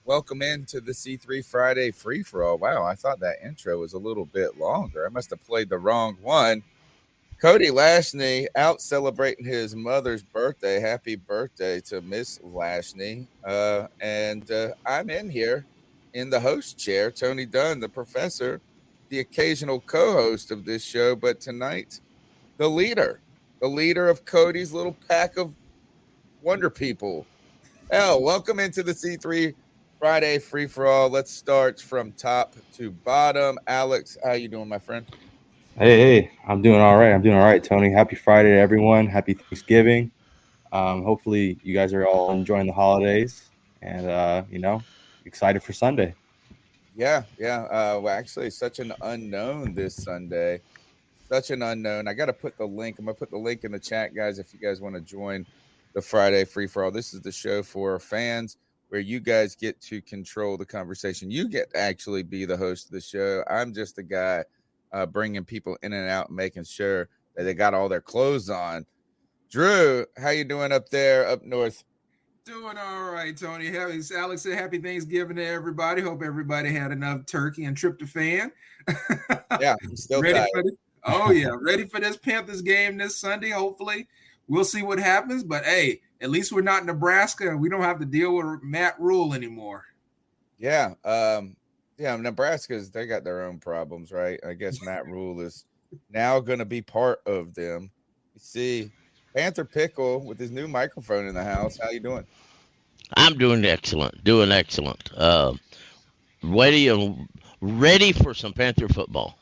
Welcome into the C3 Friday free for all. Wow, I thought that intro was a little bit longer. I must have played the wrong one. Cody Lashney out celebrating his mother's birthday. Happy birthday to Miss Lashney. And I'm in here in the host chair. Tony Dunn, the professor, the occasional co-host of this show. But tonight, the leader of Cody's little pack of wonder people. Welcome into the C3 Friday free for all. Let's start from top to bottom. Alex, how you doing, my friend? Hey, I'm doing all right, Tony. Happy Friday to everyone. Happy Thanksgiving. Hopefully you guys are all enjoying the holidays and, excited for Sunday. Yeah. Well, actually, such an unknown this Sunday. Such an unknown. I got to put the link. I'm going to put the link in the chat, guys, if you guys want to join the Friday free for all. This is the show for fans where you guys get to control the conversation. You get to actually be the host of the show. I'm just the guy bringing people in and out and making sure that they got all their clothes on. Drew, how you doing up there up north? Doing all right, Tony. Alex said happy Thanksgiving to everybody. Hope everybody had enough turkey and tryptophan. Yeah, I'm still ready tired. ready for this Panthers game this Sunday. Hopefully, we'll see what happens. But hey, at least we're not Nebraska, and we don't have to deal with Matt Rhule anymore. Yeah, Nebraska's they got their own problems, right? I guess Matt Rhule is now going to be part of them. You see, Panther Pickle with his new microphone in the house. How you doing? I'm doing excellent. Ready for some Panther football.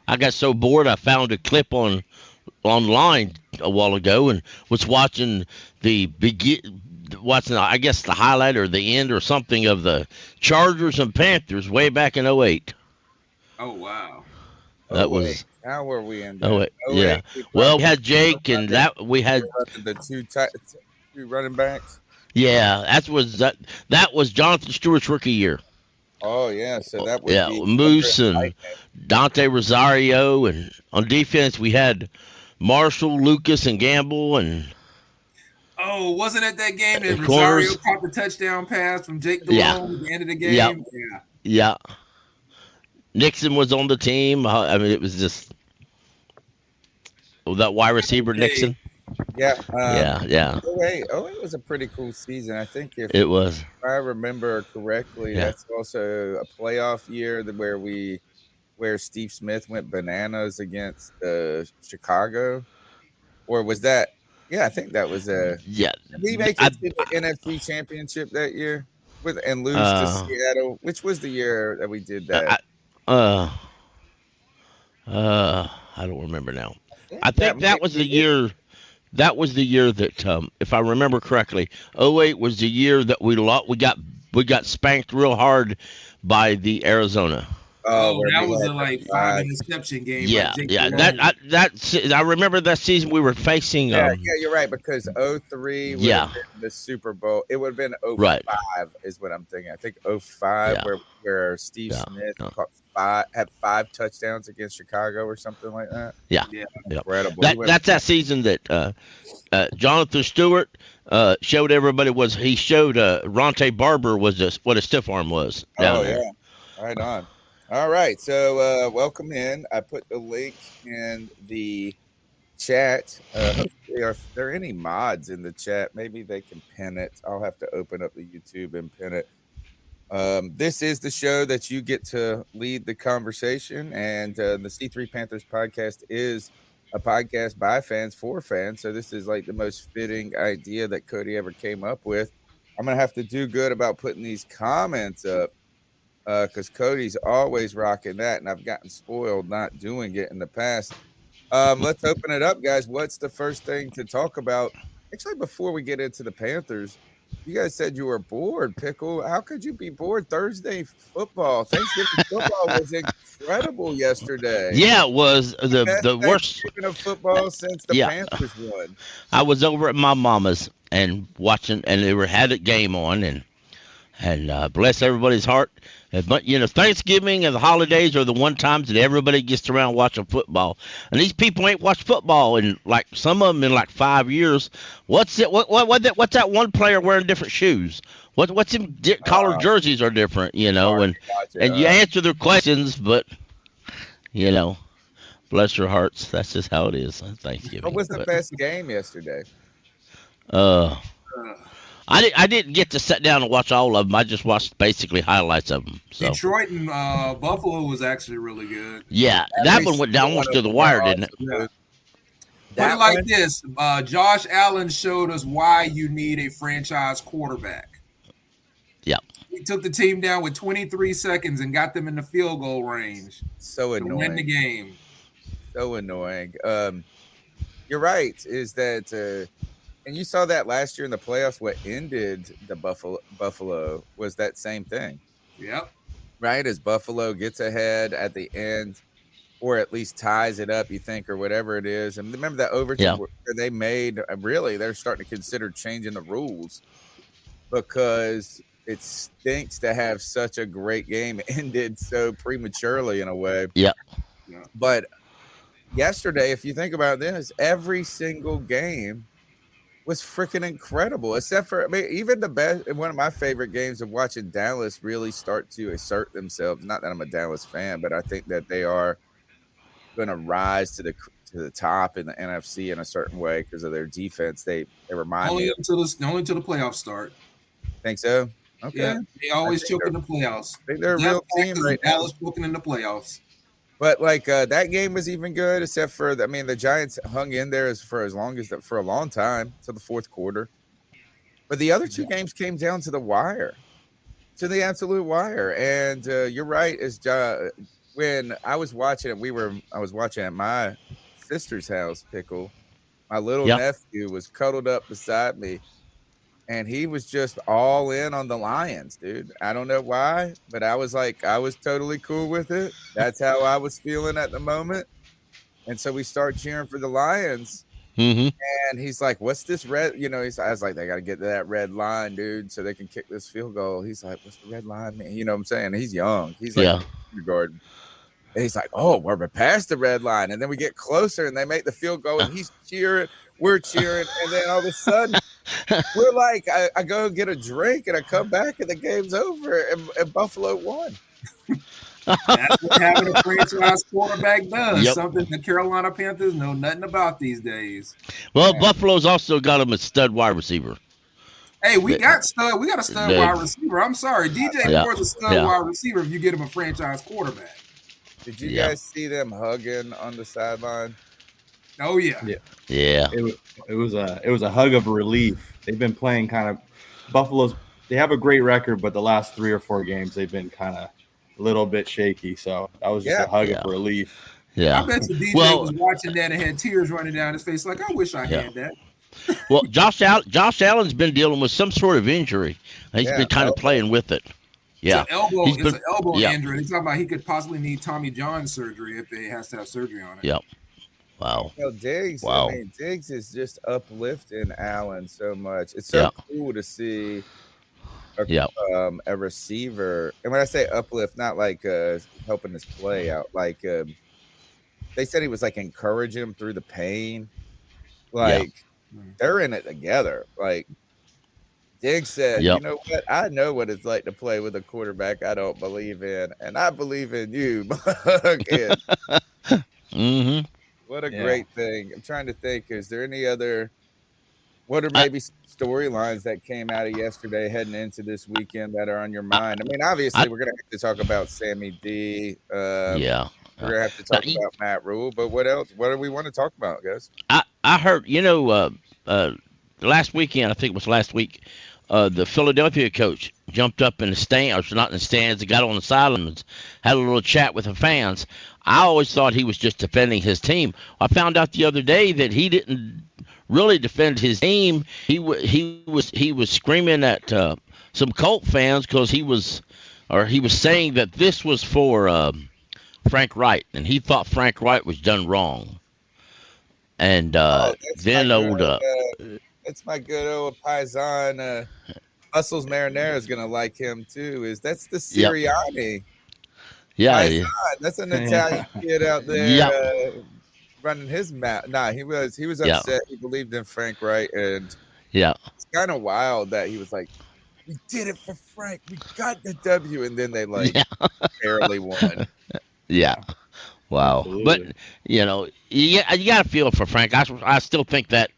I got so bored I found a clip online a while ago and was watching the highlight or the end or something of the Chargers and Panthers way back in 08. Oh wow. That was how were we in? Oh wait, yeah. Well, we had Jake and we had the two running backs. Yeah, that was Jonathan Stewart's rookie year. Oh yeah, so that would be Moose and Dante Rosario, and on defense we had Marshall, Lucas, and Gamble, and wasn't it that game that Rosario caught the touchdown pass from Jake Delhomme at the end of the game? Yeah. Nixon was on the team. I mean, it was just that wide receiver Nixon. Yeah. Yeah. 08 was a pretty cool season. I think if I remember correctly, that's also a playoff year where Steve Smith went bananas against Chicago, or was that? Yeah, I think that was Did he make it to the NFC Championship that year and lose to Seattle? Which was the year that we did that? I don't remember now. I think that was the year. That was the year that, if I remember correctly, 08 was the year that we got spanked real hard by the Arizona. Oh, that was a 5 interception game. Yeah. I remember that season we were facing. Yeah, you're right, because 03 would have been the Super Bowl. It would have been 05 right. Is what I'm thinking. I think 05 where Steve Smith had 5 touchdowns against Chicago or something like that. Yeah. Incredible. That's that season that Jonathan Stewart showed everybody he showed Ronte Barber was what a stiff arm was. There. Right on. All right, so welcome in. I put the link in the chat. Are there any mods in the chat? Maybe they can pin it. I'll have to open up the YouTube and pin it. This is the show that you get to lead the conversation, and the C3 Panthers Podcast is a podcast by fans for fans, so this is like the most fitting idea that Cody ever came up with. I'm going to have to do good about putting these comments up, because Cody's always rocking that, and I've gotten spoiled not doing it in the past. Let's open it up, guys. What's the first thing to talk about? Actually, before we get into the Panthers, you guys said you were bored, Pickle. How could you be bored? Thursday football, Thanksgiving football was incredible yesterday. Yeah, it was the worst of football since the Panthers won. I was over at my mama's and watching, and they had a game on, and bless everybody's heart. But, Thanksgiving and the holidays are the one times that everybody gets around watching football. And these people ain't watched football in, some of them in 5 years. What's that one player wearing different shoes? What's in collar jerseys are different, and you answer their questions, but bless their hearts. That's just how it is on Thanksgiving. What was the best game yesterday? Uh, I didn't get to sit down and watch all of them. I just watched basically highlights of them. So Detroit and Buffalo was actually really good. yeah, that one went down almost to the wire, didn't it? Yeah. Put it like this: Josh Allen showed us why you need a franchise quarterback. Yeah, he took the team down with 23 seconds and got them in the field goal range. So annoying. To win the game. So annoying. You're right. Is that and you saw that last year in the playoffs? What ended the Buffalo was that same thing. Yep. Right, as Buffalo gets ahead at the end, or at least ties it up, you think, or whatever it is. And remember that overtime where they made, really, they're starting to consider changing the rules because it stinks to have such a great game ended so prematurely in a way. Yeah. But yesterday, if you think about this, every single game was freaking incredible, except for, even the best, one of my favorite games of watching Dallas really start to assert themselves. Not that I'm a Dallas fan, but I think that they are going to rise to the top in the NFC in a certain way because of their defense. They remind me only until the playoffs start. Think so? Okay. Yeah, they always choke in the playoffs. They're a real team right now. Dallas choking in the playoffs. But that game was even good, except for the Giants hung in there for a long time to the fourth quarter. But the other two games came down to the wire, to the absolute wire. And you're right, when I was watching it, I was watching at my sister's house, Pickle. My little nephew was cuddled up beside me, and he was just all in on the Lions, dude. I don't know why, but I was totally cool with it. That's how I was feeling at the moment. And so we start cheering for the Lions. Mm-hmm. And he's like, what's this red? I was like, they got to get to that red line, dude, so they can kick this field goal. He's like, what's the red line, man? You know what I'm saying? He's young. He's like, kindergarten. And he's like, oh, we're past the red line. And then we get closer and they make the field goal and he's cheering. We're cheering. And then all of a sudden, we're like, I go get a drink and I come back and the game's over and Buffalo won. That's what having a franchise quarterback does. Something the Carolina Panthers know nothing about these days. Well, Buffalo's also got him a stud wide receiver. Hey, we got a stud wide receiver. I'm sorry. DJ Moore's a stud wide receiver if you get him a franchise quarterback. Did you guys see them hugging on the sideline? Oh yeah. It was a hug of relief. They've been playing kind of Buffalo's. They have a great record, but the last 3 or 4 games they've been kind of a little bit shaky. So that was just a hug of relief. Yeah, I bet you DJ was watching that and had tears running down his face. Like, I wish I had that. Well, Josh Allen's been dealing with some sort of injury. He's been kind of playing with it. Yeah, it's an elbow injury. He's talking about he could possibly need Tommy John surgery if he has to have surgery on it. Yep. Wow. Diggs. Wow. Diggs is just uplifting Allen so much. It's so cool to see a receiver. And when I say uplift, not like helping his play out. Like they said he was like encouraging him through the pain. Like they're in it together. Like Diggs said, you know what? I know what it's like to play with a quarterback I don't believe in, and I believe in you. Mm-hmm. What a great thing. I'm trying to think, is there any other, what are maybe storylines that came out of yesterday heading into this weekend that are on your mind? I mean, obviously, we're going to have to talk about Sammy D. We're going to have to talk about Matt Rhule, but what else? What do we want to talk about, guys? I heard, last weekend, I think it was last week, the Philadelphia coach jumped up in the stands, not in the stands, he got on the sidelines, had a little chat with the fans. I always thought he was just defending his team. I found out the other day that he didn't really defend his team. He was screaming at some Colt fans because he was saying that this was for Frank Wright, and he thought Frank Wright was done wrong. And then that's my good old paisan. Hustles Marinara is gonna like him too. That's the Sirianni. Yeah. That's an Italian kid out there running his mouth. Nah, he was upset. He believed in Frank Wright, and it's kind of wild that he was like, we did it for Frank. We got the W, and then they Yeah. barely won. Yeah. Wow. Absolutely. But you got to feel for Frank. I still think that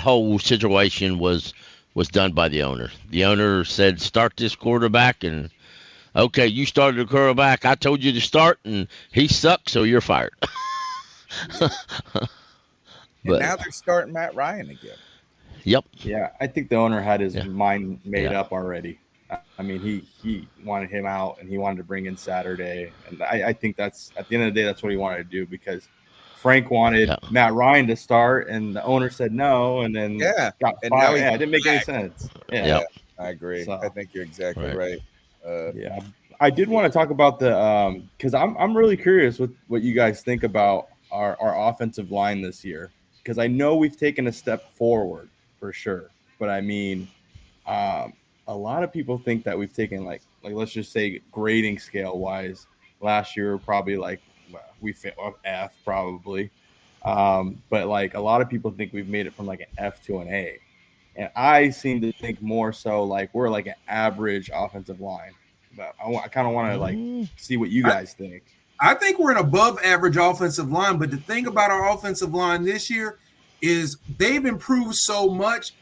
whole situation was done by the owner. The owner said, "Start this quarterback," and okay, you started the quarterback. I told you to start, and he sucked, so you're fired. And now they're starting Matt Ryan again. Yep. Yeah, I think the owner had his mind made Yeah. up already. I mean, he wanted him out, and he wanted to bring in Saturday. And I think that's, at the end of the day, that's what he wanted to do, because Frank wanted Matt Ryan to start, and the owner said no, and then got and fired. now Yeah, it didn't make any sense. Yeah, Yep. I agree. So, I think you're exactly right. Yeah, I did want to talk about the because I'm really curious with what you guys think about our offensive line this year, because I know we've taken a step forward for sure, but I mean, a lot of people think that we've taken like let's just say grading scale wise, last year probably we fit F probably, but like a lot of people think we've made it from like an F to an A, and I seem to think more so like we're like an average offensive line. But I kind of want to like see what you guys think. I think we're an above average offensive line, but the thing about our offensive line this year is they've improved so much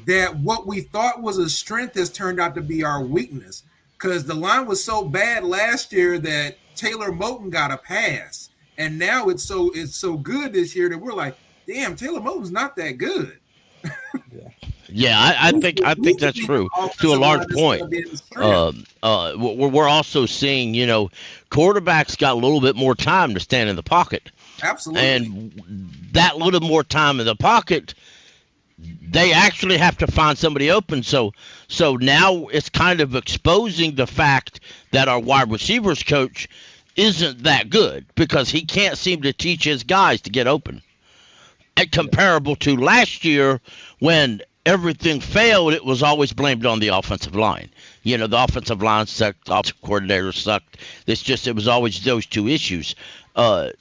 that what we thought was a strength has turned out to be our weakness, because the line was so bad last year that Taylor Moton got a pass, and now it's so good this year that we're like, damn, Taylor Moton's not that good. Yeah, I think that's true to a large point. We're also seeing, quarterbacks got a little bit more time to stand in the pocket. Absolutely. And that little more time in the pocket, they actually have to find somebody open. So now it's kind of exposing the fact that our wide receivers coach isn't that good, because he can't seem to teach his guys to get open. And comparable to last year, when everything failed, it was always blamed on the offensive line. The offensive line sucked, the offensive coordinator sucked. It was always those two issues. The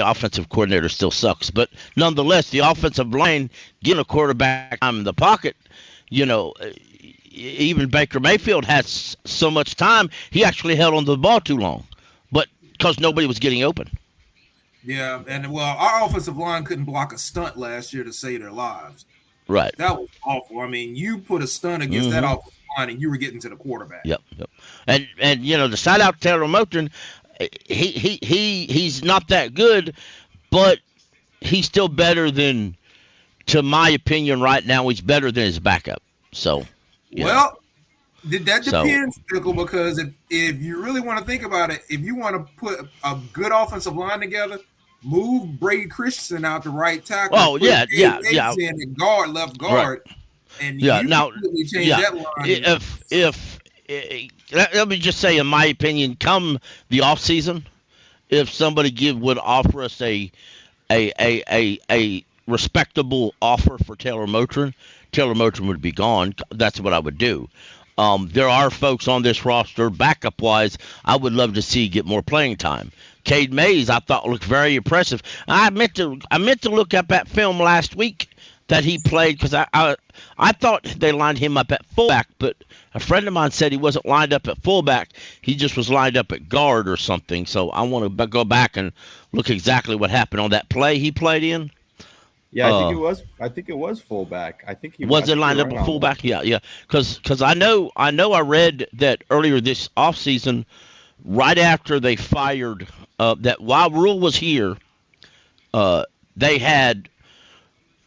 offensive coordinator still sucks, but nonetheless, the offensive line getting a quarterback time in the pocket, even Baker Mayfield had so much time, he actually held on to the ball too long, but because nobody was getting open. Yeah, and our offensive line couldn't block a stunt last year to save their lives. Right. That was awful. I mean, you put a stunt against that offensive line, and you were getting to the quarterback. Yep. And the side out Taylor Moton, he's not that good, but he's still better than, to my opinion, right now, he's better than his backup. So, that depends, Pickle, because if you really want to think about it, if you want to put a good offensive line together, move Brady Christensen out to right tackle. Oh, yeah. In guard, left guard. Right. And now, change that line. Let me just say, in my opinion, come the off season, if somebody would offer us a respectable offer for Taylor Moton would be gone. That's what I would do. There are folks on this roster, backup wise, I would love to see get more playing time. Cade Mays, I thought looked very impressive. I meant to look up that film last week that he played, because I thought they lined him up at fullback, but a friend of mine said he wasn't lined up at fullback. He just was lined up at guard or something. So I want to go back and look exactly what happened on that play he played in. Yeah, I think it was fullback. I think he wasn't lined up at fullback. Yeah. Because I know I read that earlier this offseason, right after they fired that while Rhule was here, they had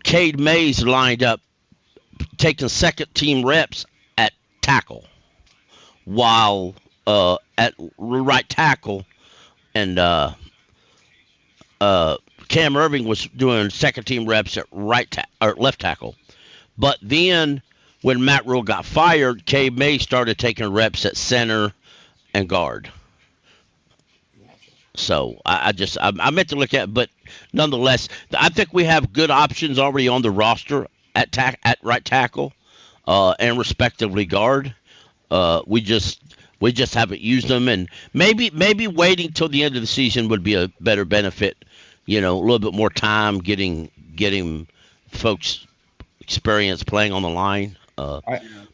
Cade Mays lined up taking second team reps at tackle, while at right tackle, and Cam Irving was doing second team reps at left tackle. But then when Matt Rhule got fired, Cade Mays started taking reps at center and guard. So I meant to look at, but nonetheless, I think we have good options already on the roster at right tackle, and respectively guard. We just haven't used them, and maybe waiting till the end of the season would be a better benefit. A little bit more time getting folks experience playing on the line.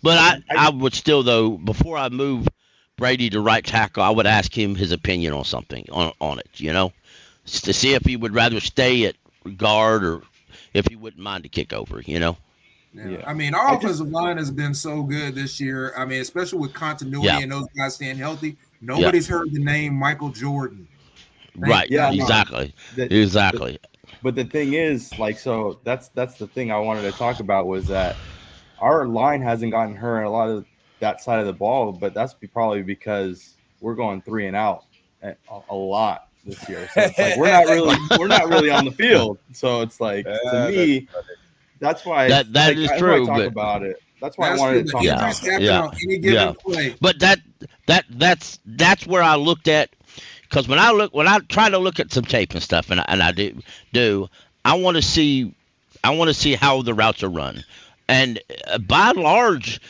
But I would still, though, before I move Brady to right tackle, I would ask him his opinion on something on it, to see if he would rather stay at guard or if he wouldn't mind to kick over, Yeah. I mean, our offensive line has been so good this year. I mean, especially with continuity and those guys staying healthy. Nobody's heard the name Michael Jordan. Right. Yeah. Exactly. Exactly. But the thing is, like, so that's the thing I wanted to talk about was that our line hasn't gotten hurt a lot of that side of the ball, but that's probably because we're going 3 and out a lot this year. So it's like we're not really on the field. So it's like to me, that's why that is true. Talk about it. That's why I wanted to talk about it. On any given play. But that's where I looked at, because when I try to look at some tape and stuff, and I do I want to see how the routes are run, and by and large,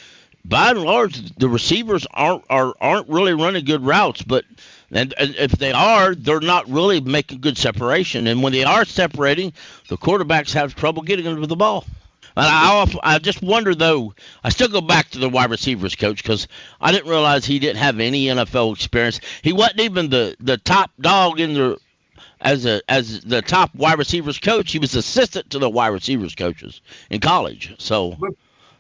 the receivers aren't really running good routes, but and if they are, they're not really making good separation. And when they are separating, the quarterbacks have trouble getting into the ball. And I just wonder, though, I still go back to the wide receivers coach, because I didn't realize he didn't have any NFL experience. He wasn't even the top dog as the top wide receivers coach. He was assistant to the wide receivers coaches in college. So,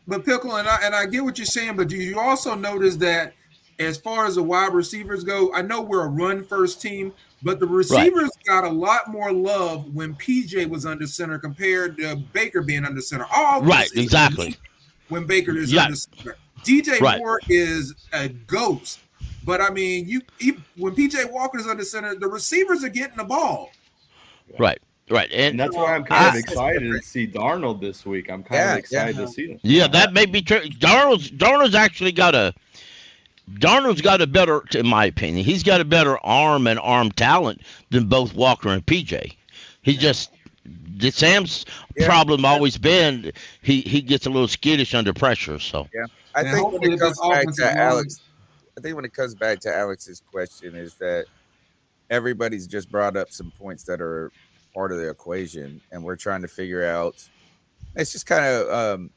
but Pickle, and I get what you're saying, but do you also notice that as far as the wide receivers go, I know we're a run-first team, but the receivers got a lot more love when PJ was under center compared to Baker being under center. Exactly. When Baker is under center. DJ Moore is a ghost. But, I mean, when PJ Walker is under center, the receivers are getting the ball. Right. And that's why I'm kind of excited to see Darnold this week. I'm kind of excited to see him. Yeah, that may be true. Darnold's actually got a better, in my opinion, he's got a better arm and arm talent than both Walker and PJ. Sam's problem always been he gets a little skittish under pressure. So I think when it comes back to Alex, when it comes back to Alex's question is that everybody's just brought up some points that are part of the equation, and we're trying to figure out. It's just kind of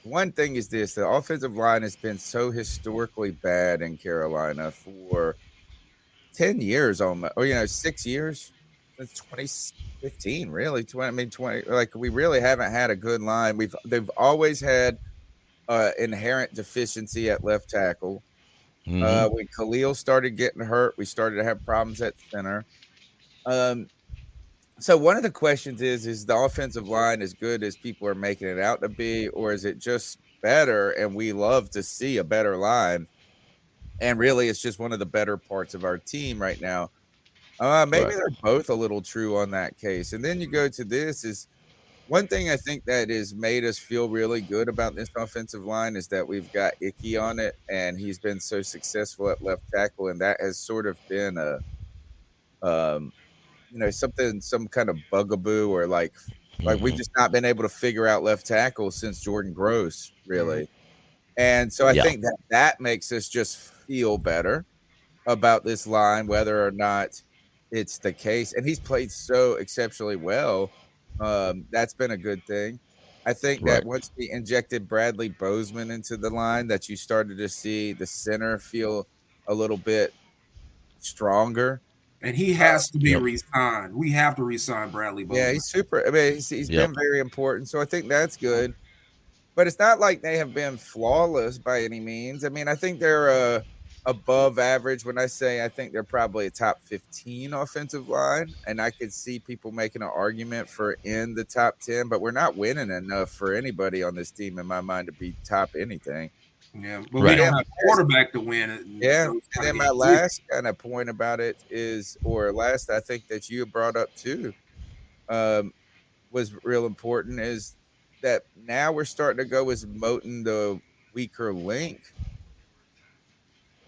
one thing is this: the offensive line has been so historically bad in Carolina for 10 years almost, or 6 years since 2015. Really, 20. Like, we really haven't had a good line. They've always had inherent deficiency at left tackle. Mm-hmm. When Khalil started getting hurt, we started to have problems at center. So one of the questions is the offensive line as good as people are making it out to be, or is it just better? And we love to see a better line. And really, it's just one of the better parts of our team right now. Maybe they're both a little true on that case. And then you go to this is one thing I think that has made us feel really good about this offensive line is that we've got Icky on it, and he's been so successful at left tackle, and that has sort of been some kind of bugaboo, or like we've just not been able to figure out left tackle since Jordan Gross, really. And so I think that makes us just feel better about this line, whether or not it's the case. And he's played so exceptionally well. That's been a good thing. I think that once we injected Bradley Bozeman into the line, that you started to see the center feel a little bit stronger. And he has to be re-signed. We have to re-sign Bradley Bozeman. Yeah, he's super. I mean, he's been very important. So I think that's good. But it's not like they have been flawless by any means. I mean, I think they're above average. When I say I think they're probably a top 15 offensive line, and I could see people making an argument for in the top 10, but we're not winning enough for anybody on this team, in my mind, to be top anything. Yeah, but we don't have a quarterback to win it. Yeah, and then my last kind of point about it is, or last I think that you brought up too, was real important, is that now we're starting to go as Moten the weaker link.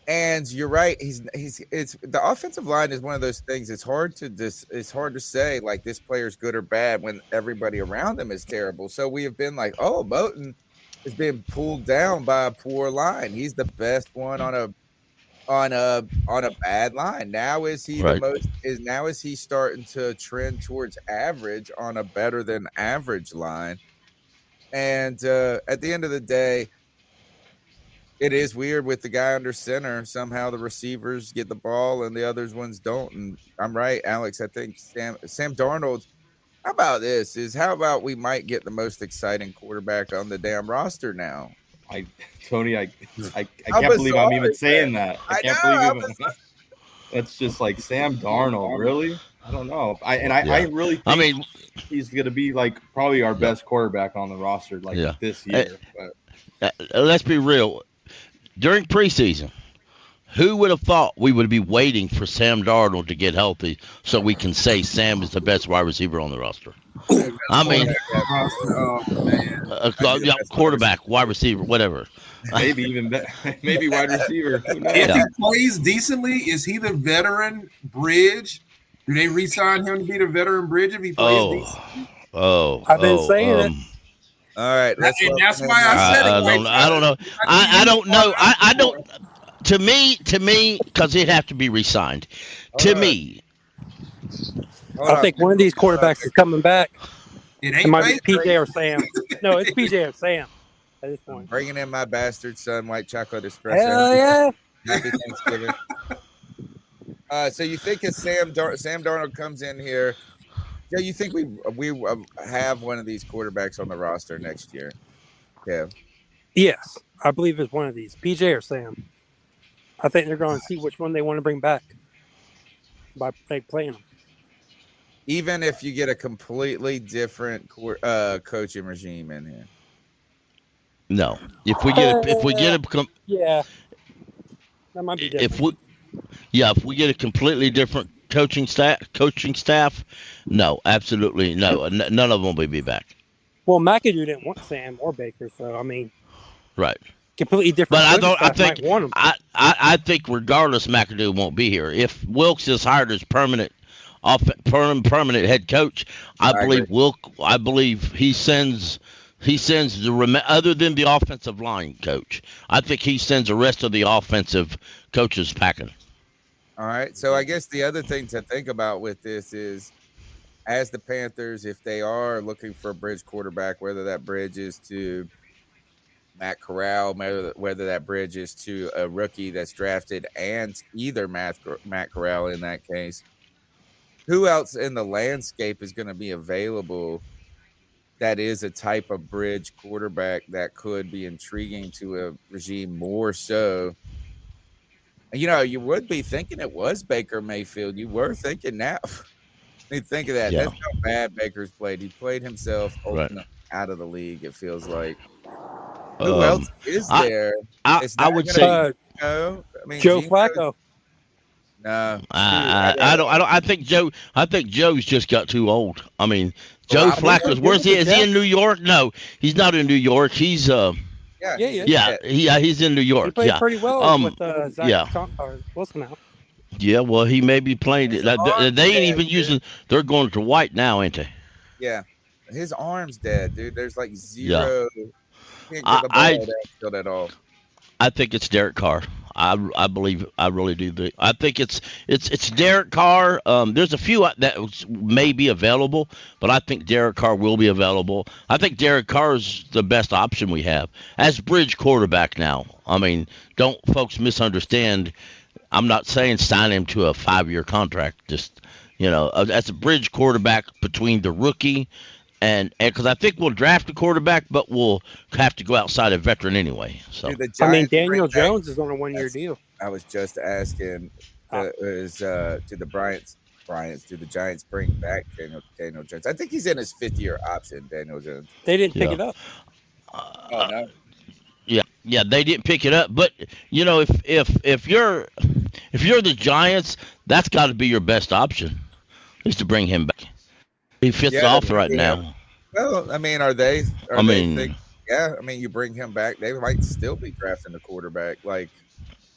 And you're right. It's the offensive line is one of those things. It's hard to say like this player's good or bad when everybody around them is terrible. So we have been like, oh, Moten is being pulled down by a poor line. He's the best one on a bad line. Now is he is he starting to trend towards average on a better than average line? And at the end of the day, It is weird with the guy under center. Somehow the receivers get the ball and the other ones don't. And I'm right, Alex. I think Sam Darnold. How about this? How about we might get the most exciting quarterback on the damn roster now? Tony, I can't believe I'm even saying that. I can't believe it. That's just like Sam Darnold, really? I don't know. I really think he's going to be like probably our best quarterback on the roster this year. But let's be real. During preseason, who would have thought we would be waiting for Sam Darnold to get healthy so we can say Sam is the best wide receiver on the roster? I mean, quarterback, wide receiver, whatever. Maybe even maybe wide receiver. If he plays decently, is he the veteran bridge? Do they re-sign him to be the veteran bridge if he plays decently? I've been saying it. All right, and that's why I said it. I don't know. I don't know. I don't. To me, because he'd have to be re-signed. To me, I think one of these quarterbacks is coming back. It might be PJ or Sam. No, it's PJ or Sam at this point. Bringing in my bastard son, white chocolate espresso. Hell yeah! Happy Thanksgiving. So you think if Sam Darnold comes in here? Yeah, you think we have one of these quarterbacks on the roster next year? Yeah. Yes, I believe it's one of these, PJ or Sam. I think they're going to see which one they want to bring back by playing them. Even if you get a completely different coaching regime in here. No. If we get yeah, that might be different. If we get a completely different coaching staff, no, absolutely no. None of them will be back. Well, McAdoo didn't want Sam or Baker, so I mean, right. Completely different. But I think regardless, McAdoo won't be here. If Wilkes is hired as permanent head coach, I believe he sends the other than the offensive line coach. I think he sends the rest of the offensive coaches packing. All right. So I guess the other thing to think about with this is, as the Panthers, if they are looking for a bridge quarterback, whether that bridge is to Matt Corral, whether that bridge is to a rookie that's drafted and either Matt Corral in that case, who else in the landscape is going to be available that is a type of bridge quarterback that could be intriguing to a regime more so? You know, you would be thinking it was Baker Mayfield. You were thinking that. I mean, think of that. Yeah. That's how bad Baker's played. He played himself out of the league, it feels like. Who else is there? I would say Joe Joe Flacco. No, I don't. I think Joe's just got too old. I mean, Joe Flacco's. Where's he? Is he in New York? No, he's not in New York. He's he's in New York. He played pretty well with Zach Wilson out. Yeah, well, he may be playing. They ain't even using. They're going to white now, ain't they? Yeah, his arm's dead, dude. There's like zero. Yeah. Can't get the ball downfield at all. I think it's Derek Carr. I believe. I really do. I think it's Derek Carr. There's a few that may be available, but I think Derek Carr will be available. I think Derek Carr is the best option we have as bridge quarterback now. I mean, don't folks misunderstand. I'm not saying sign him to a 5-year contract. Just as a bridge quarterback between the rookie and because I think we'll draft a quarterback, but we'll have to go outside a veteran anyway. So Daniel Jones is on a 1-year deal. I was just asking, do the Giants bring back Daniel Jones? I think he's in his 5th-year option. Daniel Jones. They didn't pick it up. No. Yeah, they didn't pick it up. But if you're the Giants, that's got to be your best option, is to bring him back. He fits the offer right now. Well, I mean, you bring him back, they might still be drafting a quarterback. Like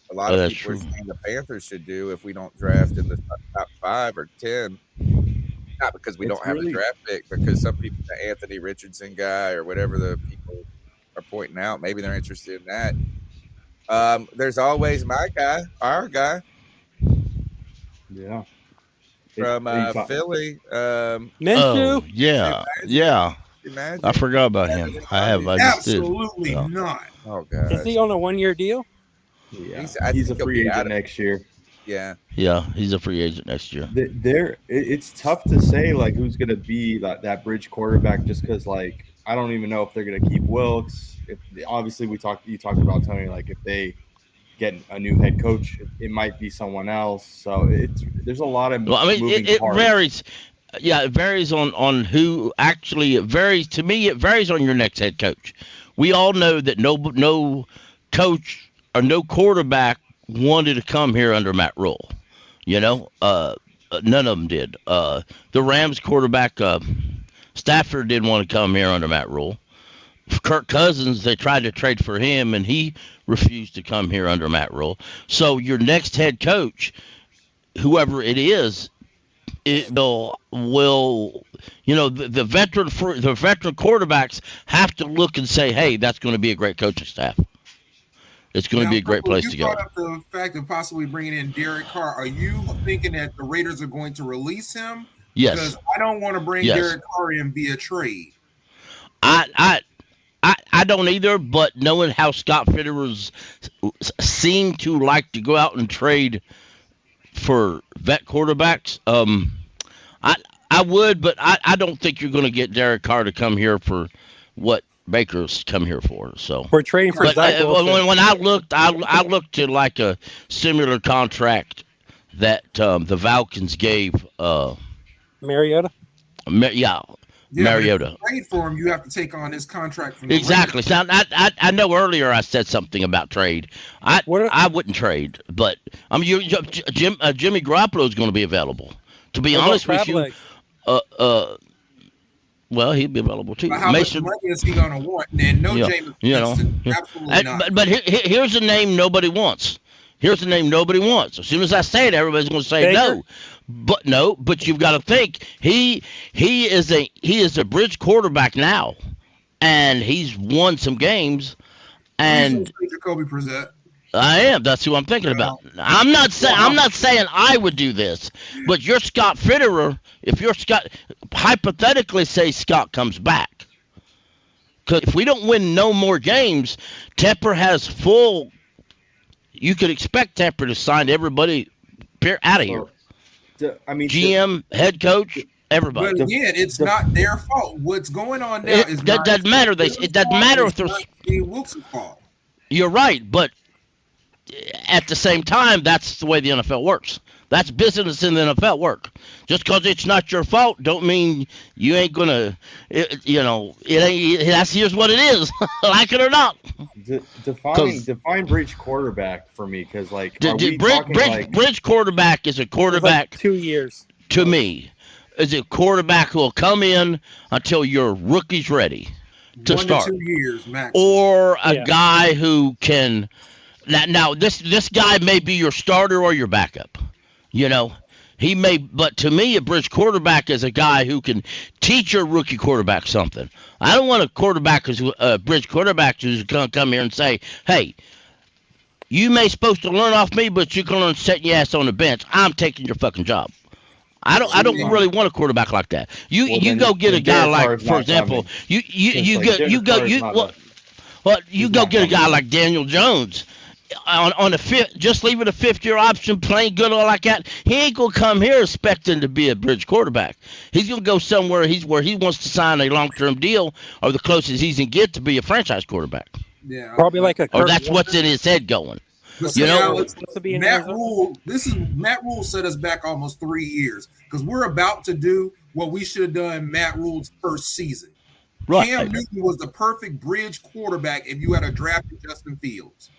a lot of people are saying the Panthers should do if we don't draft in the top 5 or 10. Not because we don't have a draft pick, because some people, the Anthony Richardson guy or whatever the people are pointing out, maybe they're interested in that. There's always my guy, our guy. Yeah. From Philly. Minshew. Yeah. Imagine. I forgot about him. I have. I just did. Absolutely Yeah. not. Oh god. Is he on a 1-year deal? Yeah, I he's think a he'll free be out agent of- next year. Yeah. Yeah, he's a free agent next year. It's tough to say like who's going to be that bridge quarterback just because like I don't even know if they're going to keep Wilkes. If obviously you talked about Tony, like if they get a new head coach, it might be someone else. So there's a lot of Well, I mean, moving it parts. varies. Yeah, it varies on who actually. It varies to me. It varies on your next head coach. We all know that no coach or no quarterback wanted to come here under Matt Rhule. You know, none of them did. The Rams quarterback Stafford didn't want to come here under Matt Rhule. Kirk Cousins, they tried to trade for him, and he refused to come here under Matt Rhule. So your next head coach, whoever it is, it will you know the veteran quarterbacks have to look and say, hey, that's going to be a great coaching staff. It's going to be a great place to go. You brought up the fact of possibly bringing in Derek Carr. Are you thinking that the Raiders are going to release him? Yes. Because I don't want to bring Derek Carr in via trade. I don't either, but knowing how Scott Fitterers seem to like to go out and trade for vet quarterbacks, I would, but I don't think you're going to get Derek Carr to come here for what Baker's come here for. So we're trading for Zach Wilson. When I looked to like a similar contract that the Falcons gave Mariota. Mariota. Trade for him, you have to take on his contract from Exactly. Now, I know earlier I said something about trade. I wouldn't trade, but I mean, Jimmy Garoppolo is going to be available. To be honest with you, well, he'd be available too. But how much money is he going to want? And no, James, absolutely not. But here's a name nobody wants. Here's a name nobody wants. As soon as I say it, everybody's going to say Baker? no. But you've got to think he is a bridge quarterback now, and he's won some games. And Jacoby Brissett. I am. That's who I'm thinking about. I'm not saying I would do this, but you're Scott Fitterer. If you're Scott, hypothetically say Scott comes back, because if we don't win no more games, Tepper has full. You could expect Tepper to sign everybody out of here. I mean, GM, head coach, everybody. But again, it's not their fault. What's going on now is that doesn't matter. It doesn't matter if there's Wilson's fault. You're right, but at the same time, that's the way the NFL works. That's business in the NFL work. Just because it's not your fault, don't mean you ain't gonna. It ain't. Here's what it is, like it or not. Define bridge quarterback for me, because like bridge quarterback is a quarterback. Like 2 years to me, is a quarterback who will come in until your rookie's ready to 1 start. to 2 years max. Or a guy who can. Now this guy may be your starter or your backup. You know, he may, but to me, a bridge quarterback is a guy who can teach your rookie quarterback something. I don't want a bridge quarterback who's going to come here and say, hey, you may supposed to learn off me, but you're going to set your ass on the bench. I'm taking your fucking job. I don't really want a quarterback like that. You go get a guy like, for example, you go get a guy like Daniel Jones. On a fifth, just leaving a fifth-year option, playing good or like that, he ain't gonna come here expecting to be a bridge quarterback. He's gonna go somewhere where he wants to sign a long-term deal, or the closest he can get to be a franchise quarterback. Yeah, probably like a. Or that's what's in his head going. Matt Rhule set us back almost 3 years because we're about to do what we should have done Matt Rhule's first season. Right. Cam Newton was the perfect bridge quarterback if you had a drafted Justin Fields.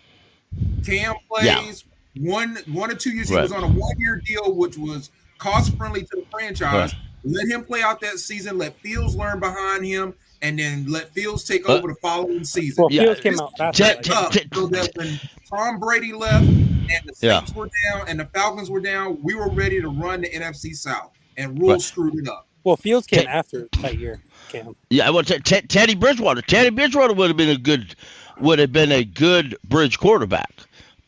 Cam plays 1 or 2 years. He was on a 1-year deal, which was cost friendly to the franchise. Let him play out that season. Let Fields learn behind him, and then let Fields take over the following season. Well, Fields came out faster. So that when Tom Brady left and the Saints were down and the Falcons were down, we were ready to run the NFC South, and Rhule screwed it up. Well, Fields came after that year. Cam. Yeah, well, Teddy Bridgewater. Teddy Bridgewater would have been a good bridge quarterback.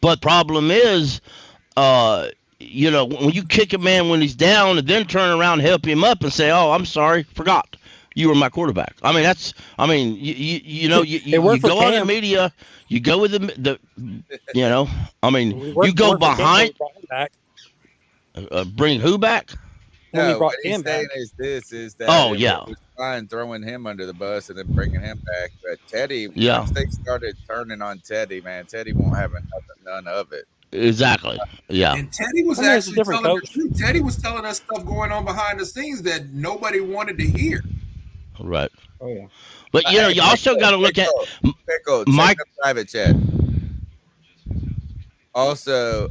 But problem is, when you kick a man when he's down and then turn around and help him up and say, oh, I'm sorry, forgot. you were my quarterback. I mean, you know, you worked for go on the Cam. media, you go with the you know, I mean, We worked- you go worked for Cam when behind, we brought him back. bring who back? When we No, brought what he's Cam saying back. is that Oh, it yeah. was fine throwing him under the bus and then bringing him back. But Teddy, Yeah. once they started turning on Teddy, man, Teddy won't have none of it. Exactly. Yeah. And Teddy was I mean, it's a actually different telling coach. the truth. Teddy was telling us stuff going on behind the scenes that nobody wanted to hear. Right. Oh yeah. But you know, you also got to look at Pickle, Mike- check the private chat. Also,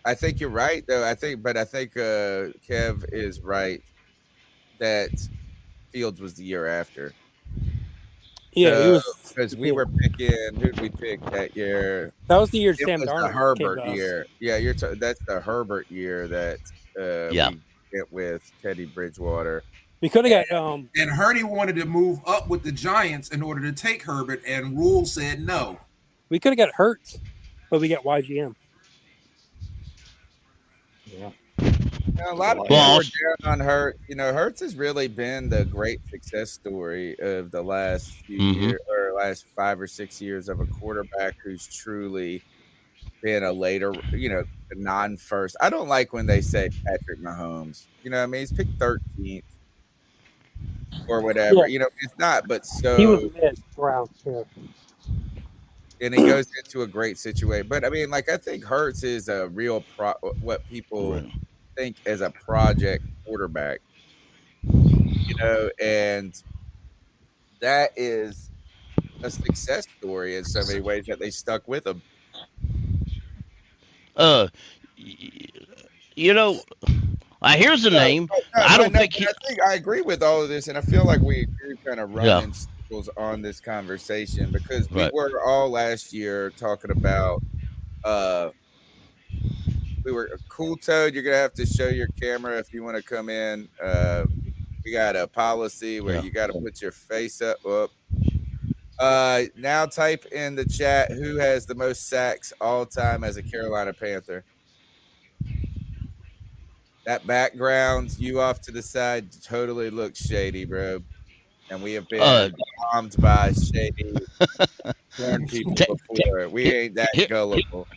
I think you're right though. I think Kev is right that Fields was the year after. Yeah, he was. Because we were picking. Who did we pick that year? That was the year It Sam was Darnold the Herbert came to us. year. Yeah, that's the Herbert year that Yeah. we went with Teddy Bridgewater. We could have got And Hurdy wanted to move up with the Giants in order to take Herbert, and Rhule said no. we could have got Hurts, but we got YGM. Yeah. A lot of people were down on Hurts. You know, Hurts has really been the great success story of the last few years, or last 5 or 6 years, of a quarterback who's truly been a later, you know, non-first. I don't like when they say Patrick Mahomes. You know what I mean? He's picked 13th or whatever. Yeah. You know, it's not, but so He was mid round. Yeah. and he goes into a great situation. But I mean, like, I think Hurts is a real what people think as a project quarterback, you know, and that is a success story in so many ways that they stuck with him. You know, here's the name. I think I agree with all of this, and I feel like we're kind of running circles on this conversation because we were all last year talking about we were Cool Toad. You're gonna have to show your camera if you want to come in. We got a policy where you got to put your face up. Now type in the chat who has the most sacks all time as a Carolina Panther. That background, you off to the side, totally looks shady, bro. And we have been bombed by shady porn people before. We ain't that gullible.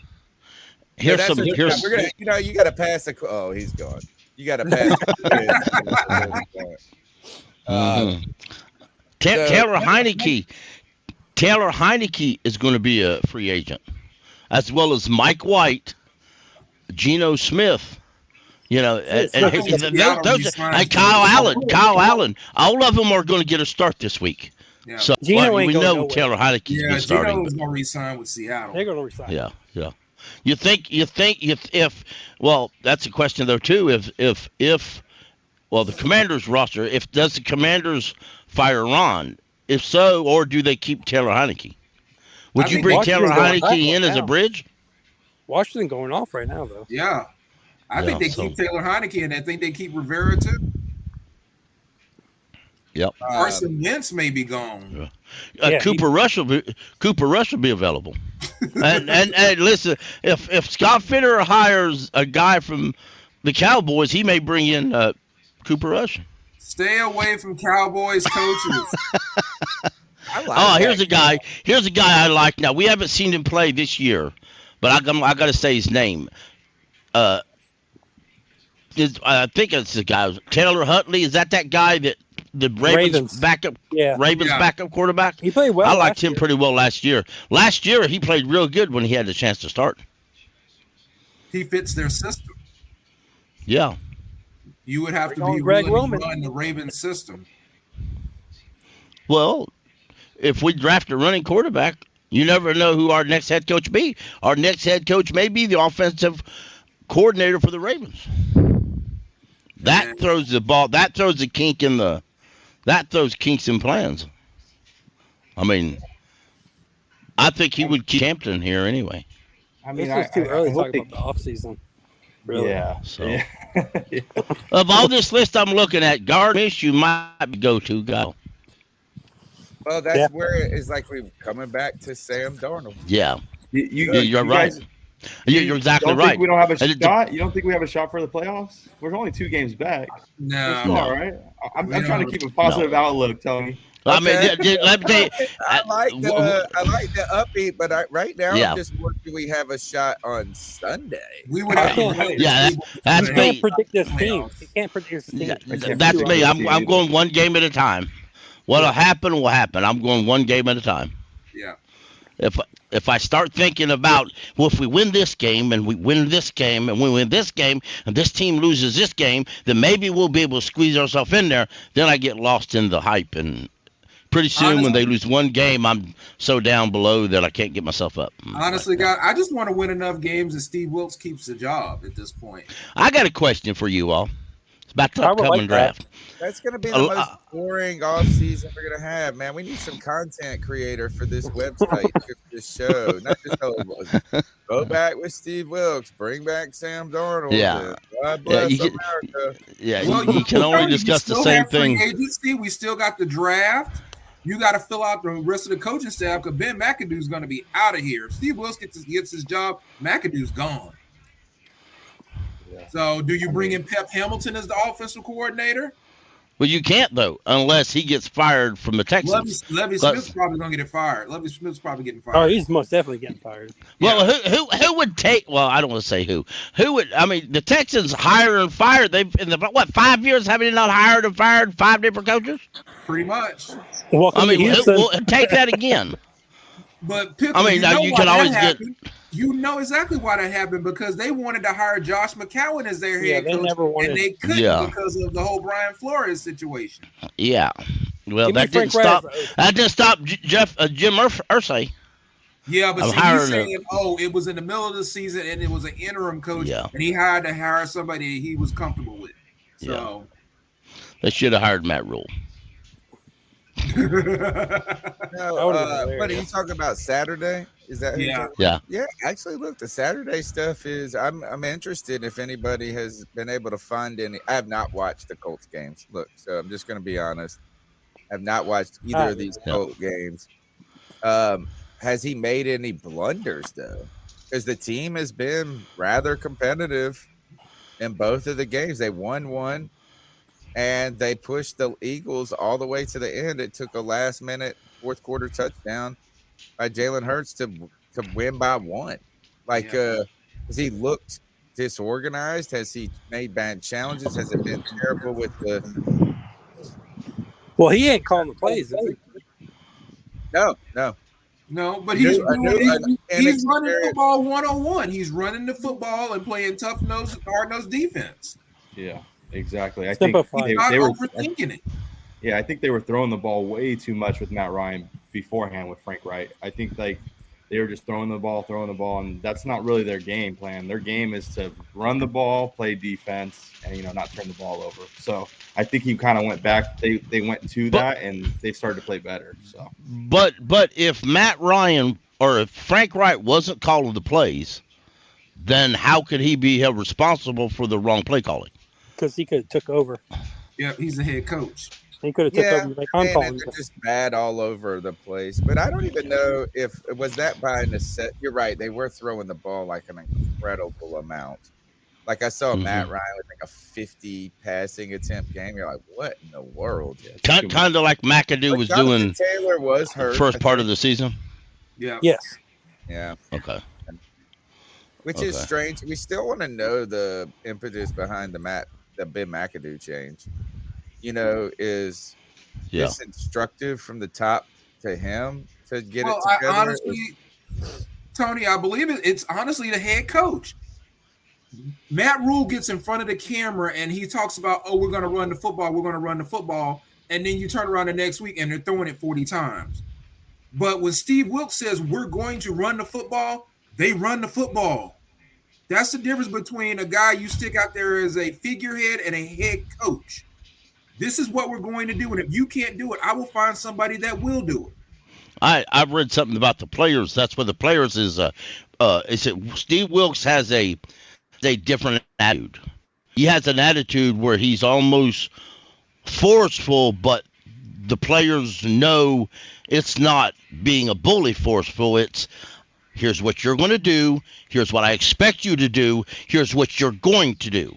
Here's we're gonna, you know, you got to pass the. Oh, he's gone. You got to pass. Taylor Heineke. Taylor Heineke is going to be a free agent, as well as Mike White, Geno Smith. You know, and Kyle Allen. Kyle Allen. All of them are going to get a start this week. Yeah. So we know Taylor Heineke's been starting. Geno is going to resign with Seattle. They're going to resign. Yeah. You think if well, that's a question though too. If the Commanders roster, does the Commanders fire Ron? If so, or do they keep Taylor Heineke? Would you bring Taylor Heineke in as a bridge? Washington going off right now though. Yeah. I think they keep Taylor Heineke, and I think they keep Rivera too. Yep. Carson Wentz may be gone. Cooper Rush will be available. and listen, if Scott Fitterer hires a guy from the Cowboys, he may bring in Cooper Rush. Stay away from Cowboys coaches. Here's a guy I like. Now we haven't seen him play this year, but I got to say his name. I think it's the guy Taylor Huntley. Is that guy that the Ravens backup? Yeah. Backup quarterback. He played well. I liked him pretty well last year. Last year he played real good when he had the chance to start. He fits their system. Yeah. You would have to be willing to run the Ravens system. Well, if we draft a running quarterback, you never know who our next head coach be. Our next head coach may be the offensive coordinator for the Ravens. That throws the ball. That throws the kink in the. That throws kinks in plans. I mean, I think he would keep Hampton here anyway. I mean, it's too early to talk about the offseason. Really? Yeah. So, of all this list I'm looking at, Garmish might be go-to guy. Well, that's where it's like we're coming back to Sam Darnold. Yeah. You're right. You're exactly don't right. Think we don't have a And shot. You don't think we have a shot for the playoffs? We're only 2 games back. No. We're still all right. I'm trying to keep a positive outlook, Tony. I mean, let me tell you, I like the upbeat, but right now I'm just wondering, we have a shot on Sunday. We would have to that's You me. can't predict this team. You can't predict this team. That's me. I'm going one game at a time. What'll happen will happen. I'm going one game at a time. Yeah. If I start thinking about, well, if we win this game and we win this game and we win this game and this team loses this game, then maybe we'll be able to squeeze ourselves in there. Then I get lost in the hype, and pretty soon when they lose one game, I'm so down below that I can't get myself up. Honestly, guys, I just want to win enough games that Steve Wilkes keeps the job at this point. I got a question for you all. It's about the upcoming draft. That's going to be the most boring off season we're going to have, man. We need some content creator for this website, for this show. Not just go back with Steve Wilkes, bring back Sam Darnold. Yeah. God bless America. You can only discuss the same thing. Agency. We still got the draft. You got to fill out the rest of the coaching staff because Ben McAdoo's going to be out of here. If Steve Wilkes gets his job, McAdoo's gone. Yeah. So, do you bring in Pep Hamilton as the offensive coordinator? Well, you can't, though, unless he gets fired from the Texans. Levy Smith's probably going to get fired. Levy Smith's probably getting fired. Oh, he's most definitely getting fired. Well, who would take? Well, I don't want to say who. Who would? I mean, the Texans hire and fire. They've in the 5 years have they not hired and fired 5 different coaches? Pretty much. I mean, who take that again? But Pickle, I mean, you can always get. You know exactly why that happened because they wanted to hire Josh McCown as their head coach, and they couldn't because of the whole Brian Flores situation. Yeah, well, that didn't stop. That didn't stop Jim Irsay. Yeah, but he's saying, it was in the middle of the season and it was an interim coach, and he had to hire somebody he was comfortable with. So they should have hired Matt Rhule. What are you talking about? Saturday? Is that yeah? Actually, look, the Saturday stuff is. I'm interested if anybody has been able to find any. I have not watched the Colts games. Look, so I'm just going to be honest. I've not watched either of these Colts games. Has he made any blunders though? Because the team has been rather competitive in both of the games. They won one. And they pushed the Eagles all the way to the end. It took a last-minute fourth-quarter touchdown by Jalen Hurts to win by 1. Has he looked disorganized? Has he made bad challenges? Has it been terrible with the? Well, he ain't calling the plays, is he? No, but he's running the ball one-on-one. He's running the football and playing hard-nosed defense. Yeah. Exactly. I think they were overthinking it. Yeah, I think they were throwing the ball way too much with Matt Ryan beforehand with Frank Wright. I think they were just throwing the ball, and that's not really their game plan. Their game is to run the ball, play defense, and not turn the ball over. So I think he kind of went back. They went to that, and they started to play better. So, but if Matt Ryan or if Frank Wright wasn't calling the plays, then how could he be held responsible for the wrong play calling? Because he could have took over. Yeah, he's the head coach. He could have took over. I'm calling. They're just bad all over the place. But I don't even know if it was that by necessity. You're right. They were throwing the ball like an incredible amount. Like I saw Matt Ryan with like a 50 passing attempt game. You're like, what in the world? Kind of like McAdoo was doing. Taylor was hurt first part of the season. Yeah. Yes. Yeah. Okay. Which is strange. We still want to know the impetus behind the Ben McAdoo change. Is this instructive from the top to him to get it together? Honestly, Tony, I believe it's honestly the head coach. Matt Rhule gets in front of the camera and he talks about, we're going to run the football. And then you turn around the next week and they're throwing it 40 times. But when Steve Wilkes says we're going to run the football, they run the football. That's the difference between a guy you stick out there as a figurehead and a head coach. This is what we're going to do. And if you can't do it, I will find somebody that will do it. I've read something about the players. That's where the players is Steve Wilkes has a different attitude. He has an attitude where he's almost forceful, but the players know it's not being a bully forceful. It's Here's what you're going to do. Here's what I expect you to do. Here's what you're going to do.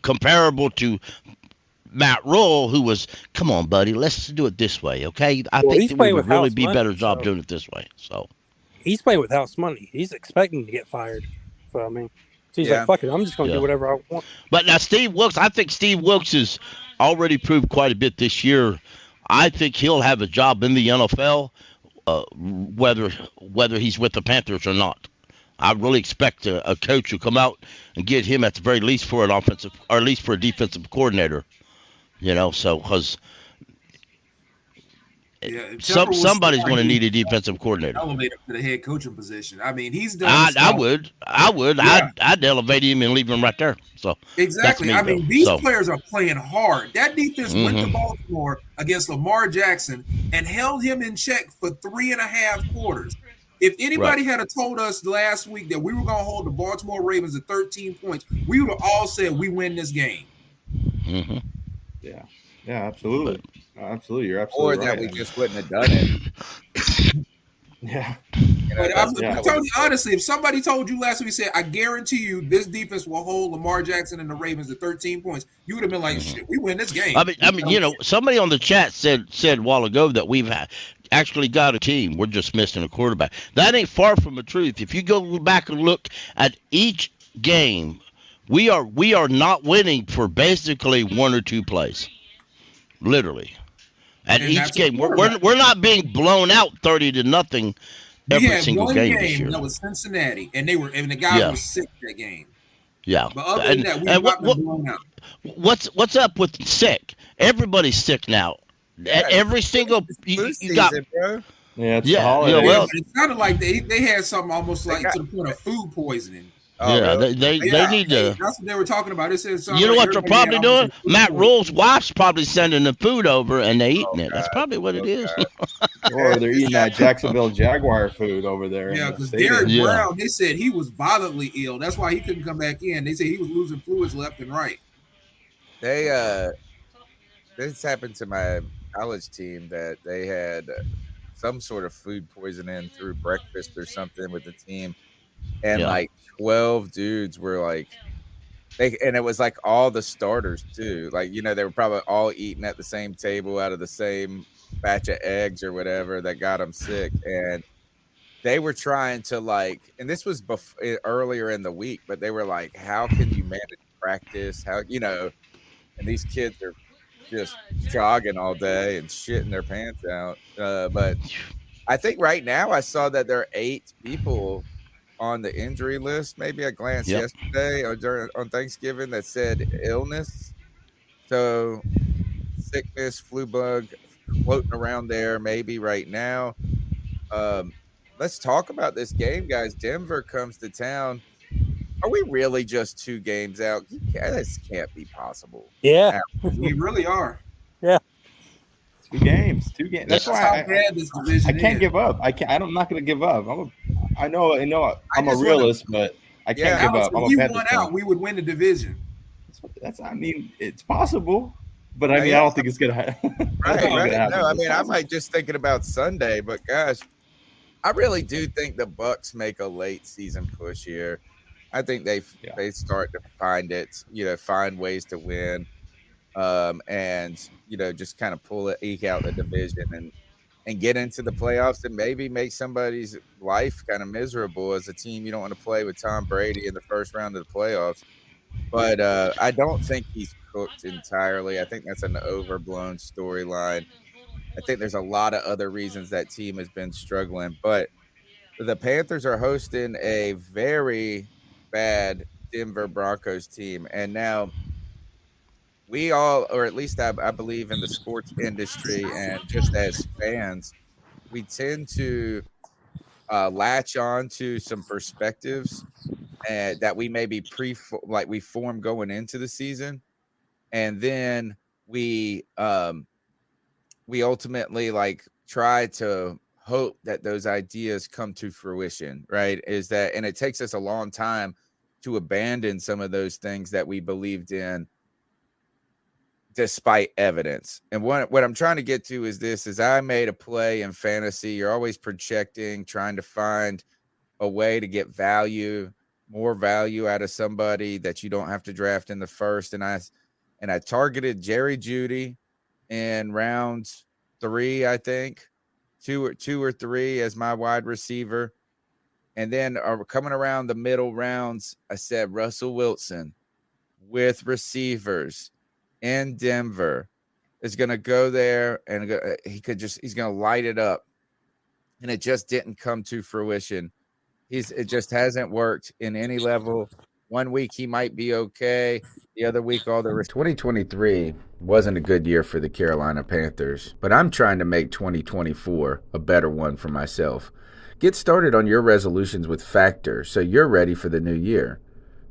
Comparable to Matt Rhule, who was, come on, buddy, let's do it this way, okay? I think that we would really be better job doing it this way. So he's playing with house money. He's expecting to get fired. So I mean, he's like, fuck it, I'm just going to do whatever I want. But now I think Steve Wilks has already proved quite a bit this year. I think he'll have a job in the NFL, whether he's with the Panthers or not. I really expect a coach to come out and get him at the very least for an offensive, or at least for a defensive coordinator. So because somebody's going to need a defensive coordinator. Elevate him to the head coaching position. I mean, he's done. I would. Yeah. I'd elevate him and leave him right there. So exactly. I mean, these players are playing hard. That defense went to Baltimore against Lamar Jackson and held him in check for 3.5 quarters. If anybody had told us last week that we were going to hold the Baltimore Ravens to 13 points, we would have all said we win this game. Mm-hmm. Yeah, absolutely. Absolutely. You're absolutely right. Or that we just wouldn't have done it. Yeah. But I'm telling you honestly, if somebody told you last week, said, I guarantee you this defense will hold Lamar Jackson and the Ravens to 13 points, you would have been like, shit, we win this game. I mean, somebody on the chat said a while ago that we've actually got a team. We're just missing a quarterback. That ain't far from the truth. If you go back and look at each game, we are not winning for basically one or two plays, literally. At each game, we're not being blown out 30-0 every single game this year. That was Cincinnati, and the guy was sick that game. Yeah, but other than that, we've not been blown out. What's up with sick? Everybody's sick now. Yeah, every single you got. Bro. Yeah, it's the holiday. It's kind of like they had something almost like to the point of food poisoning. They need to. That's what they were talking about. It said you know what they're probably doing? Matt Rhule's wife's probably sending the food over and they eating it. That's probably what it is. Or they're eating that Jacksonville Jaguar food over there. Yeah, because Derek Brown, they said he was violently ill. That's why he couldn't come back in. They said he was losing fluids left and right. This happened to my college team that they had some sort of food poisoning through breakfast or something with the team. And like 12 dudes were like, and it was like all the starters too. Like, they were probably all eating at the same table out of the same batch of eggs or whatever that got them sick. And they were trying to and this was earlier in the week, but they were like, how can you manage practice? How, and these kids are just jogging all day and shitting their pants out. But I think right now I saw that there are 8 people on the injury list. Maybe I glanced yesterday or on Thanksgiving that said illness. So sickness, flu bug floating around there maybe right now. Let's talk about this game, guys. Denver comes to town. Are we really just 2 games out? This can't be possible. Yeah. We really are. Yeah. 2 games. That's why how bad this division I can't give up. I'm not going to give up. I know. I'm a realist, but I can't give up. If we won out, we would win the division. It's possible, but I don't think it's going to happen. Right. No, I'm like just thinking about Sunday, but gosh, I really do think the Bucks make a late season push here. I think they start to find it, find ways to win, and just kind of eke out the division and get into the playoffs and maybe make somebody's life kind of miserable as a team. You don't want to play with Tom Brady in the first round of the playoffs, but I don't think he's cooked entirely. I think that's an overblown storyline. I think there's a lot of other reasons that team has been struggling, but the Panthers are hosting a very bad Denver Broncos team. And now we all, or at least I believe in the sports industry and just as fans, we tend to latch on to some perspectives that we maybe we form going into the season. And then we ultimately try to hope that those ideas come to fruition, right? And it takes us a long time to abandon some of those things that we believed in despite evidence. And what I'm trying to get to is this: is I made a play in fantasy. You're always projecting, trying to find a way to get more value out of somebody that you don't have to draft in the first. And I targeted Jerry Jeudy in round 3, I think, two or three as my wide receiver. And then coming around the middle rounds, I said Russell Wilson with receivers in Denver is going to go there, and he's going to light it up. And it just didn't come to fruition. It just hasn't worked in any level. One week he might be okay. The other week, 2023 wasn't a good year for the Carolina Panthers, but I'm trying to make 2024 a better one for myself. Get started on your resolutions with Factor so you're ready for the new year.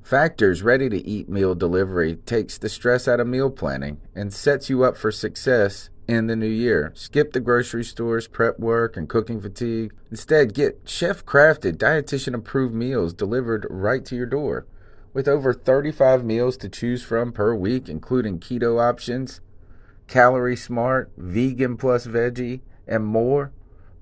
Factor's ready-to-eat meal delivery takes the stress out of meal planning and sets you up for success in the new year. Skip the grocery stores, prep work, and cooking fatigue. Instead, get chef-crafted, dietitian-approved meals delivered right to your door. With over 35 meals to choose from per week, including keto options, calorie smart, vegan plus veggie, and more,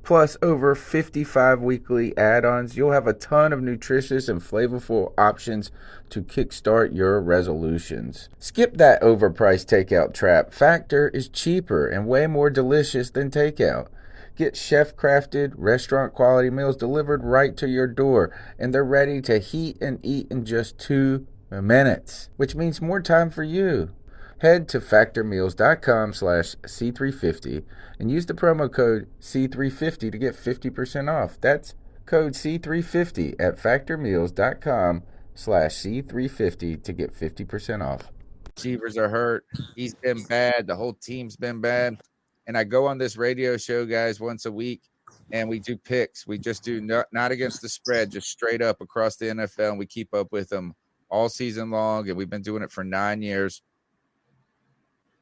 plus over 55 weekly add-ons, you'll have a ton of nutritious and flavorful options to kickstart your resolutions. Skip that overpriced takeout trap. Factor is cheaper and way more delicious than takeout. Get chef-crafted, restaurant-quality meals delivered right to your door, and they're ready to heat and eat in just 2 minutes, which means more time for you. Head to factormeals.com/C350 and use the promo code C350 to get 50% off. That's code C350 at factormeals.com/C350 to get 50% off. Receivers are hurt. He's been bad. The whole team's been bad. And I go on this radio show, guys, once a week, and we do picks. We just do not against the spread, just straight up across the NFL, and we keep up with them all season long, and we've been doing it for 9 years.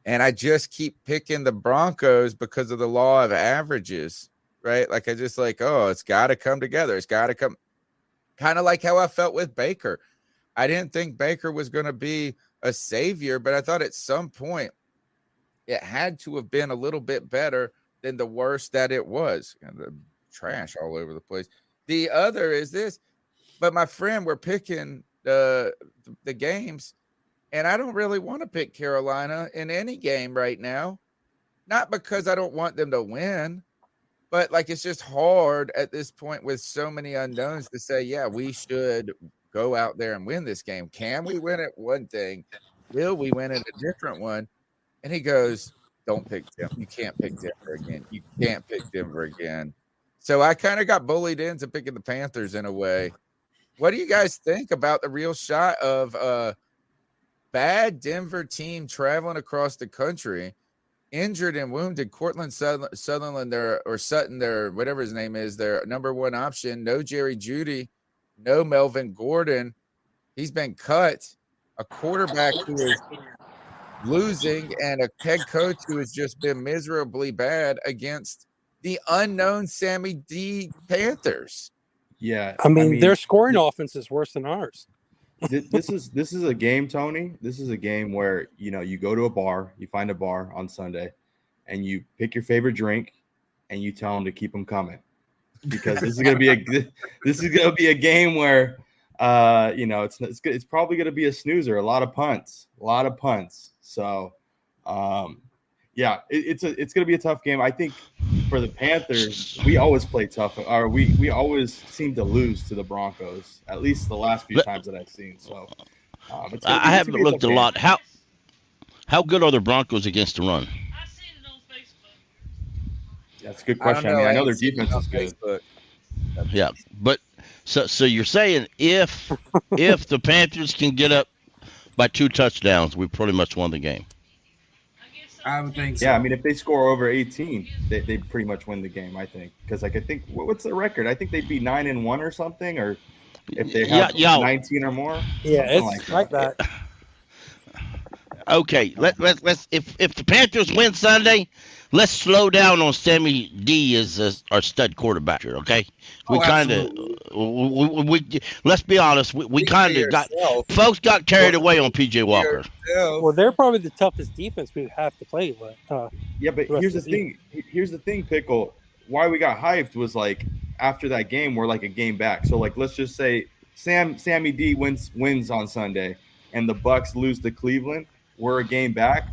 And I just keep picking the Broncos because of the law of averages, right? Like I just it's got to come together. It's got to come. Kind of like how I felt with Baker. I didn't think Baker was going to be a savior, but I thought at some point it had to have been a little bit better than the worst that it was. And the trash all over the place. The other is this, but my friend, we're picking the games, and I don't really want to pick Carolina in any game right now. Not because I don't want them to win, but it's just hard at this point with so many unknowns to say, yeah, we should go out there and win this game. Can we win it? One thing. Will we win it? A different one. And he goes, don't pick Denver. You can't pick Denver again. You can't pick Denver again. So I kind of got bullied into picking the Panthers in a way. What do you guys think about the real shot of a bad Denver team traveling across the country, injured and wounded? Cortland Sutherland, Sutton, whatever his name is, their number one option. No Jerry Jeudy, no Melvin Gordon. He's been cut. A quarterback who is losing, and a head coach who has just been miserably bad against the unknown Sammy D Panthers. Yeah, I mean their scoring offense is worse than ours. This is a game, Tony. This is a game where you go to a bar, you find a bar on Sunday, and you pick your favorite drink, and you tell them to keep them coming, because this is gonna be a game where it's probably gonna be a snoozer, a lot of punts. So, it's gonna be a tough game. I think for the Panthers, we always play tough, or we always seem to lose to the Broncos, at least the last few times that I've seen. So, I haven't looked a lot. How good are the Broncos against the run? I seen it on Facebook. That's a good question. I know their defense is good. Yeah, but so you're saying if the Panthers can get up by 2 touchdowns, we pretty much won the game. I would think so. Yeah, I mean, if they score over 18, they pretty much win the game, I think. Because I think what's the record? I think they'd be 9-1 or something, or if they have 19 or more. Yeah, it's like that. Okay, let's if the Panthers win Sunday, let's slow down on Sammy D as our stud quarterback here, okay? We kind of, we let's be honest, we kind of got folks got carried away on PJ Walker. Well, they're probably the toughest defense we have to play with. Yeah, but here's the thing. Here's the thing, Pickle. Why we got hyped was like after that game, we're like a game back. So like, let's just say Sammy D wins on Sunday, and the Bucks lose to Cleveland. We're a game back.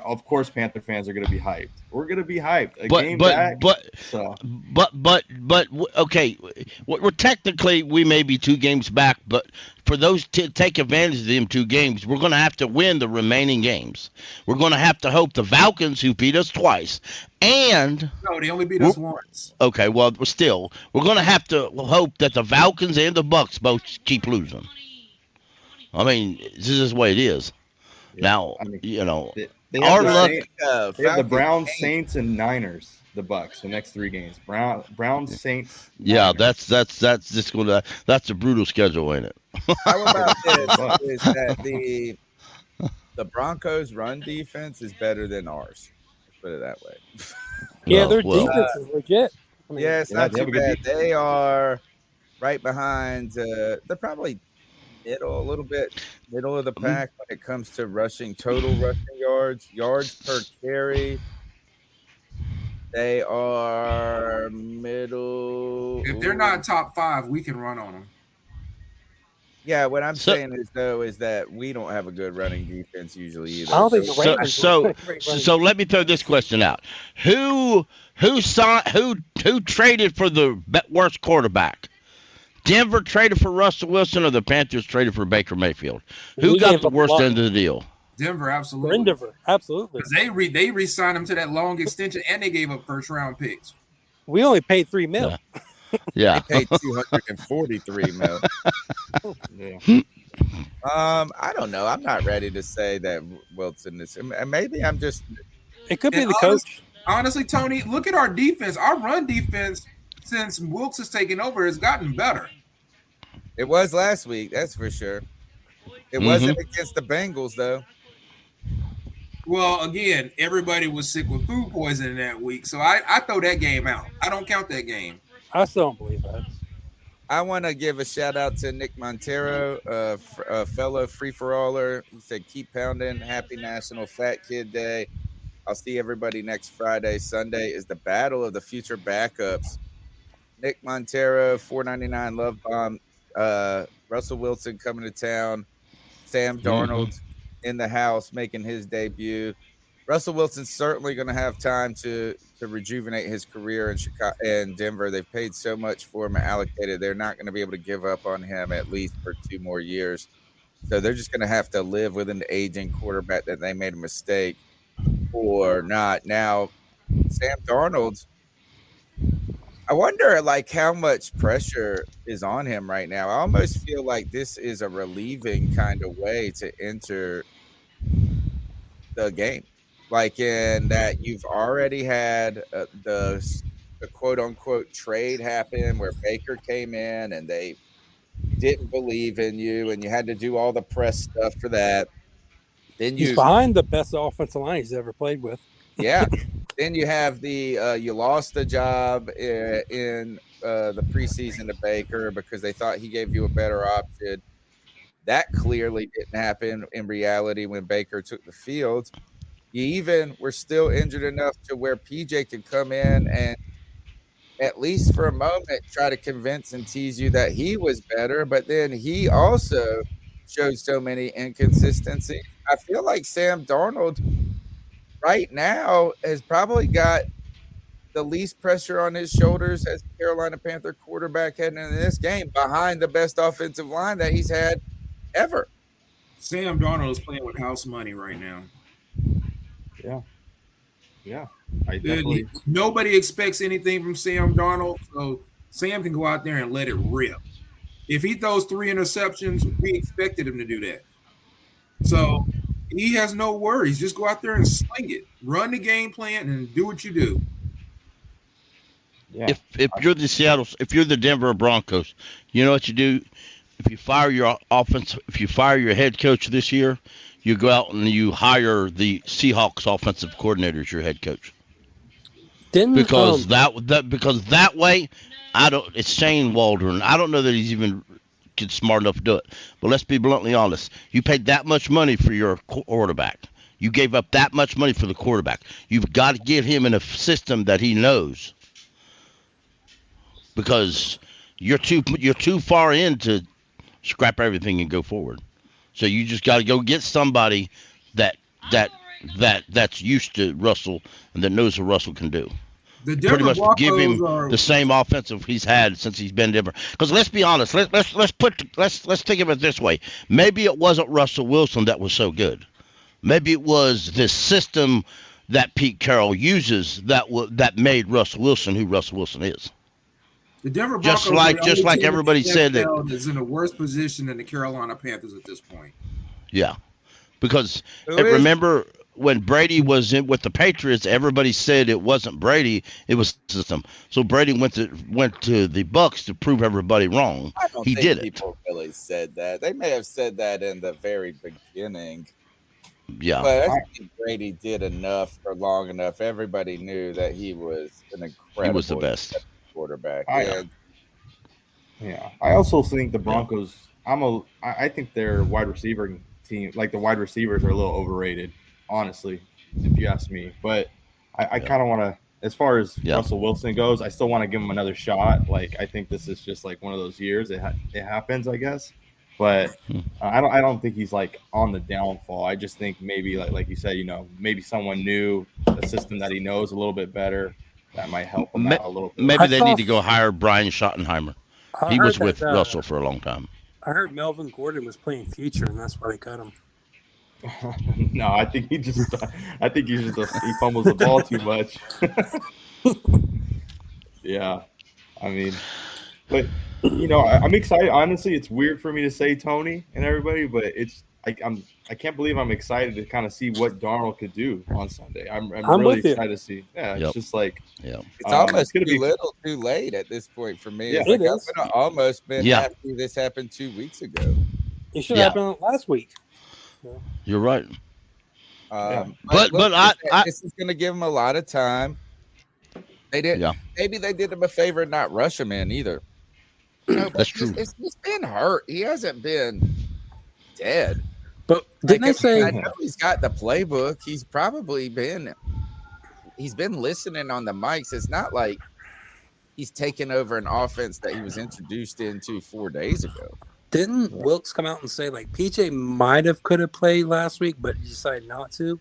Of course, Panther fans are going to be hyped. We're going to be hyped. Okay, we're technically we may be 2 games back, but for those to take advantage of them 2 games, we're going to have to win the remaining games. We're going to have to hope the Falcons, who beat us twice, and no, they only beat us once. Okay, well, still, we're going to have to hope that the Falcons and the Bucks both keep losing. I mean, this is the way it is. Yeah, now, you know. They have the Browns, Saints, and Niners. The Bucks, the next 3 games. Browns, Saints. Yeah, Niners. that's just gonna. That's a brutal schedule, ain't it? How about this? Is that the Broncos' run defense is better than ours? Let's put it that way. Yeah, their defense is legit. I mean, it's not too bad. They are right behind. They're probably a little bit middle of the pack when it comes to total rushing yards per carry. They are middle. If they're not top 5, we can run on them. Yeah, what I'm saying is that we don't have a good running defense usually either. I don't think the Ravens so let me throw this question out: Who traded for the worst quarterback? Denver traded for Russell Wilson, or the Panthers traded for Baker Mayfield? Who got the worst end of the deal? Denver, absolutely. Denver, absolutely. They re-signed him to that long extension, and they gave up first-round picks. We only paid $3 million. Yeah, they paid $243 million. Yeah. I don't know. I'm not ready to say that Wilson is. Maybe I'm just. It could be the coach. Honestly, Tony, look at our defense. Our run defense, since Wilkes has taken over, has gotten better. It was last week, that's for sure. It wasn't against the Bengals, though. Well, again, everybody was sick with food poisoning that week, so I throw that game out. I don't count that game. I still don't believe that. I want to give a shout out to Nick Montero, a fellow free-for-aller. He said, keep pounding. Happy National Fat Kid Day. I'll see everybody next Friday. Sunday is the battle of the future backups. Nick Montero, $4.99 love bomb. Russell Wilson coming to town. Sam Darnold in the house making his debut. Russell Wilson's certainly going to have time to rejuvenate his career in Chicago and Denver. They've paid so much for him and allocated. They're not going to be able to give up on him at least for 2 more years. So they're just going to have to live with an aging quarterback that they made a mistake or not. Now, Sam Darnold, I wonder how much pressure is on him right now. I almost feel like this is a relieving kind of way to enter the game. In that you've already had the quote unquote trade happen where Baker came in and they didn't believe in you and you had to do all the press stuff for that. Then he's behind the best offensive line he's ever played with. Yeah. Then you have you lost the job in the preseason to Baker because they thought he gave you a better option. That clearly didn't happen in reality when Baker took the field. You even were still injured enough to where PJ could come in and at least for a moment try to convince and tease you that he was better, but then he also showed so many inconsistencies. I feel like Sam Darnold right now has probably got the least pressure on his shoulders as Carolina Panther quarterback heading into this game behind the best offensive line that he's had ever. Sam Darnold is playing with house money right now. Yeah. Nobody expects anything from Sam Darnold, so Sam can go out there and let it rip. If he throws 3 interceptions, we expected him to do that. So he has no worries. Just go out there and sling it. Run the game plan and do what you do. Yeah. If you're the Denver Broncos, you know what you do? If you fire your head coach this year, you go out and you hire the Seahawks offensive coordinator as your head coach. Didn't because that way, It's Shane Waldron. I don't know that he's even smart enough to do it. But let's be bluntly honest. You paid that much money for your quarterback. You gave up that much money for the quarterback. You've got to get him in a system that he knows, because you're too far in to scrap everything and go forward. So you just got to go get somebody that's used to Russell and that knows what Russell can do. The Denver Pretty much Broncos give him are the same offensive he's had since he's been Denver. Because let's be honest, let's think of it this way. Maybe it wasn't Russell Wilson that was so good. Maybe it was this system that Pete Carroll uses that made Russell Wilson who Russell Wilson is. The Denver Broncos just like everybody said that is in a worse position than the Carolina Panthers at this point. Yeah, because remember when Brady was in with the Patriots, everybody said it wasn't Brady, it was system. So Brady went to the Bucks to prove everybody wrong. I don't he think did it. People really said that. They may have said that in the very beginning. Yeah, but I think Brady did enough for long enough. Everybody knew that he was an incredible. He was the best quarterback. Yeah, I also think the Broncos. I think their wide receiver team, like the wide receivers, are a little overrated, honestly, if you ask me. But I kind of want to, as far as Russell Wilson goes, I still want to give him another shot. Like, I think this is just like one of those years. It happens, I guess. But I don't think he's like on the downfall. I just think maybe like you said, maybe someone new, a system that he knows a little bit better, that might help him out a little bit. Maybe they need to go hire Brian Schottenheimer. He was with Russell for a long time. I heard Melvin Gordon was playing future, and that's why they cut him. No, I think he fumbles the ball too much. Yeah, I mean, but I'm excited. Honestly, it's weird for me to say Tony and everybody, but I can't believe I'm excited to kind of see what Darnold could do on Sunday. I'm really excited to see. Yeah, it's just like it's almost too little, too late at this point for me. Yeah, I would have almost been happy this happened 2 weeks ago. It should have happened last week. Yeah. You're right. But this is going to give him a lot of time. They didn't. Yeah. Maybe they did him a favor and not rush him in either. That's true. He's been hurt. He hasn't been dead. But didn't they say? I know he's got the playbook. He's probably been listening on the mics. It's not like he's taken over an offense that he was introduced into 4 days ago. Didn't Wilkes come out and say like PJ could have played last week, but he decided not to?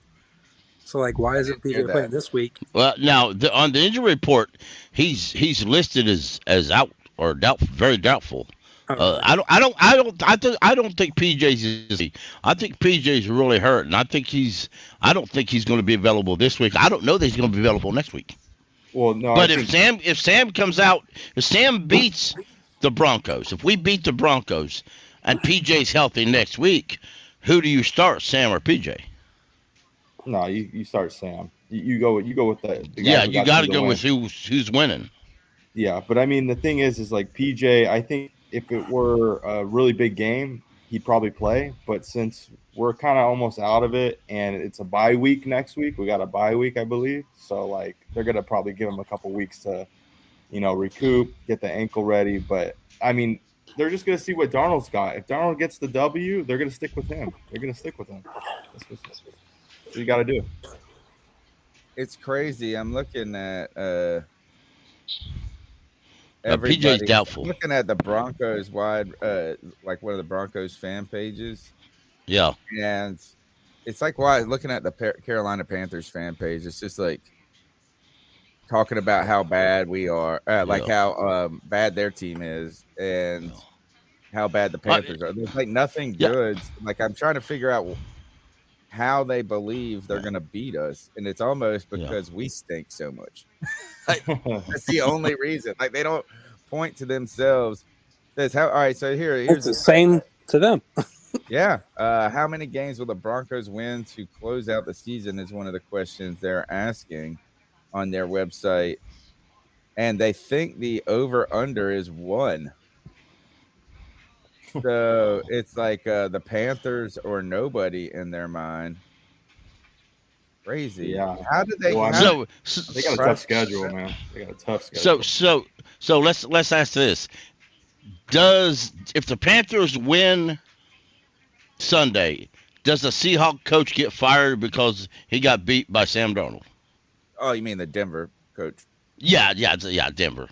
So like, why isn't PJ playing this week? Well, now on the injury report, he's listed as out or doubtful, very doubtful. I don't think PJ's. I think PJ's really hurt, and I don't think he's going to be available this week. I don't know that he's going to be available next week. Well, no. But if Sam comes out, if Sam beats the Broncos, if we beat the Broncos, and PJ's healthy next week, who do you start, Sam or PJ? No, you start Sam. You go with the guy you got to go with who's winning. Yeah, but I mean the thing is like PJ. I think if it were a really big game, he'd probably play. But since we're kind of almost out of it, and it's a bye week next week, we got a bye week, I believe. So like they're gonna probably give him a couple weeks to, recoup, get the ankle ready. But I mean, they're just gonna see what Darnold's got. If Darnold gets the W, they're gonna stick with him. That's what you got to do. It's crazy. I'm looking at PJ's doubtful. I'm looking at the Broncos like one of the Broncos fan pages. Yeah, and it's like looking at the Carolina Panthers fan page. It's just like talking about how bad we are, how bad their team is, and how bad the Panthers are. There's like nothing good. Like I'm trying to figure out how they believe they're going to beat us, and it's almost because we stink so much. Like, that's the only reason. Like they don't point to themselves. Says how? All right, so here's the same to them. Yeah. How many games will the Broncos win to close out the season is one of the questions they're asking on their website, and they think the over/under is 1. So it's like the Panthers or nobody in their mind Crazy. Yeah. How did they? Well, how- They got a tough schedule, man. They got a tough schedule. So let's ask this: if the Panthers win Sunday, does the Seahawk coach get fired because he got beat by Sam Darnold? Oh, you mean the Denver coach? Yeah, Denver.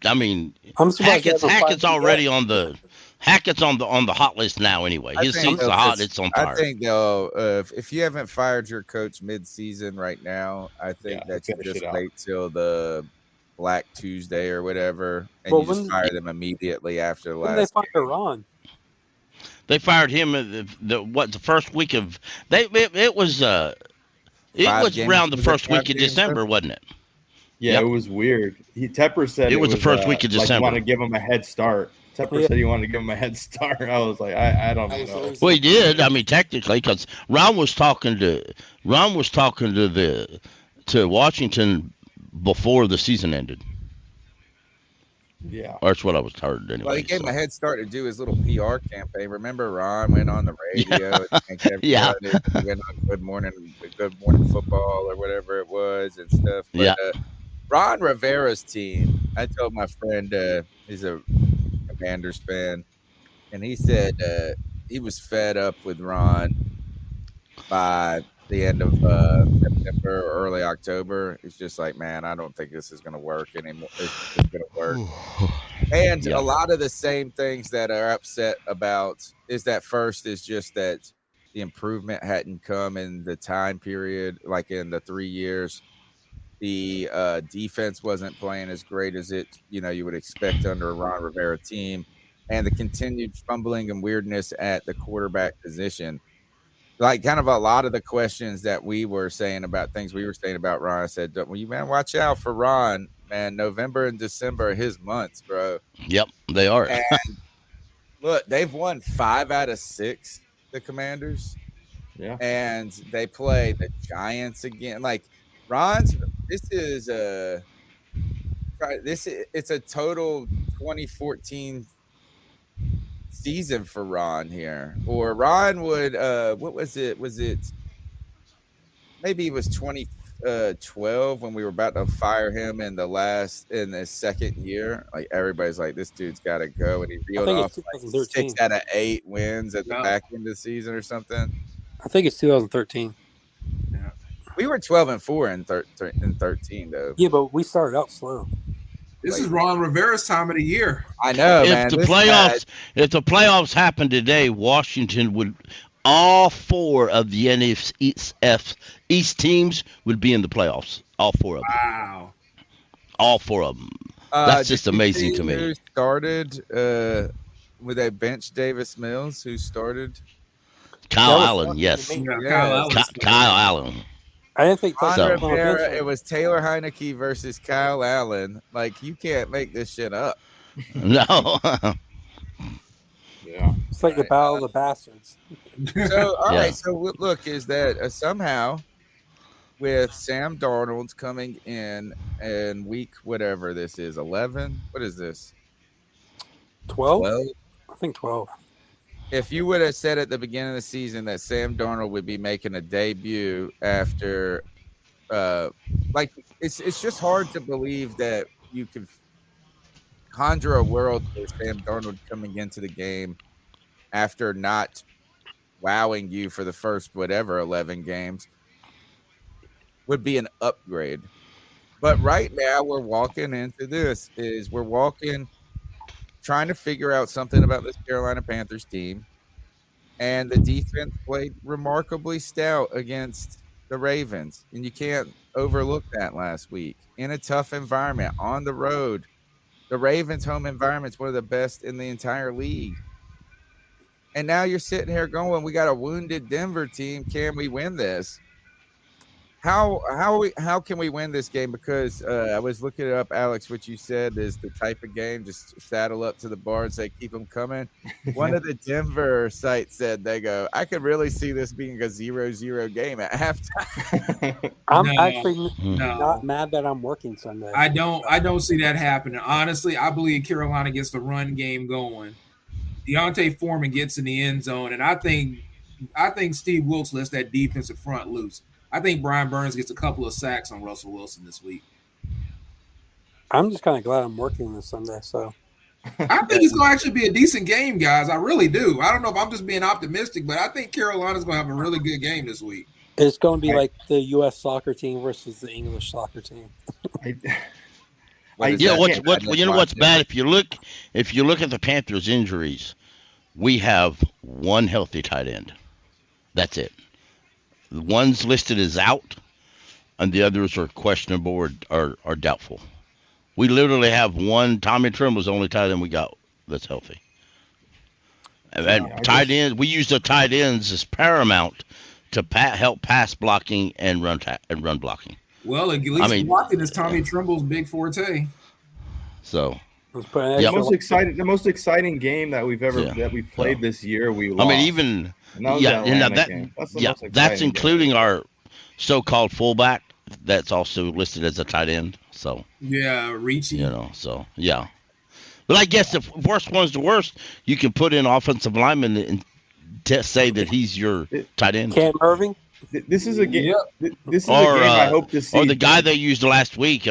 I mean, I'm surprised they haven't Hackett's fired him already yet. on the hot list now. Anyway, I his think seat's they'll hot. just- It's on I fire. think they'll. If you haven't fired your coach mid-season right now, I think Yeah, that you finish just it out. wait till the Black Tuesday or whatever, and Well, you just when- fire them immediately after the When they last. find Iran, They fired him the first week of it was 5 games, around the was it first 5 week of games, December, wasn't it? Yeah, Yep. It was weird. Tepper said It was the first week of like December. you want to give him a head start. Tepper Yeah. said he wanted to give him a head start. I was like, I don't That was know. always- Well, he did. I mean, technically, because Ron was talking to Washington before the season ended. Yeah. Or that's what I was heard anyway. Well, he gave him so. a head start to do his little PR campaign. Remember, Ron went on the radio and thanked everybody. Yeah. He went on Good Morning Football or whatever it was and stuff. But, Yeah. Ron Rivera's team. I told my friend he's a Commanders fan, and he said he was fed up with Ron by the end of September or early October. It's just like, man, I don't think this is going to work anymore. It's going to work. And Yeah. a lot of the same things that are upset about is just that the improvement hadn't come in the time period, like in the 3 years. The defense wasn't playing as great as you would expect under a Ron Rivera team, and the continued fumbling and weirdness at the quarterback position. Like kind of a lot of the questions that we were saying about things we were saying about Ron. I said, well, you man, watch out for Ron, man. November and December are his months, bro. Yep, they are. And look, they've won 5 out of 6, the Commanders, Yeah. and they play the Giants again. Like it's a total 2014 season for Ron here. Or Ron would what was it? Was it maybe it was 2012 when we were about to fire him in the second year? Like everybody's like, this dude's got to go, and he reeled think off it's like 2013. 6 out of 8 wins at the Yeah. back end of the season or something. I think it's 2013. We were 12-4 in 13 though. Yeah, but we started out slow. This is Ron Rivera's time of the year. I know, man. if the This playoffs happened today, Washington would all 4 of the NFC East teams would be in the playoffs. All 4 of them. Wow. All 4 of them. That's did just you amazing see to me. Who started? Would they bench Davis Mills? Who started? Kyle That was Allen, fun yes. to me. Yeah, Yeah. Kyle Allen. Kyle Allen. I didn't think Ron Texas was on the Rivera. bench. It was Taylor Heineke versus Kyle Allen. Like you can't make this shit up. No. Yeah. It's like the Battle of the Bastards. So all right. Yeah. So look, is that somehow with Sam Darnold coming in week whatever this is 11? What is this? 12? 12? I think 12. If you would have said at the beginning of the season that Sam Darnold would be making a debut after, it's just hard to believe that you could conjure a world where Sam Darnold coming into the game after not wowing you for the first 11 games would be an upgrade. But right now we're walking into trying to figure out something about this Carolina Panthers team. And the defense played remarkably stout against the Ravens. And you can't overlook that last week. In a tough environment, on the road. The Ravens' home environment is one of the best in the entire league. And now you're sitting here going, we got a wounded Denver team. Can we win this? How can we win this game? Because I was looking it up, Alex, what you said is the type of game, just saddle up to the bar and say, keep them coming. One of the Denver sites said, they go, I could really see this being a 0-0 game at halftime. I'm No. actually No. not mad that I'm working Sunday. I don't see that happening. Honestly, I believe Carolina gets the run game going. Deontay Foreman gets in the end zone, and I think Steve Wilkes lets that defensive front loose. I think Brian Burns gets a couple of sacks on Russell Wilson this week. I'm just kind of glad I'm working this Sunday. So I think it's going to actually be a decent game, guys. I really do. I don't know if I'm just being optimistic, but I think Carolina's going to have a really good game this week. it's going to be like the U.S. soccer team versus the English soccer team. What is Yeah, that? you know what's bad? If you look at the Panthers' injuries, we have one healthy tight end. That's it. The one's listed as out, and the others are questionable or doubtful. We literally have one. Tommy Tremble's the only tight end we got that's healthy. And tight ends, we use the tight ends as paramount to help pass blocking and run blocking. Well, at least blocking is Tommy Tremble's big forte. So the most exciting game that we've played this year. We lost. I mean, even that's including our so-called fullback that's also listed as a tight end. So Ricci. So yeah. But I guess if worst one's the worst, you can put in offensive lineman and say that he's your tight end. Cam Irving. This is a game. This is a game I hope to see. Or the guy they used last week,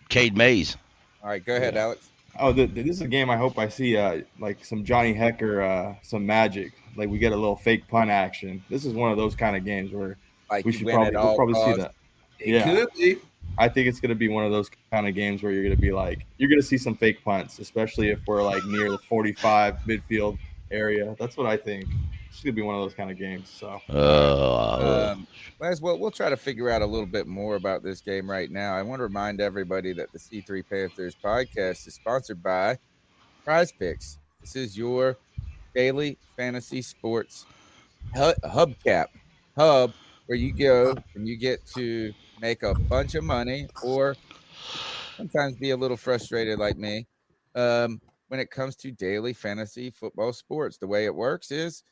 Cade Mays. All right, go ahead, Alex. Oh, this is a game I hope I see like some Johnny Hecker, some magic. Like we get a little fake punt action. This is one of those kind of games where we should probably see that. It could be. I think it's going to be one of those kind of games where you're going to see some fake punts, especially if we're like near the 45 midfield area. That's what I think. It's going to be one of those kind of games. So, we'll try to figure out a little bit more about this game right now. I want to remind everybody that the C3 Panthers podcast is sponsored by PrizePicks. This is your daily fantasy sports hub where you go and you get to make a bunch of money or sometimes be a little frustrated like me when it comes to daily fantasy football sports. The way it works is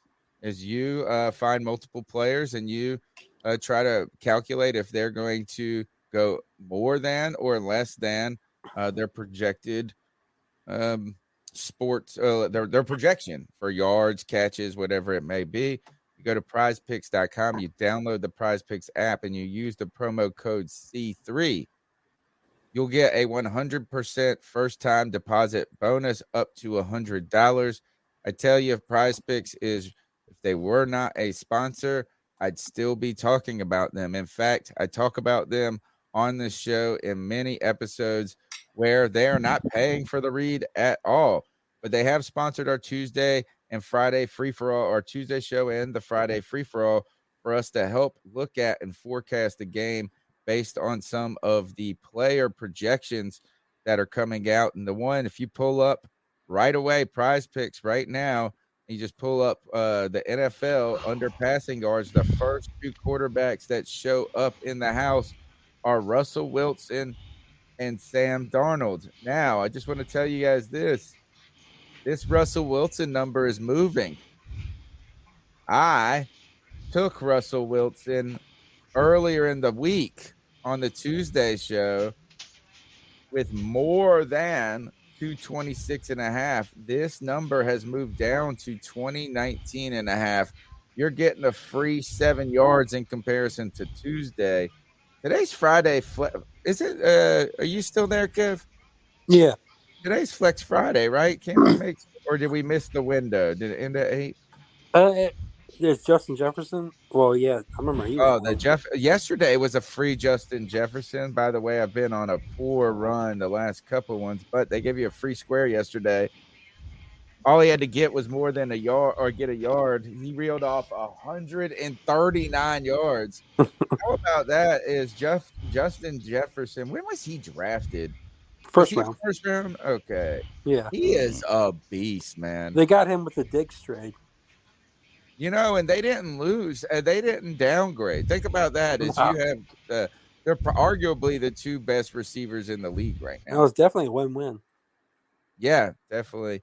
you find multiple players and you try to calculate if they're going to go more than or less than their projected their projection for yards, catches, whatever it may be. You go to prizepicks.com, you download the PrizePicks app, and you use the promo code C3. You'll get a 100% first-time deposit bonus up to $100. I tell you, if if they were not a sponsor, I'd still be talking about them. In fact, I talk about them on this show in many episodes where they are not paying for the read at all. But they have sponsored our Tuesday and Friday free-for-all, our Tuesday show and the Friday free-for-all, for us to help look at and forecast the game based on some of the player projections that are coming out. And the one, if you pull up right away, PrizePicks right now, you just pull up the NFL under passing yards, the first two quarterbacks that show up in the house are Russell Wilson and Sam Darnold. Now, I just want to tell you guys this Russell Wilson number is moving. I took Russell Wilson earlier in the week on the Tuesday show with more than 226.5. This number has moved down to 2019.5. You're getting a free 7 yards in comparison to Tuesday. Today's Friday. Is it? Are you still there, Kev? Yeah. Today's Flex Friday, right? Can't we make, or did we miss the window? Did it end at 8? There's Justin Jefferson. Well, yeah, I remember he was yesterday was a free Justin Jefferson. By the way, I've been on a poor run the last couple ones, but they gave you a free square yesterday. All he had to get was more than a yard or get a yard. He reeled off 139 yards. How about that? Is Justin Jefferson? When was he drafted? First round. First round? Okay. Yeah. He is a beast, man. They got him with the Diggs trade. And they didn't lose. They didn't downgrade. Think about that. You have they're arguably the two best receivers in the league right now. That was definitely a win-win. Yeah, definitely.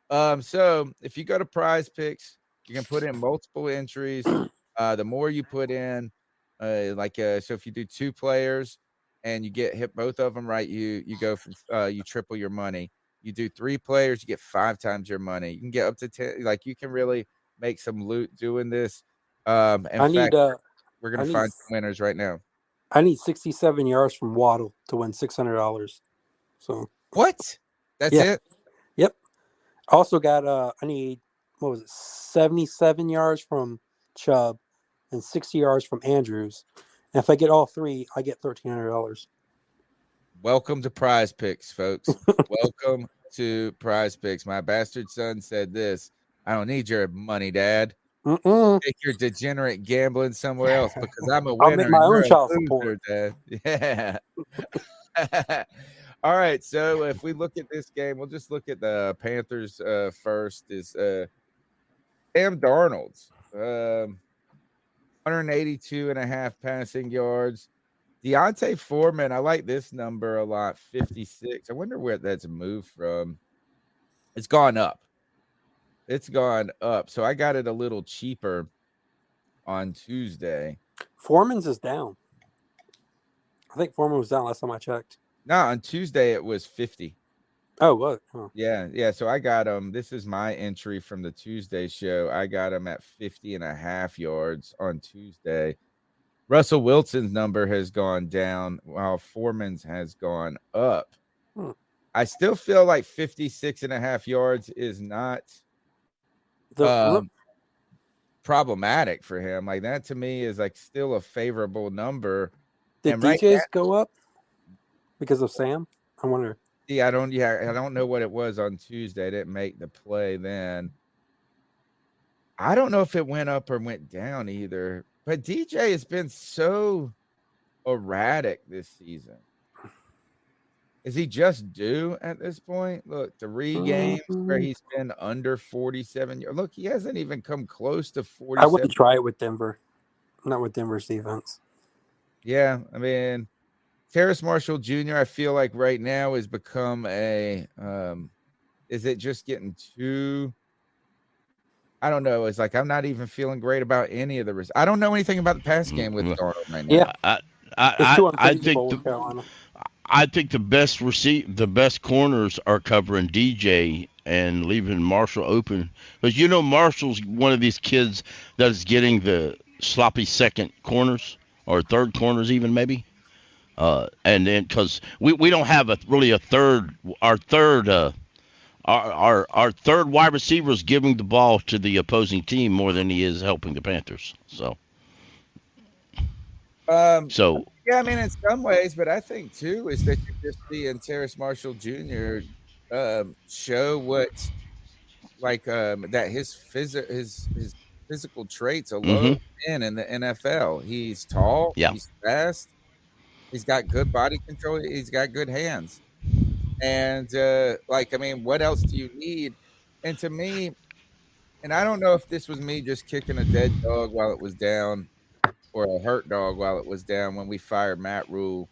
So if you go to PrizePicks, you can put in multiple entries. The more you put in, so if you do 2 players and you hit both of them right, you go from you triple your money. You do 3 players, you get 5 times your money. You can get up to 10. Like you can really make some loot doing this. I We're going to find some winners right now. I need 67 yards from Waddle to win $600. So what? That's Yeah. it? Yep. Also got I need 77 yards from Chubb and 60 yards from Andrews. And if I get all three, I get $1,300. Welcome to PrizePicks, folks. Welcome to PrizePicks. My bastard son said this. I don't need your money, Dad. Take your degenerate gambling somewhere else because I'm a winner. I'll make my own child support, Dad. Yeah. All right. So if we look at this game, we'll just look at the Panthers first. Is Sam Darnold's 182.5 passing yards. Deontay Foreman, I like this number a lot, 56. I wonder where that's moved from. It's gone up. It's gone up. So I got it a little cheaper on Tuesday. Foreman's is down. I think Foreman was down last time I checked. No, on Tuesday it was 50. Oh, what? Oh. Yeah. So I got him. This is my entry from the Tuesday show. I got him at 50.5 yards on Tuesday. Russell Wilson's number has gone down while Foreman's has gone up. I still feel like 56.5 yards is not problematic for him. Like that to me is like still a favorable number. Did DJs go up because of Sam? I wonder. I don't know what it was on Tuesday. I didn't make the play then. I don't know if it went up or went down either. But DJ has been so erratic this season. Is he just due at this point? Look, 3 games where he's been under 47. Look, he hasn't even come close to 47. I wouldn't try it with Denver. Not with Denver's defense. Yeah, I mean, Terrace Marshall Jr., I feel like right now has become a is it just getting too I don't know. It's like I'm not even feeling great about any of the I don't know anything about the pass game with Darnold right now. Yeah, I think the best corners are covering DJ and leaving Marshall open because Marshall's one of these kids that is getting the sloppy second corners or third corners even maybe, and then because we don't have a third. Our third wide receiver is giving the ball to the opposing team more than he is helping the Panthers. So, yeah, I mean, in some ways, but I think too is that you're just seeing Terrace Marshall Jr. Show what, like, that his physical traits are low in the NFL. He's tall, he's fast, he's got good body control, he's got good hands. And what else do you need? And to me, and I don't know if this was me just kicking a dead dog while it was down or a hurt dog while it was down when we fired Matt Rhule.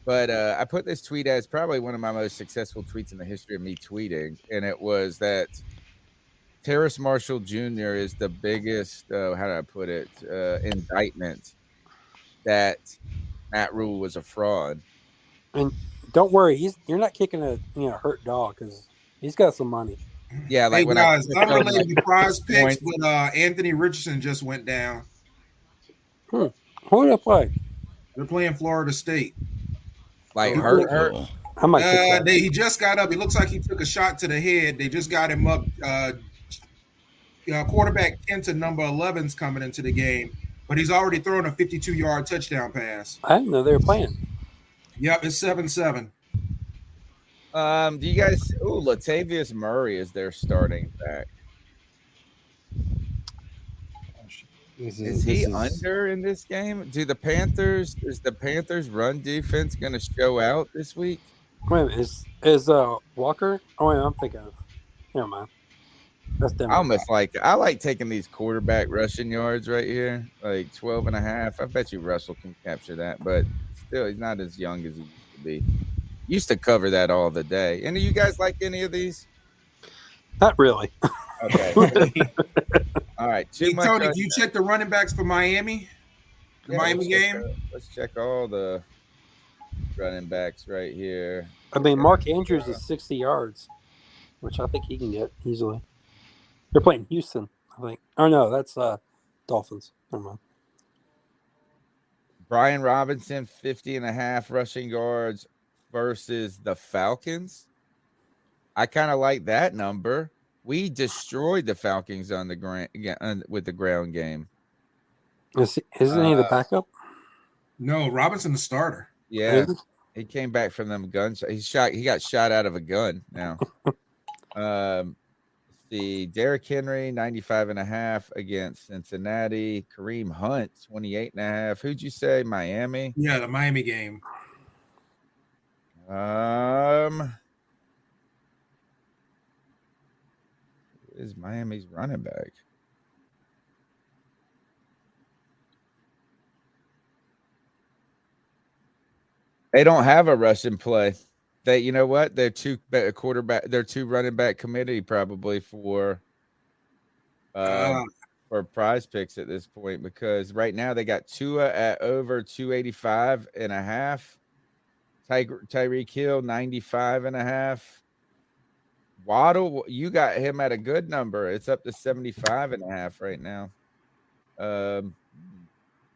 But I put this tweet as probably one of my most successful tweets in the history of me tweeting. And it was that Terrace Marshall Jr. is the biggest, how do I put it, indictment that Matt Rhule was a fraud. And don't worry, you're not kicking a hurt dog because he's got some money. Yeah, like hey guys, unrelated to PrizePicks, but Anthony Richardson just went down. Who did I play? They're playing Florida State. Like hurt. I might he just got up. It looks like he took a shot to the head. They just got him up. Quarterback Kenta number 11's coming into the game, but he's already thrown a 52-yard touchdown pass. I didn't know they were playing. Yep, it's 7-7. Do you guys? Oh, Latavius Murray is their starting back. Is he under in this game? Is the Panthers run defense going to show out this week? Wait a minute, is Walker? Oh, wait, I'm thinking of. Never mind. That's Denver. I like taking these quarterback rushing yards right here, like 12.5. I bet you Russell can capture that, but still, he's not as young as he used to be. Used to cover that all the day. Any of you guys like any of these? Not really. Okay. All right. Tony, do you check the running backs for Miami? Miami game? Let's check all the running backs right here. I mean, Mark Andrews is 60 yards, which I think he can get easily. They're playing Houston, I think. Oh, no, that's Dolphins. Never mind. Brian Robinson, 50.5 rushing yards versus the Falcons. I kind of like that number. We destroyed the Falcons on the ground with the ground game. Isn't he the backup? No, Robinson the starter. Yeah, he came back from them gunshots. He got shot out of a gun now. The Derrick Henry, 95.5 against Cincinnati. Kareem Hunt, 28.5. Who'd you say? Miami? Yeah, the Miami game. Is Miami's running back? They don't have a rushing play. You know what? They're two running back committee probably for PrizePicks at this point, because right now they got Tua at over 285.5. Tyreek Hill 95.5. Waddle, you got him at a good number. It's up to 75.5 right now.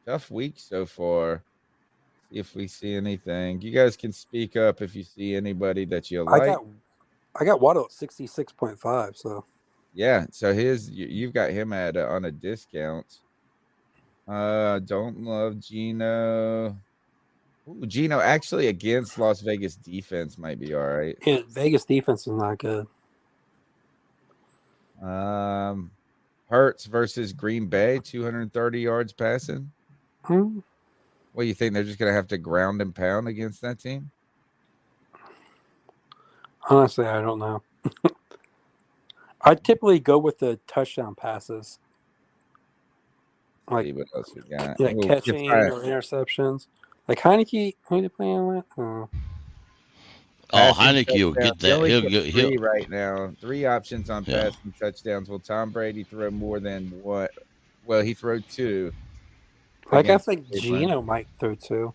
Tough week so far. See if we see anything. You guys can speak up if you see anybody that you like. I got Waddle at 66.5. So yeah, so you've got him at on a discount. Don't love Geno. Ooh, Geno actually against Las Vegas defense might be all right. Yeah, Vegas defense is not good. Hurts versus Green Bay, 230 yards passing. What do you think? They're just going to have to ground and pound against that team? Honestly, I don't know. I typically go with the touchdown passes. Like, see what else we got? Yeah, catching or interceptions. Like Heineke, who they playing with? Heineke will get that. He'll right now. 3 options on passing touchdowns. Will Tom Brady throw more than what? Well, he threw 2. Like I think Geno might throw 2.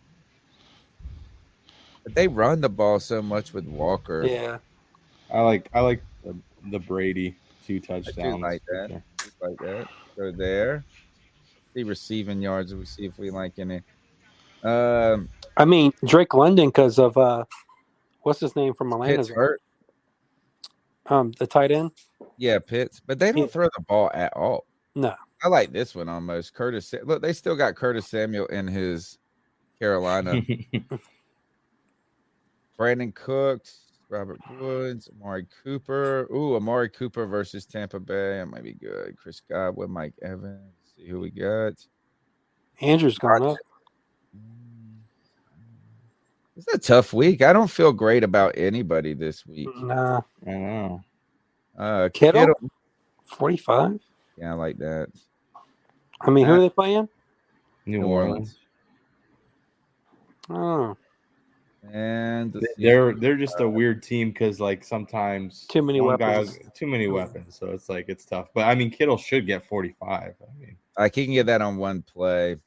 But they run the ball so much with Walker. Yeah, I like the Brady 2 touchdowns. I do like that. Sure. Just like that. So there. See receiving yards. We'll see if we like any. I mean Drake London because of what's his name from Atlanta? Pitts hurt. The tight end. Yeah, Pitts, but they don't throw the ball at all. No, I like this one almost. Curtis. Look, they still got Curtis Samuel in his Carolina. Brandon Cooks, Robert Woods, Amari Cooper. Ooh, Amari Cooper versus Tampa Bay. That might be good. Chris Godwin, Mike Evans. See who we got. Andrew's gone up. It's a tough week. I don't feel great about anybody this week. Nah, I know. Kittle, 45. Yeah, I like that. I mean, who are they playing? New Orleans. Oh, And They're just a weird team because like sometimes too many weapons. Too many weapons, so it's like it's tough. But I mean, Kittle should get 45. I mean, I can get that on one play.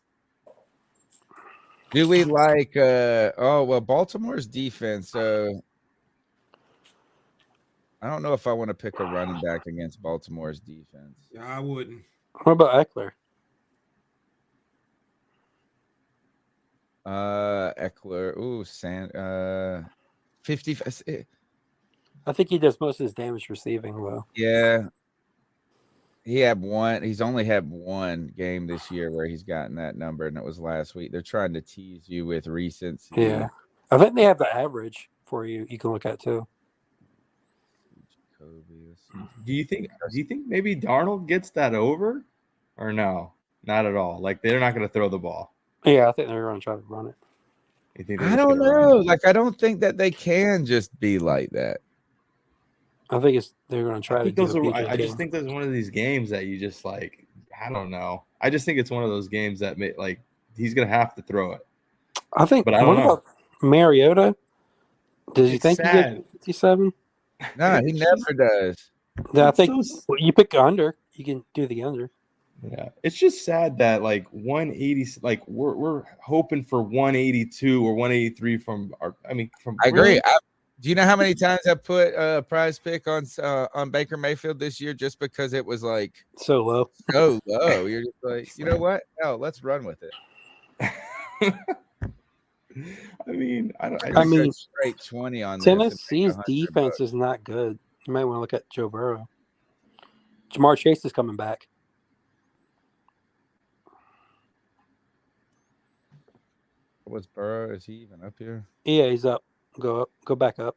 Do we like Baltimore's defense? So I don't know if I want to pick a running back against Baltimore's defense. Yeah, I wouldn't. What about Eckler? Eckler. Ooh, 50. I think he does most of his damage receiving, though. Yeah. He's only had one game this year where he's gotten that number, and it was last week. They're trying to tease you with recency. Yeah. I think they have the average for you can look at too. do you think maybe Darnold gets that over or no? Not at all. Like they're not going to throw the ball. Yeah, I think they're going to try to run it. You think I don't know. Like I don't think that they can just be like that. I think they're going to try to do it. I just think there's one of these games that you just like, I don't know. I just think it's one of those games that like he's going to have to throw it. I think, but I don't know. About Mariota? Does you think he gets 57? No, he never does. Yeah, I think you pick under. You can do the under. Yeah, it's just sad that like 180, like we're hoping for 182 or 183 from our. I mean, from I agree. Do you know how many times I put a prize pick on Baker Mayfield this year just because it was like so low? So low. You're just like, you know what? No, let's run with it. I mean, I don't. I mean, straight 20 on this and make Tennessee's 100 defense bucks. is not good. You might want to look at Joe Burrow. Jamar Chase is coming back. What's Burrow? Is he even up here? Yeah, he's up. Go up. Go back up.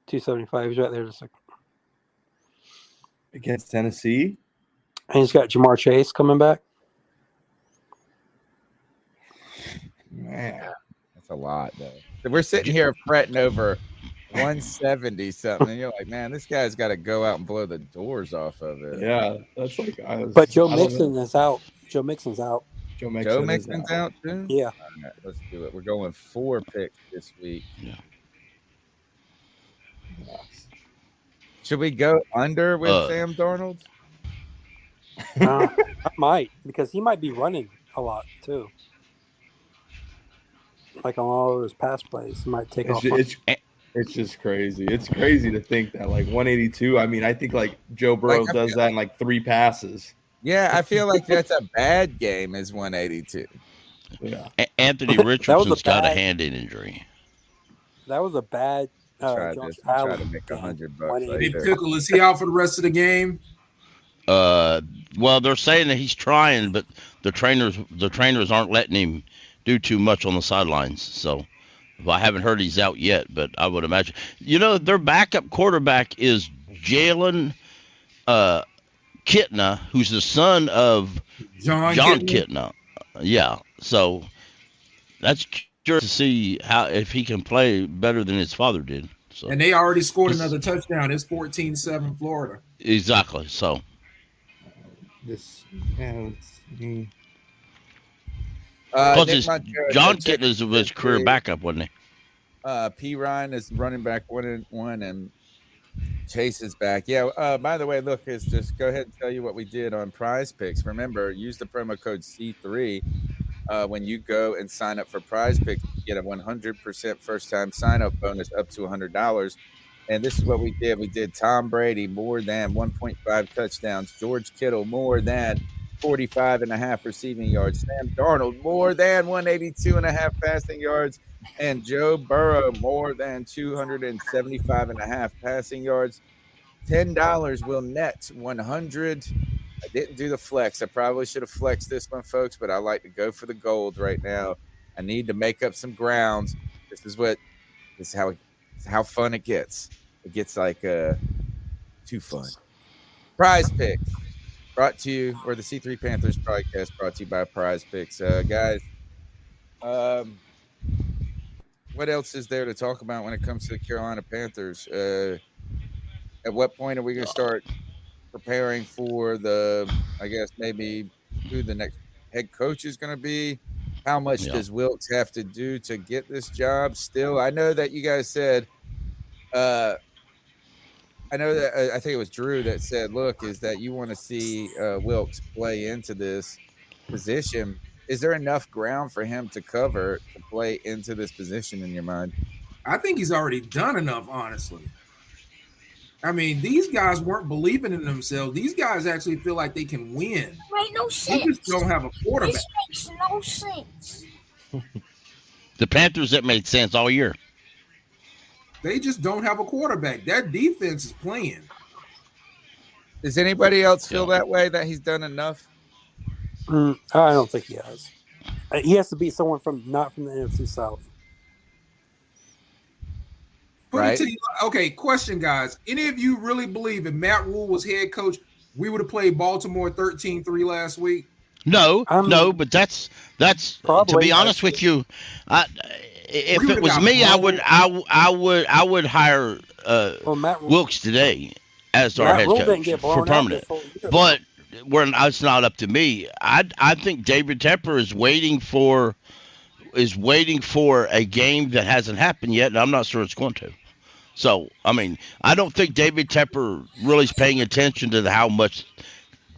275. He's right there. Just like, against Tennessee. and he's got Jamar Chase coming back. Man, That's a lot, though. So we're sitting here fretting over 170 something. And you're like, man, this guy's got to go out and blow the doors off of it. yeah, that's like. But Joe Mixon is out. Joe Mixon's out. Joe Joe Mixon's Mixon's out too? Yeah. All right, let's do it. We're going 4 picks this week. Yes. Should we go under with Sam Darnold? I might, because he might be running a lot too. Like on all of those pass plays, he might take off. It's just crazy. It's crazy to think that like 182. I mean, I think like Joe Burrow does that in like 3 passes. Yeah, I feel like that's a bad game is 182. Yeah. Anthony Richardson's got a hand injury. That was a bad Try Josh to Allen make game. $100 Big later. Pickle, is he out for the rest of the game? Well, they're saying that he's trying, but the trainers aren't letting him do too much on the sidelines. So I haven't heard he's out yet, but I would imagine. You know, their backup quarterback is Jalen Kitna, who's the son of John Kitna. Yeah, so that's curious to see if he can play better than his father did. So And they already scored another touchdown. It's 14-7 Florida. exactly. So This man. plus Nick Montero, John that's it. Kitna was his career backup, wasn't he? P. Ryan is running back 1-1, and Chase is back. Yeah. By the way, look, is just go ahead and tell you what we did on PrizePicks. Remember, use the promo code C3 when you go and sign up for PrizePicks. You get a 100% first-time sign-up bonus up to $100. And this is what we did. We did Tom Brady more than 1.5 touchdowns. George Kittle more than 45.5 receiving yards. Sam Darnold more than 182.5 passing yards. And Joe Burrow more than 275.5 passing yards. $10 will net 100. I didn't do the flex. I probably should have flexed this one, folks, but I like to go for the gold right now. I need to make up some grounds. This is how fun it gets. It gets like too fun. PrizePicks brought to you, or the C3 Panthers podcast brought to you by PrizePicks. Guys, what else is there to talk about when it comes to the Carolina Panthers? At what point are we going to start preparing for I guess maybe who the next head coach is going to be? How much does Wilkes have to do to get this job still? I know that you guys said, I know that I think it was Drew that said, look, is that you want to see Wilkes play into this position. Is there enough ground for him to cover to play into this position in your mind? I think he's already done enough, honestly. I mean, these guys weren't believing in themselves. These guys actually feel like they can win. Make no sense. They just don't have a quarterback. This makes no sense. The Panthers, that made sense all year. They just don't have a quarterback. That defense is playing. Does anybody else feel that way, that he's done enough? I don't think he has. He has to be someone not from the NFC South. Right. Okay, question, guys. Any of you really believe if Matt Rhule was head coach, we would have played Baltimore 13-3 last week? No, but that's Probably, to be honest with you, if it was me, I would hire Matt Rhule, Wilkes today as our head Rhule didn't get coach blown for out permanent. this whole year. But it's not up to me. I think David Tepper is waiting for a game that hasn't happened yet, and I'm not sure it's going to. So, I mean, I don't think David Tepper really is paying attention to how much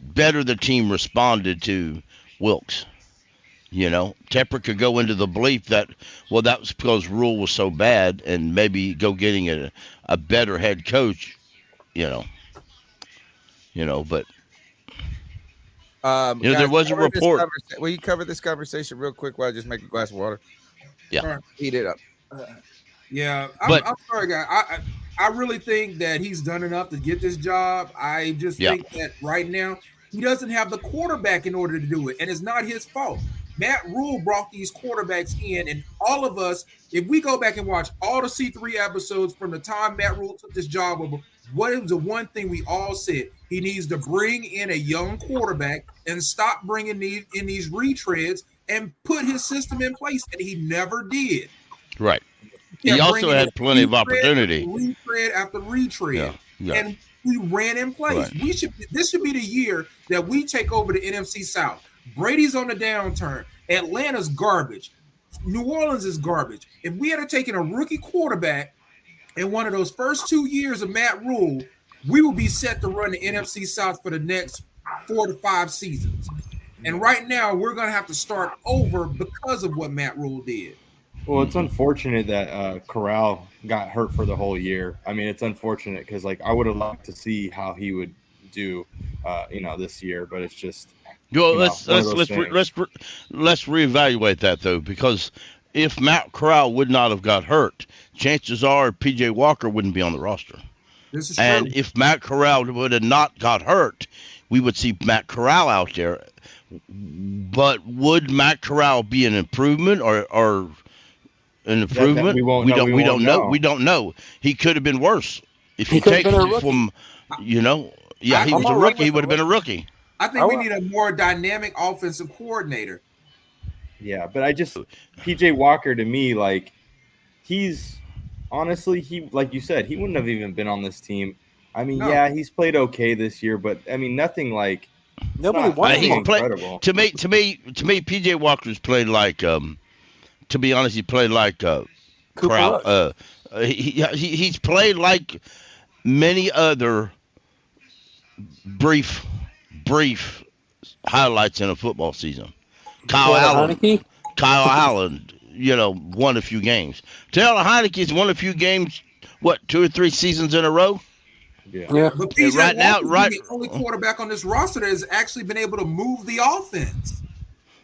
better the team responded to Wilkes. You know, Tepper could go into the belief that, well, that was because Rhule was so bad, and maybe go getting a better head coach, but There was a report. Will you cover this conversation real quick while I just make a glass of water? Yeah. All right. Heat it up. Yeah, But- I'm sorry, guy. I really think that he's done enough to get this job. I just think that right now he doesn't have the quarterback in order to do it, and it's not his fault. Matt Rhule brought these quarterbacks in, and all of us, if we go back and watch all the C3 episodes from the time Matt Rhule took this job over, what is the one thing we all said? He needs to bring in a young quarterback and stop bringing in these retreads and put his system in place, and he never did. Right. He also had plenty of opportunity. Retread after retread. Yeah. And we ran in place. Right. This should be the year that we take over the NFC South. Brady's on the downturn. Atlanta's garbage. New Orleans is garbage. If we had taken a rookie quarterback in one of those first 2 years of Matt Rhule, we would be set to run the NFC South for the next 4 to 5 seasons. And right now, we're going to have to start over because of what Matt Rhule did. Well, it's unfortunate that Corral got hurt for the whole year. I mean, it's unfortunate because, like, I would have liked to see how he would do, this year. But it's just, Well, let's reevaluate that though, because if Matt Corral would not have got hurt, chances are PJ Walker wouldn't be on the roster. This is And true. if Matt Corral would have not got hurt, we would see Matt Corral out there. But would Matt Corral be an improvement or an improvement? we won't we know. don't. We We won't don't know. know. We don't know. He could have been worse if He you could have take been a it rookie. from, he was a I'm rookie. He with would have been a rookie. I think we need a more dynamic offensive coordinator. yeah. But PJ Walker to me, like, he's honestly, like you said, he wouldn't have even been on this team. I mean, No. he's played okay this year, but I mean, nothing like. Nobody Not- wanted He him. played- incredible. To me, PJ Walker's played like. To be honest, he played like Cooper Corral. Rush. He's played like many other brief highlights in a football season. Kyle Heineke? Allen, won a few games. Taylor Heineke's won a few games. What, 2 or 3 seasons in a row? Yeah. Yeah. But PJ right now- Walker's right- the only quarterback on this roster that has actually been able to move the offense.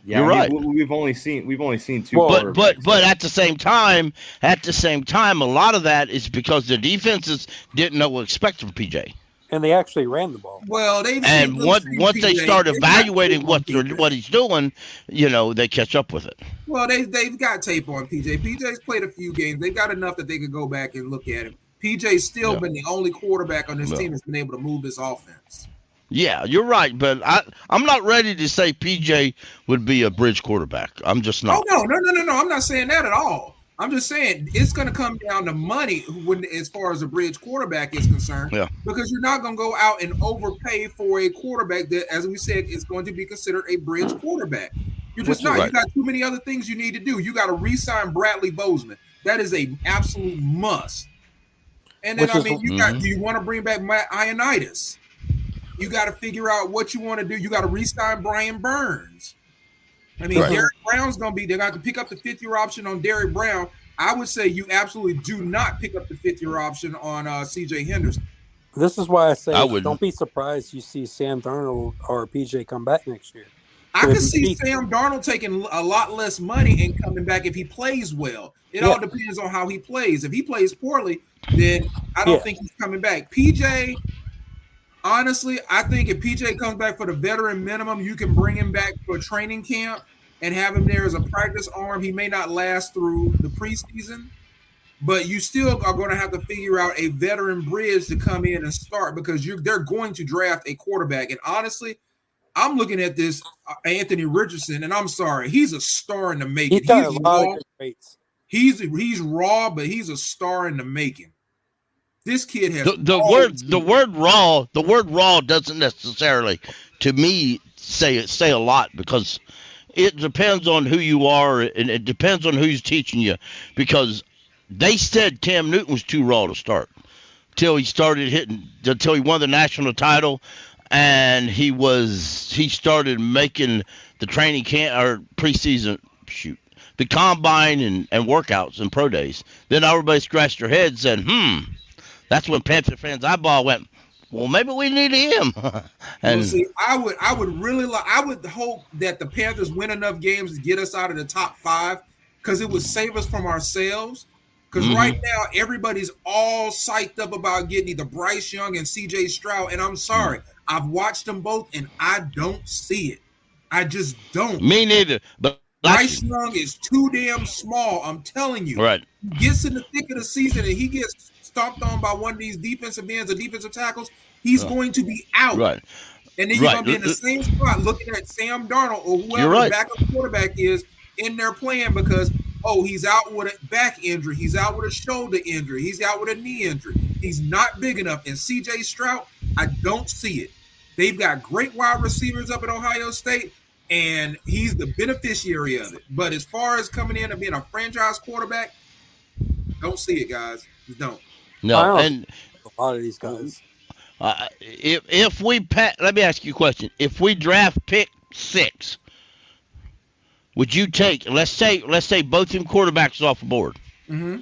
Yeah, You're right. We've only seen 2. Well, But at the same time, a lot of that is because the defenses didn't know what to expect from PJ. And they actually ran the ball. Well, they've And seen once PJ. they start They've got evaluating tape on PJ. what he's doing, they catch up with it. Well, they've got tape on PJ. PJ's played a few games. They got enough that they could go back and look at him. PJ's still been the only quarterback on this team that's been able to move this offense. Yeah, you're right, but I'm not ready to say PJ would be a bridge quarterback. I'm just not. Oh no! I'm not saying that at all. I'm just saying it's going to come down to money as far as a bridge quarterback is concerned. Yeah. Because you're not going to go out and overpay for a quarterback that, as we said, is going to be considered a bridge quarterback. You're just not. Right. You got too many other things you need to do. You got to re-sign Bradley Bozeman. That is a absolute must. And then do you want to bring back Matt Ioannidis? You got to figure out what you want to do. You got to re-sign Brian Burns. I mean, Right. Derrick Brown's going to be – they're going to pick up the fifth-year option on Derrick Brown. I would say you absolutely do not pick up the fifth-year option on C.J. Henderson. This is why I say I wouldn't. don't be surprised you see Sam Darnold or PJ come back next year. I So could if you see see- Sam Darnold taking a lot less money and coming back if he plays well. It all depends on how he plays. If he plays poorly, then I don't think he's coming back. PJ – honestly, I think if PJ comes back for the veteran minimum, you can bring him back for training camp and have him there as a practice arm. He may not last through the preseason, but you still are going to have to figure out a veteran bridge to come in and start because they're going to draft a quarterback. And honestly, I'm looking at this Anthony Richardson, and I'm sorry, he's a star in the making. He's got a lot of good traits. He's raw, but he's a star in the making. This kid has the word raw doesn't necessarily, to me, say a lot because it depends on who you are and it depends on who's teaching you. Because they said Cam Newton was too raw to start until he won the national title, and he started making the training camp or preseason the combine and workouts and pro days. Then everybody scratched their heads and said, That's when Panther fans' eyeball went, well, maybe we need him. And see, I would really like. I would hope that the Panthers win enough games to get us out of the top 5, because it would save us from ourselves. Because right now everybody's all psyched up about getting either Bryce Young and C.J. Stroud, and I'm sorry, I've watched them both, and I don't see it. I just don't. Me neither. But Bryce Young is too damn small. I'm telling you. Right. He gets in the thick of the season and he gets stomped on by one of these defensive ends or defensive tackles. He's going to be out. Right. And then you're going to be in the same spot looking at Sam Darnold or whoever the backup quarterback is in there playing because, he's out with a back injury. He's out with a shoulder injury. He's out with a knee injury. He's not big enough. And C.J. Stroud, I don't see it. They've got great wide receivers up at Ohio State, and he's the beneficiary of it. But as far as coming in and being a franchise quarterback, don't see it, guys. Just don't. No, and a lot of these guys. If we let me ask you a question. If we draft pick 6, would you take? Let's say both them quarterbacks off the board. Mm-hmm.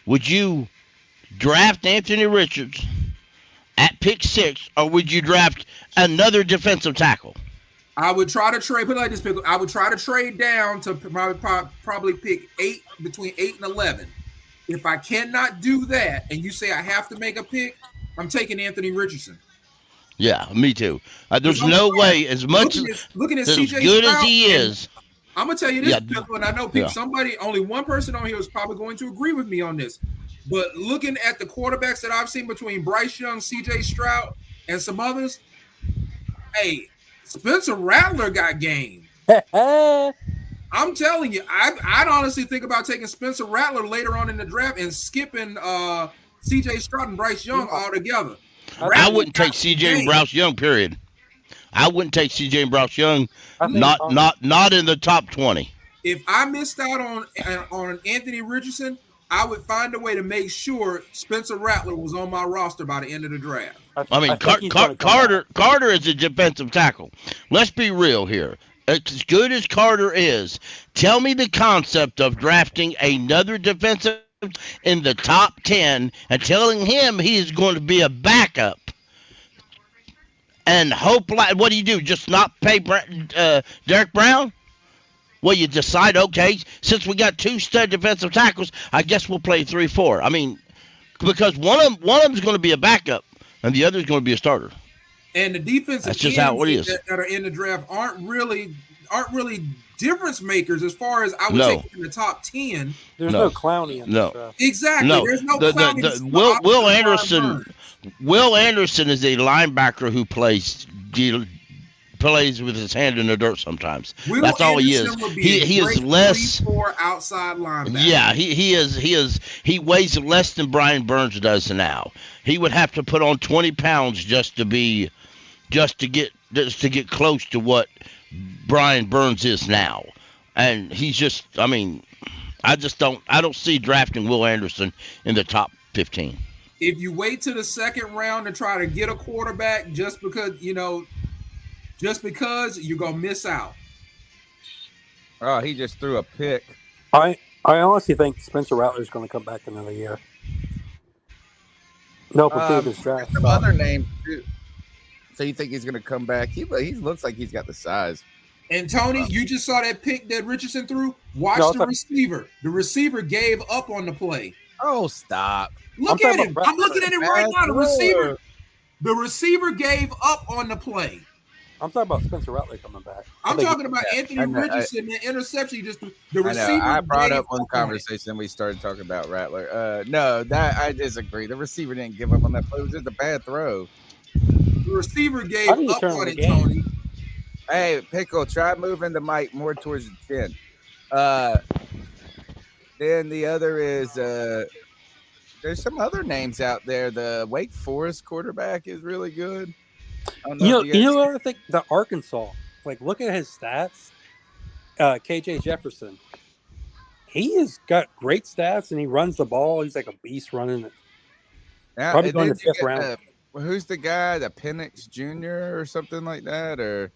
Would you draft Anthony Richards at pick 6, or would you draft another defensive tackle? I would try to trade. Put it like this, Pickle. I would try to trade down to probably pick 8, between 8 and 11. If I cannot do that, and you say I have to make a pick, I'm taking Anthony Richardson. Yeah, me too. There's no way, as much looking at as CJ good Stroud, as he is. I'm gonna tell you this, Pickle, and I know people. Only one person on here is probably going to agree with me on this. But looking at the quarterbacks that I've seen between Bryce Young, C.J. Stroud, and some others, hey, Spencer Rattler got game. I'm telling you, I'd honestly think about taking Spencer Rattler later on in the draft and skipping C.J. Stroud and Bryce Young altogether. I wouldn't take C.J. and Bryce Young, period. I wouldn't take C.J. and Bryce Young, not in the top 20. If I missed out on Anthony Richardson, I would find a way to make sure Spencer Rattler was on my roster by the end of the draft. I mean, Carter is a defensive tackle. Let's be real here. As good as Carter is, tell me the concept of drafting another defensive in the top 10 and telling him he is going to be a backup and hope. What do you do? Just not pay Derek Brown? Well, you decide, okay, since we got 2 stud defensive tackles, I guess we'll play 3-4. I mean, because one of them is going to be a backup and the other is going to be a starter. And the defensive that's just how it is. That are in the draft aren't really difference makers as far as I would take in the top 10. There's no Clowney in this draft. Exactly. No. There's no Clowney. Will Anderson. Will Anderson is a linebacker who plays with his hand in the dirt sometimes. That's all he is. He is less outside linebacker. Yeah, he is. He weighs less than Brian Burns does now. He would have to put on 20 pounds just to get close to what Brian Burns is now. And he's just, I mean, I don't see drafting Will Anderson in the top 15. If you wait to the second round to try to get a quarterback just because you're going to miss out. Oh, he just threw a pick. I honestly think Spencer Rattler is going to come back another year. No, his draft. Some other name too. So you think he's going to come back? He looks like he's got the size. And Tony, you just saw that pick that Richardson threw. Watch the receiver. The receiver gave up on the play. Oh, stop! Look at him. I'm looking at him right now. The receiver gave up on the play. I'm talking about Spencer Rattler coming back. I'm talking about Anthony Richardson, the interception. The receiver. I brought up one conversation. We started talking about Rattler. No, that I disagree. The receiver didn't give up on that play. It was just a bad throw. The receiver gave up on it, Tony. Hey, Pickle, try moving the mic more towards the chin. Then the other is there's some other names out there. The Wake Forest quarterback is really good. You know what I think? The Arkansas. Like, look at his stats. KJ Jefferson. He has got great stats, and he runs the ball. He's like a beast running it. Probably going to the 5th round. Who's the guy? The Penix Jr. or something like that, or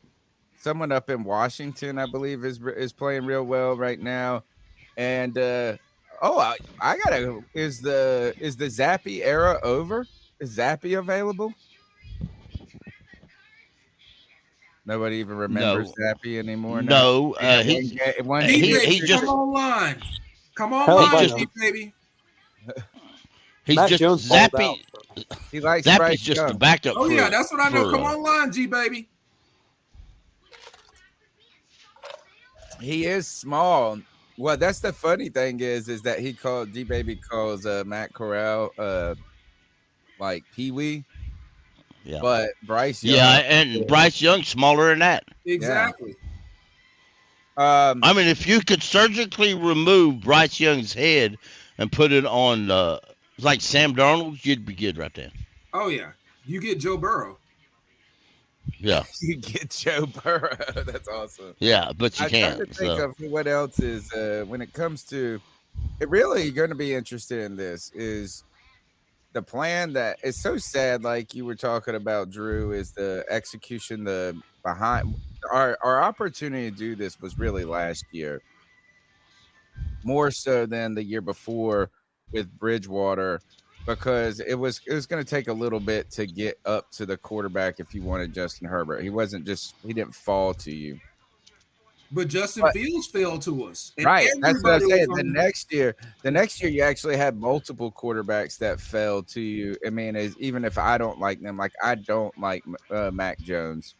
someone up in Washington, I believe, is playing real well right now. And I gotta. Is the Zappy era over? Is Zappy available? Nobody even remembers Zappy anymore. No, he just come online. Come Hell, online, he baby. he's Matt just Jones balled Zappy. out. He likes Zappy's Bryce just Young. the backup. Oh yeah, that's what I know. Come for, online, G baby. He is small. Well, that's the funny thing is that he called G Baby calls Matt Corral like Pee Wee. Yeah. But Bryce Young. Yeah, and Bryce Young's smaller than that. Exactly. I mean, if you could surgically remove Bryce Young's head and put it on like Sam Darnold, you'd be good right there. Oh yeah, you get Joe Burrow. Yeah, you get Joe Burrow. That's awesome. Yeah, but you can't. I'm trying to think of what else is when it comes to it. Really, going to be interested in this is the plan that is so sad. Like you were talking about, Drew, is the execution. The behind our opportunity to do this was really last year, more so than the year before with Bridgewater. Because it was going to take a little bit to get up to the quarterback if you wanted Justin Herbert. He didn't fall to you. But Justin Fields fell to us. Right. That's what I'm saying. The next year you actually had multiple quarterbacks that fell to you. I mean, even if I don't like them, like I don't like Mac Jones,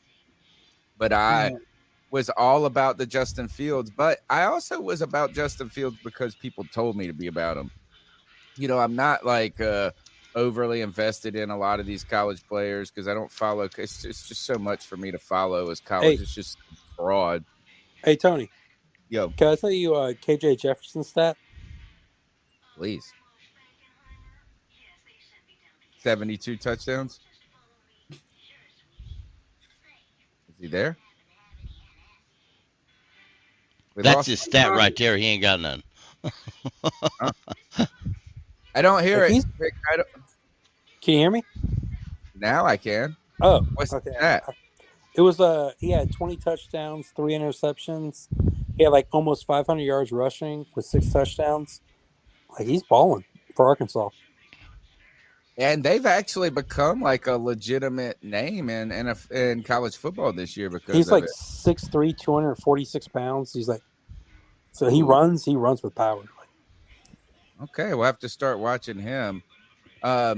but I was all about the Justin Fields. But I also was about Justin Fields because people told me to be about him. You know, I'm not like overly invested in a lot of these college players because I don't follow. It's just so much for me to follow as college. It's just broad. Hey, Tony. Yo. Can I tell you KJ Jefferson's stat? Please. 72 touchdowns. Is he there? That's his stat right there. He ain't got none. I don't hear it. Can you hear me? Now I can. Oh, what's okay. that? It was he had 20 touchdowns, 3 interceptions. He had like almost 500 yards rushing with 6 touchdowns. Like he's balling for Arkansas. And they've actually become like a legitimate name in college football this year because he's like 6'3", 246 pounds. He's like, so he runs with power. Okay, we'll have to start watching him. But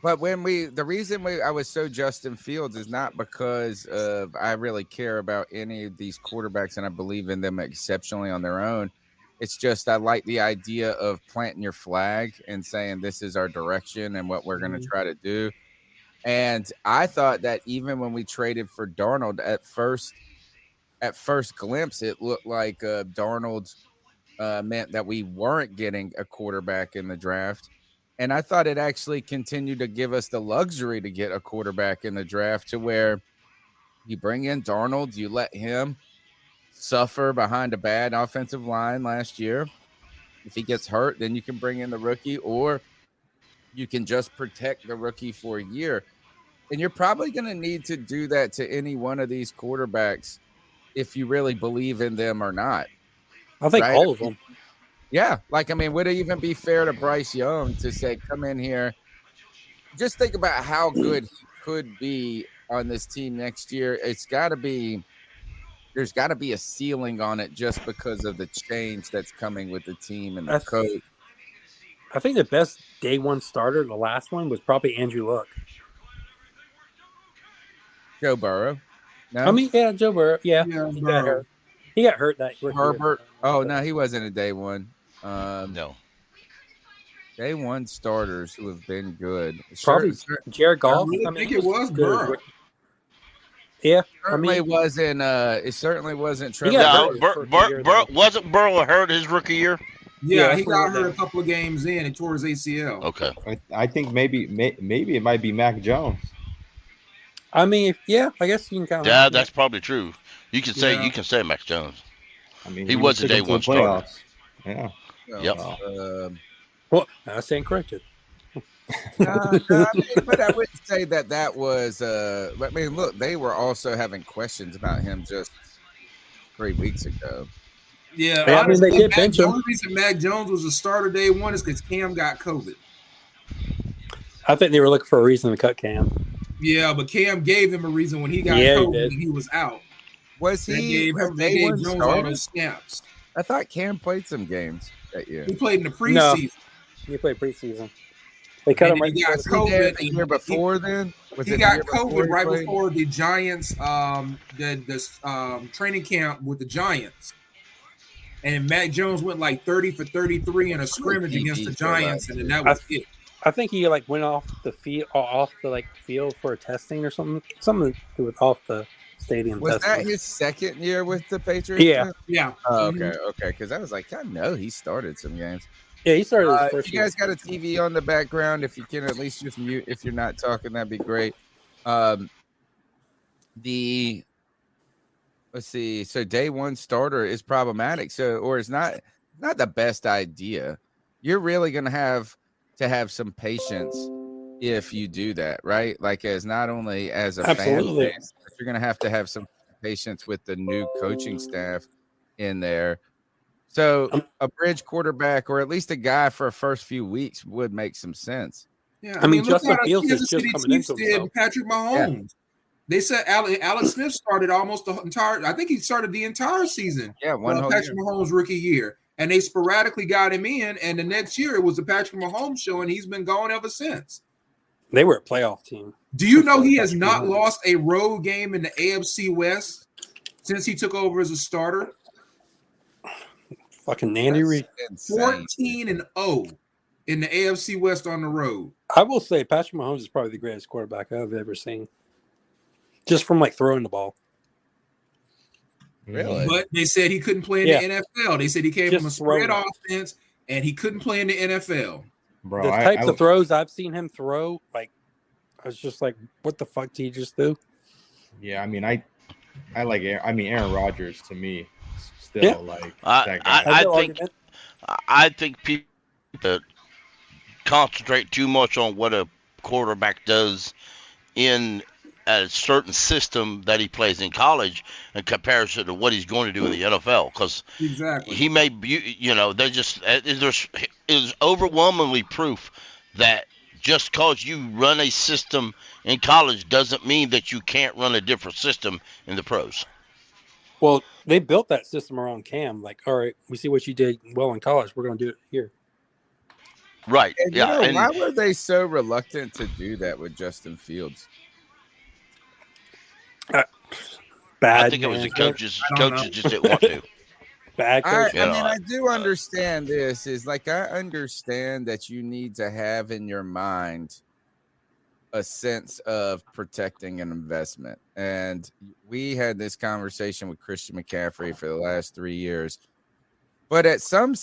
the reason I was so Justin Fields is not because I really care about any of these quarterbacks and I believe in them exceptionally on their own. It's just I like the idea of planting your flag and saying this is our direction and what we're going to try to do. And I thought that even when we traded for Darnold at first glimpse, it looked like Darnold meant that we weren't getting a quarterback in the draft. And I thought it actually continued to give us the luxury to get a quarterback in the draft to where you bring in Darnold, you let him suffer behind a bad offensive line last year. If he gets hurt, then you can bring in the rookie, or you can just protect the rookie for a year. And you're probably going to need to do that to any one of these quarterbacks if you really believe in them or not. I think all of them. Yeah. Like, I mean, would it even be fair to Bryce Young to say, come in here? Just think about how good he could be on this team next year. There's got to be a ceiling on it just because of the change that's coming with the team and the coach. I think the best day one starter, the last one, was probably Andrew Luck. Joe Burrow. No? I mean, yeah, Joe Burrow. Yeah, he got hurt. He got hurt that year. Herbert. Oh, no, he wasn't a day one. No. Day one starters who have been good. Probably Jared Goff. I think it was Burrow. Yeah, it certainly wasn't Trevor. Wasn't Burrow hurt his rookie year? Yeah, he got hurt a couple of games in and tore his ACL. Okay. I think maybe it might be Mac Jones. I mean, I guess you can count. Yeah, that's probably true. You can say Mac Jones. I mean, he was a day one starter. Yeah. Yep. Well, I stand corrected. But I wouldn't say that was. I mean, look, they were also having questions about him just 3 weeks ago. Yeah, I mean, they did bench him. The only reason Mac Jones was a starter day one is because Cam got COVID. I think they were looking for a reason to cut Cam. Yeah, but Cam gave him a reason when he got COVID and he was out. Was he? They gave Jones all those snaps. I thought Cam played some games that year. He played in the preseason. No, he played preseason. They cut him right. He got COVID the year before. Then he got COVID right before the Giants, training camp with the Giants, and Matt Jones went like 30 for 33 in a scrimmage against the Giants, and then that was it. I think he like went off the field for a testing or something to do with off the stadium. Was testing. that his second year with the Patriots? Yeah. Oh, okay. Because I was like, I know he started some games. Yeah, he started his first. You guys got a TV on the background. If you can at least just mute if you're not talking, that'd be great. Let's see. So day one starter is problematic. Or it's not the best idea. You're really gonna have to have some patience if you do that, right? Like as not only as a fan base, but you're gonna have some patience with the new coaching staff in there. So a bridge quarterback, or at least a guy for a first few weeks, would make some sense. Yeah, I mean Justin Fields is just coming into himself. Patrick Mahomes. Yeah. They said Alex Smith started almost the entire. I think he started the entire season. Yeah, Patrick Mahomes' rookie year, and they sporadically got him in. And the next year it was the Patrick Mahomes show, and he's been gone ever since. They were a playoff team. Do you know he has not lost a road game in the AFC West since he took over as a starter? Fucking Nandy Reid. 14-0 in the AFC West on the road. I will say Patrick Mahomes is probably the greatest quarterback I've ever seen. Just from like throwing the ball. Really? But they said he couldn't play in the NFL. They said he came from a spread offense and he couldn't play in the NFL. Bro, the types of throws I've seen him throw, like I was just like, what the fuck did he just do? Yeah, I mean, I like Aaron Rodgers to me. Still, like that guy. I think people concentrate too much on what a quarterback does in a certain system that he plays in college in comparison to what he's going to do in the NFL. Because he may be, there's overwhelmingly proof that just because you run a system in college doesn't mean that you can't run a different system in the pros. Well, they built that system around Cam. Like, all right, we see what you did well in college. We're going to do it here. Right. And, why were they so reluctant to do that with Justin Fields? Bad. I think it was the coaches. Coaches just didn't want to. Bad coach. I mean, I do understand this. Is like I understand that you need to have in your mind a sense of protecting an investment. And we had this conversation with Christian McCaffrey for the last 3 years. But at some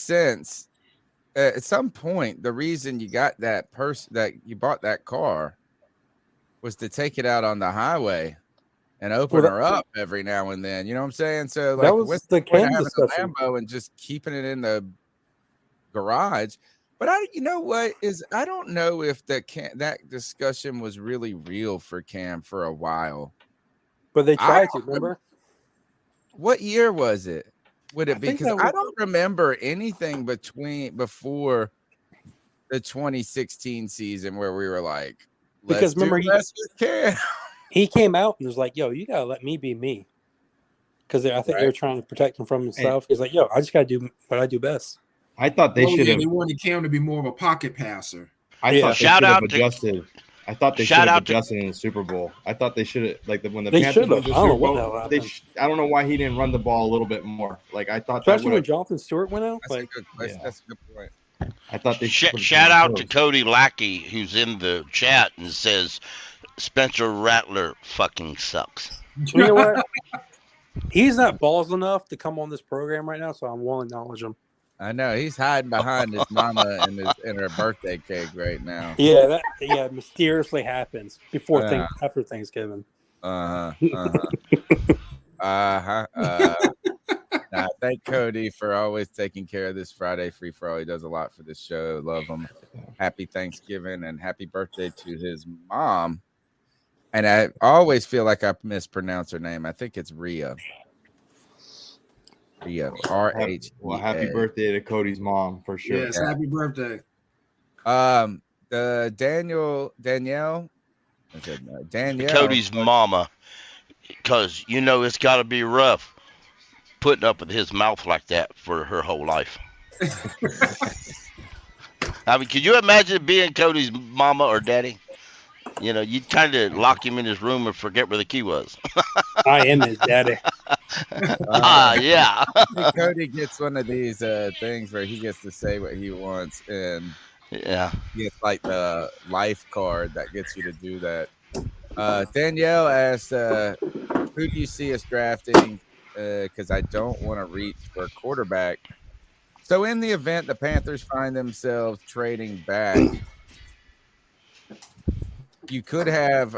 point, the reason you got that person that you bought that car was to take it out on the highway and open her up every now and then. You know what I'm saying? So like that was the Cam discussion. Lambo and just keeping it in the garage. But I don't know if that discussion was really real for Cam for a while. But they tried to, remember? What year was it? Would it be? Because I don't remember anything before the 2016 season where we were like, because remember he came out and was like, yo, you gotta let me be me. Because I think they were trying to protect him from himself. He's like, yo, I just gotta do what I do best. I thought they should have. They wanted Cam to be more of a pocket passer. I thought they should have adjusted. I thought they should have adjusted in the Super Bowl. I thought they should have, when the Panthers won the Super Bowl. I don't know why he didn't run the ball a little bit more. Like I thought, especially when Jonathan Stewart went out. That's a good point. I thought they shout out to Cody Lackey, who's in the chat and says Spencer Rattler fucking sucks. You know what? He's not balls enough to come on this program right now, so I won't acknowledge him. I know he's hiding behind his mama and her birthday cake right now. Yeah, that mysteriously happens after Thanksgiving. Thank Cody for always taking care of this Friday Free for All. He does a lot for this show. Love him. Happy Thanksgiving and happy birthday to his mom. And I always feel like I mispronounce her name. I think it's Rhea. R-H. Well, happy birthday to Cody's mom for sure. Yes, happy birthday. Danielle. I said Danielle. Cody's mama, because it's got to be rough putting up with his mouth like that for her whole life. I mean, could you imagine being Cody's mama or daddy? You'd kind of lock him in his room and forget where the key was. I am his daddy. Yeah. Cody gets one of these things where he gets to say what he wants, and yeah, he gets like the life card that gets you to do that. Danielle asked, who do you see us drafting? Because I don't want to reach for a quarterback. So in the event the Panthers find themselves trading back, you could have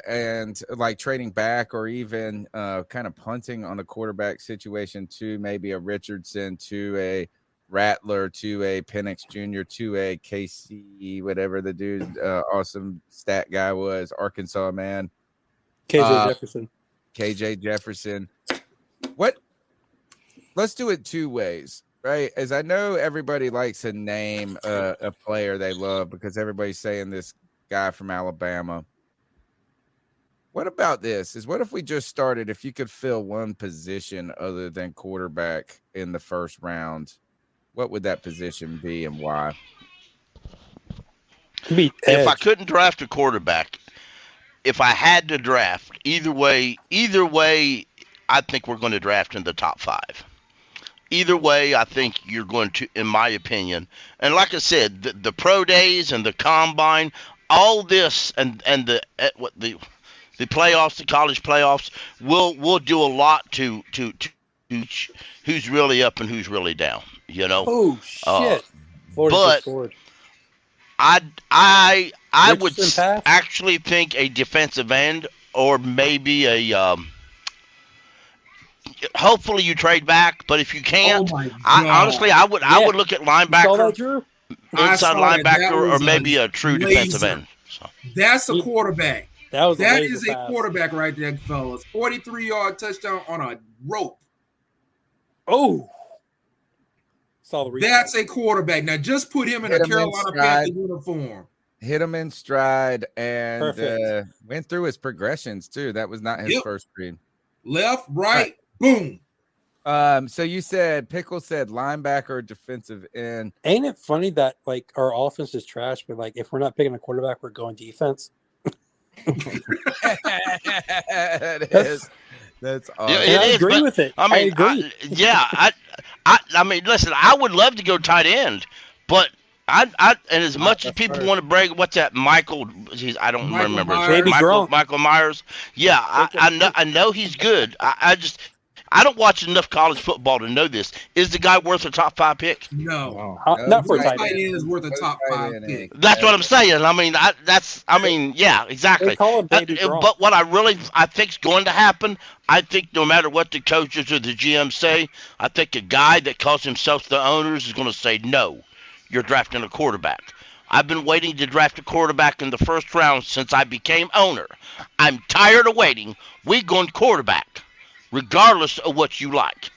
and like trading back or even kind of punting on the quarterback situation to maybe a Richardson, to a Rattler, to a Penix Jr., to a KC, whatever the dude, awesome stat guy was, Arkansas man. KJ Jefferson. Let's do it two ways, right? As I know everybody likes to name a player they love because everybody's saying this guy from Alabama. What about this? What if we just started, if you could fill one position other than quarterback in the first round, what would that position be and why? If I couldn't draft a quarterback, if I had to draft, either way, I think we're going to draft in the top 5. Either way, I think you're going to, in my opinion, and like I said, the pro days and the combine, all this and the playoffs, the college playoffs, will do a lot to who's really up and who's really down. Oh shit! But I would actually think a defensive end or maybe a hopefully you trade back, but if you can't, I would look at linebacker, inside linebacker, or maybe a true defensive end. So. That's a quarterback. That is a pass. Quarterback right there, fellas. 43-yard touchdown on a rope. Oh. That's a quarterback. Now just put him in a Carolina Panthers uniform. Hit him in stride and went through his progressions too. That was not his first read. Left, right, boom. So you said Pickle said linebacker, defensive end. Ain't it funny that like our offense is trash, but like if we're not picking a quarterback, we're going defense? That is. That's awesome. I agree with it. I mean, I mean, listen, I would love to go tight end, but and as much as people want to brag, what's that? Michael? I don't remember. Michael Myers. Yeah, I know he's good. I don't watch enough college football to know this. Is the guy worth a top 5 pick? No. Not for a tight end. Is worth a top 5 pick. That's what I'm saying. I mean, yeah, exactly. They call him Baby Gronk. But what I think is going to happen, I think no matter what the coaches or the GM say, I think a guy that calls himself the owners is going to say, no, you're drafting a quarterback. I've been waiting to draft a quarterback in the first round since I became owner. I'm tired of waiting. We're going quarterback, regardless of what you like.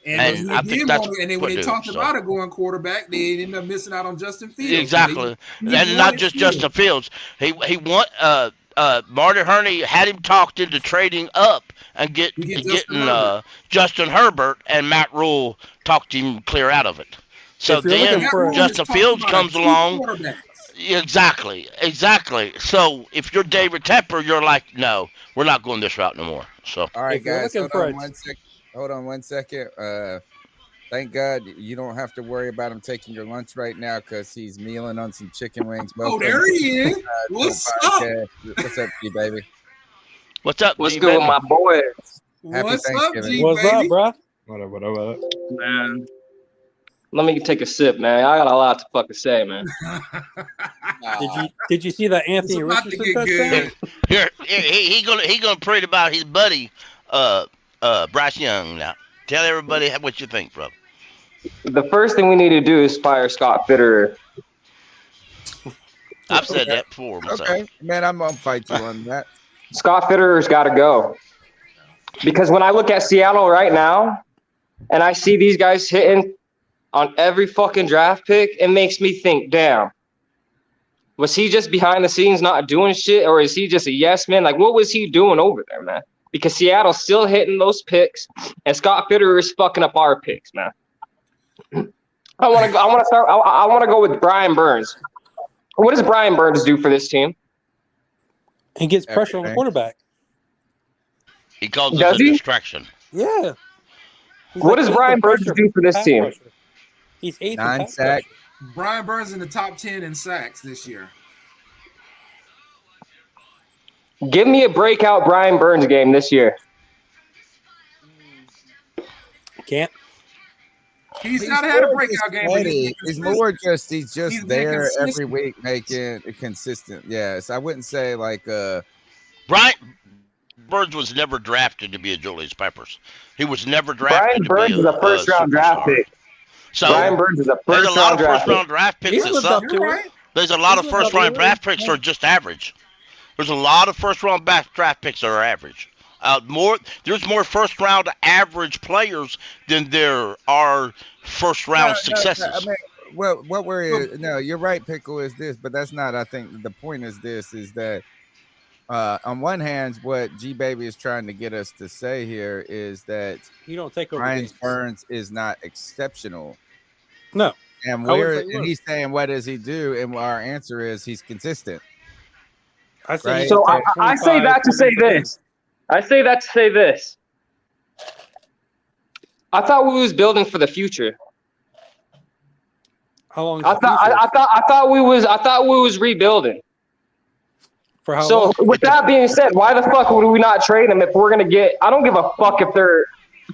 And I think that's when they talked about it going quarterback, they ended up missing out on Justin Fields. Exactly, and not just Justin Fields. He want Marty Herney had him talked into trading up and getting Justin Herbert, and Matt Rhule talked him clear out of it. So then Justin Fields comes along. Exactly. So if you're David Tepper, you're like, no, we're not going this route no more. So all right, guys, hold on one second. Thank God you don't have to worry about him taking your lunch right now because he's mealing on some chicken wings. There he is. What's up? What's up, G baby? What's up? What's good with my boys? What's up, G What's up, bro? Whatever. Man, let me take a sip, man. I got a lot to fucking say, man. Did you see that Anthony Richardson touchdown? Here, he gonna prate about his buddy, Bryce Young. Now, tell everybody what you think, bro. The first thing we need to do is fire Scott Fitterer. I've said that before myself. Okay, man, I'm gonna fight you on that. Scott Fitterer's got to go. Because when I look at Seattle right now, and I see these guys hitting on every fucking draft pick, it makes me think, damn, Was he just behind the scenes not doing shit, or is he just a yes man? Like, what was he doing over there, man? Because Seattle's still hitting those picks, and Scott Fitterer is fucking up our picks, man. I want to go with Brian Burns. What does Brian Burns do for this team? He gets pressure on the quarterback. He calls it a distraction. Yeah. What does Brian Burns do for this team? Pressure. He's 8th 9 sacks. Brian Burns in the top 10 in sacks this year. Give me a breakout Brian Burns game this year. Can't. He's not had a breakout game. But he's just there every week making it consistent. Yes, I wouldn't say like Brian Burns was never drafted to be a Julius Peppers. He was never drafted. Brian Burns is a first round draft pick. So Brian Burns is a there's a lot of first first round draft picks that suck. Right. There's a lot of first round draft picks that are just average. There's a lot of first round draft picks that are average. There's more first round average players than there are first round successes. I mean, well, no, you're right, Pickle, is this, but that's not. I think the point is this: is that on one hand, what G Baby is trying to get us to say here is that You don't take over Brian games. Burns is not exceptional. No. And he's saying, what does he do? And our answer is he's consistent. I say Right. So I say that to say this. I thought we was building for the future. How long? I thought we was rebuilding. For how So long? with that being said, why the fuck would we not trade him if we're gonna get? I don't give a fuck if they're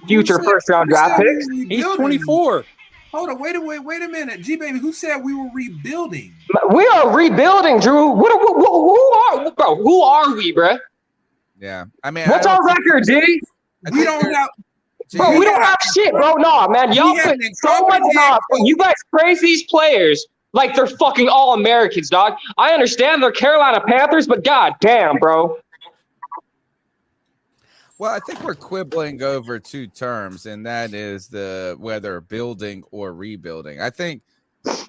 future first round draft picks. He's 24. Hold on, wait a minute, G Baby. Who said we were rebuilding? We are rebuilding, Drew. Who are we, bro? Yeah, I mean, What's our record, G? We don't have. Bro, we don't have shit, bro. No, man, y'all put so much time. You guys praise these players like they're fucking all Americans, dog. I understand they're Carolina Panthers, but god damn, bro. Well, I think we're quibbling over two terms, and that is the whether building or rebuilding. I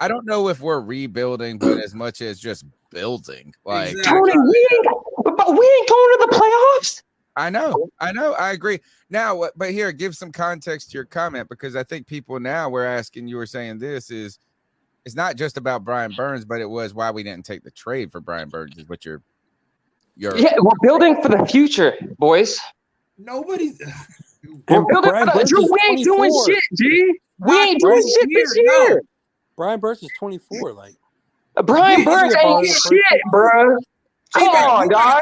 don't know if we're rebuilding, but as much as just building. Like Tony, we ain't going to the playoffs. I know, I agree. Now, but here, give some context to your comment, because I think people now were asking, you were saying this is, it's not just about Brian Burns, but it was why we didn't take the trade for Brian Burns is what you're yeah, we're building for the future, boys. Nobody's. We're building for the Drew, we ain't doing shit, G. We ain't doing shit this year. Brian Burns is 24. Like Brian Burns ain't shit, bro. Come on, dog.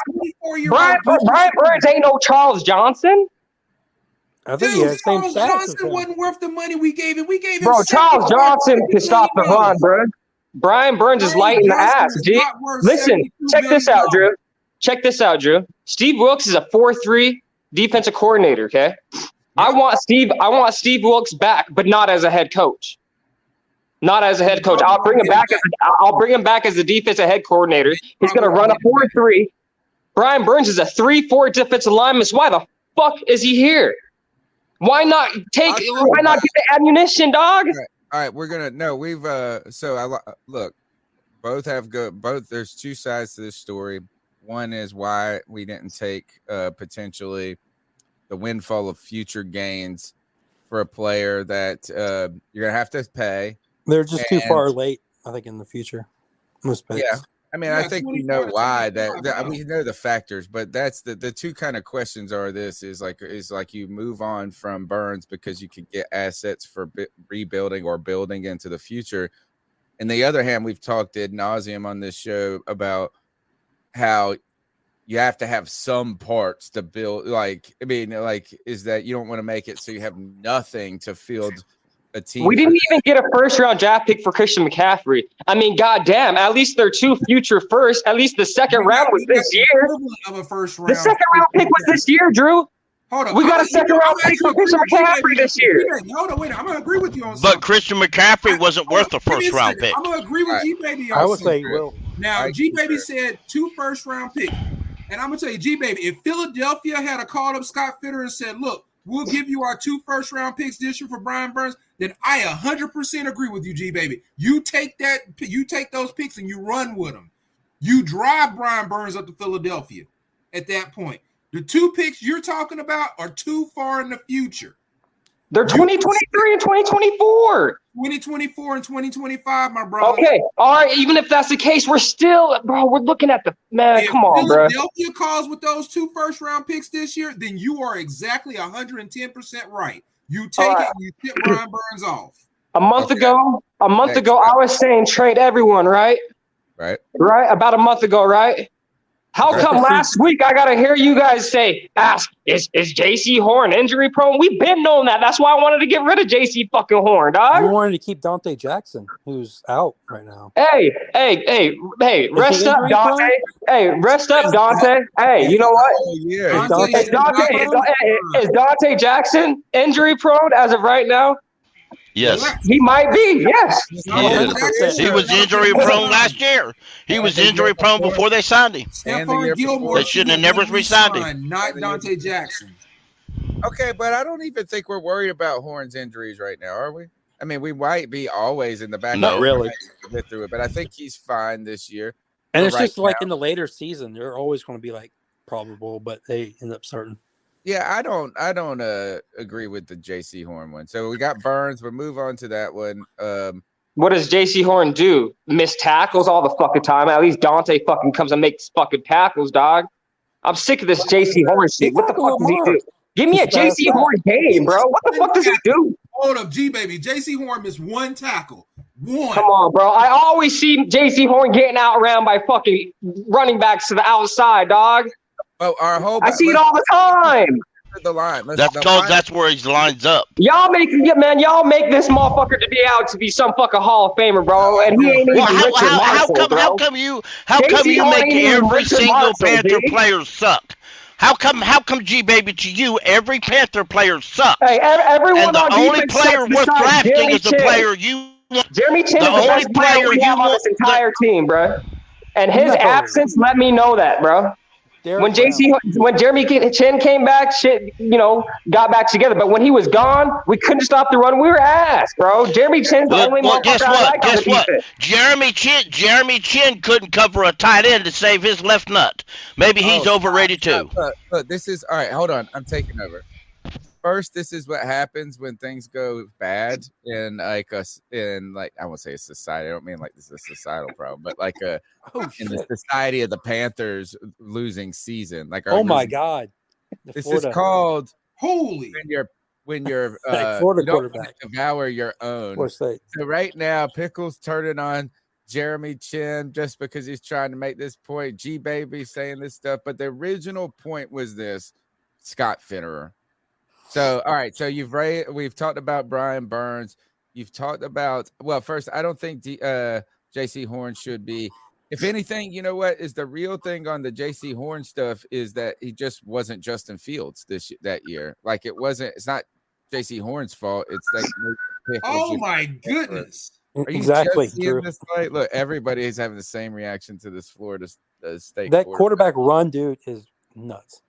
Brian Burns ain't no Charles Johnson. I think he has the same Charles stats as Johnson him. wasn't worth the money we gave him. We gave him. Bro, Charles Johnson can stop the run, bro. Brian Burns is light in the ass, G. Listen, check this out, Drew. Check this out, Drew. Steve Wilkes is a 4-3 defensive coordinator, okay? I want Steve Wilkes back, but not as a head coach. Not as a head coach. I'll bring him back as the defensive head coordinator. He's going to run a 4-3. Brian Burns is a 3-4 defensive lineman. So why the fuck is he here? Why not get the ammunition, dog? All right, we're gonna we've look, both there's two sides to this story. One is why we didn't take potentially the windfall of future gains for a player that you're gonna have to pay. They're just too far late, I think, in the future. Most picks. Yeah. I mean, I think we know why we know the factors, but that's the two kind of questions are this is like you move on from Burns because you can get assets for rebuilding or building into the future. And the other hand, we've talked ad nauseum on this show about how you have to have some parts to build. Is that you don't want to make it so you have nothing to field a team. We didn't even get a first-round draft pick for Christian McCaffrey. I mean, goddamn, at least they're two future first. At least the second round was this year. The second round pick was this year, Drew. Hold on. We got a second-round pick for Christian McCaffrey this year. Hold on, wait. I'm going to agree with you on something. But Christian McCaffrey wasn't worth a first-round pick. I'm going to agree with G-Baby on I would say Will. Now, G-Baby said 2 first-round picks. And I'm going to tell you, G-Baby, if Philadelphia had called up Scott Fitterer and said, look, we'll give you our 2 first-round picks this year for Brian Burns, then I 100% agree with you, G-Baby. You take those picks and you run with them. You drive Brian Burns up to Philadelphia at that point. The 2 picks you're talking about are too far in the future. They're 2023 and 2024. 2024 and 2025, my brother. Okay, all right. Even if that's the case, we're looking at the man. Come on, bro. If Philadelphia calls with those 2 first-round picks this year, then you are exactly 110% right. You take it, and you tip Brian Burns off. A month ago, I was saying trade everyone, right? Right. About a month ago, right? How come last week I gotta hear you guys ask, is JC Horn injury prone? We've been knowing that. That's why I wanted to get rid of JC fucking Horn, dog. We wanted to keep Dante Jackson, who's out right now. Hey, rest up, Dante. Hey, rest up, Dante. Hey, you know what? Is Dante Jackson injury prone as of right now? Yes. He might be, yes. He was injury prone last year. He was injury prone before they signed him. Stephon Gilmore. They shouldn't have never re-signed him. Not Dante Jackson. Okay, but I don't even think we're worried about Horn's injuries right now, are we? I mean, we might be always in the back. Not really. Get through it, but I think he's fine this year. And it's just like in the later season, they're always going to be like probable, but they end up starting. Yeah, I don't agree with the JC Horn one. So we got Burns. We'll move on to that one. What does JC Horn do? Miss tackles all the fucking time. At least Dante fucking comes and makes fucking tackles, dog. I'm sick of this JC Horn shit. What the fuck does he do? Give me a JC Horn game, bro. What the fuck does he do? Hold up, G-Baby. JC Horn missed 1 tackle. 1. Come on, bro. I always see JC Horn getting outran by fucking running backs to the outside, dog. Well, I see it all the time. The line. That's where he lines up. Y'all make this motherfucker to be out to be some fucking Hall of Famer, bro. And he ain't even how come you make every single Panther player suck? How come G-Baby to you every Panther player sucks? Hey, everyone and the on only player worth drafting is the player you want. Jeremy Chin is the best player we have on this entire team, bro. And his absence let me know that, bro. When Jeremy Chin came back, shit, got back together. But when he was gone, we couldn't stop the run. We were ass, bro. Jeremy Chin's the only guess what? Jeremy Chin couldn't cover a tight end to save his left nut. Maybe he's overrated too. Look, this is all right. Hold on, I'm taking over. First, this is what happens when things go bad in I won't say a society. I don't mean like this is a societal problem, but like in the society of the Panthers losing season. Like my God, this is called holy when you're Florida quarterback devour your own. So right now, Pickles turning on Jeremy Chin just because he's trying to make this point. G-Baby saying this stuff, but the original point was this: Scott Fitterer. So, all right. So we've talked about Brian Burns. You've talked about, first, I don't think JC Horn should be. If anything, you know what is the real thing on the JC Horn stuff is that he just wasn't Justin Fields that year. Like it's not JC Horn's fault. It's like, oh my goodness. Are you exactly. Seeing this fight? Look, everybody is having the same reaction to this Florida State. That quarterback run, dude, is nuts.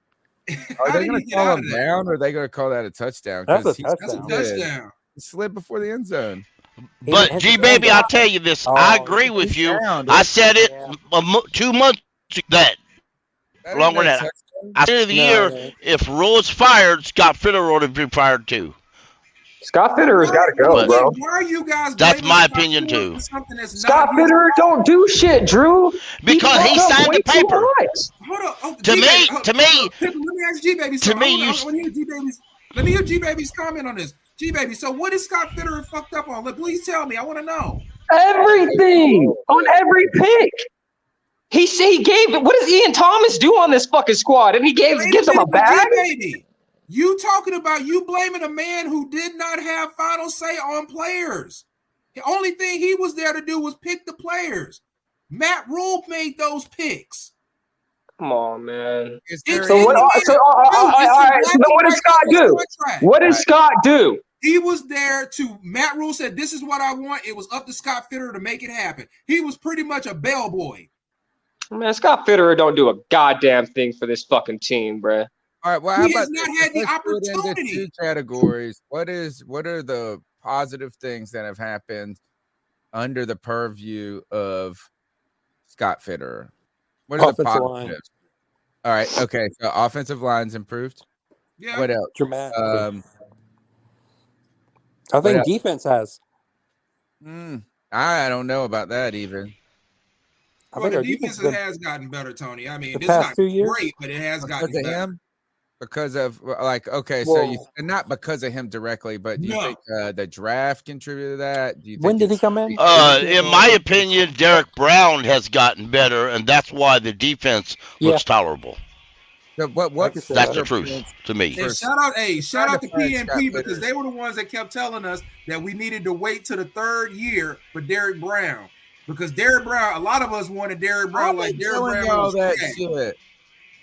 Are they going to call him down, or are they going to call that a touchdown? That's a touchdown. He slid before the end zone. But G-Baby, I'll tell you this. I agree with you. I said it 2 months ago. Longer than that. At the end of the year, if Rhule is fired, Scott Fitterer ought to be fired too. Scott Fitterer's got to go, bro. Why are you guys? That's my opinion too. Scott Fitterer don't do shit, Drew. Because he signed the paper. Hold up. To me. Let me ask G-Baby. Let me hear G-Baby's comment on this. G-Baby, so what is Scott Fitterer fucked up on? Please tell me. I want to know. Everything on every pick. He gave. What does Ian Thomas do on this fucking squad? And he gives him a bag. G-Baby. You talking about you blaming a man who did not have final say on players. The only thing he was there to do was pick the players. Matt Rhule made those picks. Come on, man. So what did Scott do? What did Scott do? He was there Matt Rhule said, this is what I want. It was up to Scott Fitterer to make it happen. He was pretty much a bellboy. Man, Scott Fitterer don't do a goddamn thing for this fucking team, bruh. All right. Well, how he about has not had the opportunity. Two categories. What are the positive things that have happened under the purview of Scott Fitterer? What are the Offensive line. positives? All right. Okay. So offensive line's improved. Yeah. What else? Dramatically. I think defense has. I don't know about that even. Well, the defense has gotten better, Tony. I mean, the it's past not 2 years, great, but it has gotten better. Him? Because of like, okay, so you not because of him directly, but do you think the draft contributed to that? Do you think when did he come in? In my opinion, Derek Brown has gotten better, and that's why the defense looks tolerable. So that's the truth to me. And shout out to PNP because they were the ones that kept telling us that we needed to wait to the third year for Derek Brown. Because Derek Brown, a lot of us wanted Derek Brown like Derek Brown was that shit.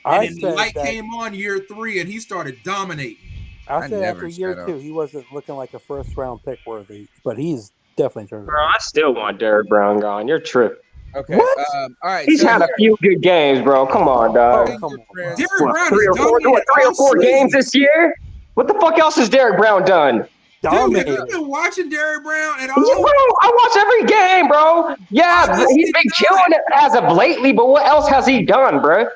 And then the light came on year 3 and he started dominating. I said after year 2, he wasn't looking like a first round pick worthy, but he's definitely turned. Bro, I still want Derek Brown gone. You're tripping. Okay. What? All right. He's had a few good games, bro. Come on, dog. Derek Brown 3 or 4 games this year? What the fuck else has Derek Brown done? Dude, have you been watching Derek Brown at all? Yeah, bro, I watch every game, bro. Yeah, he's been killing it as of lately, but what else has he done, bro?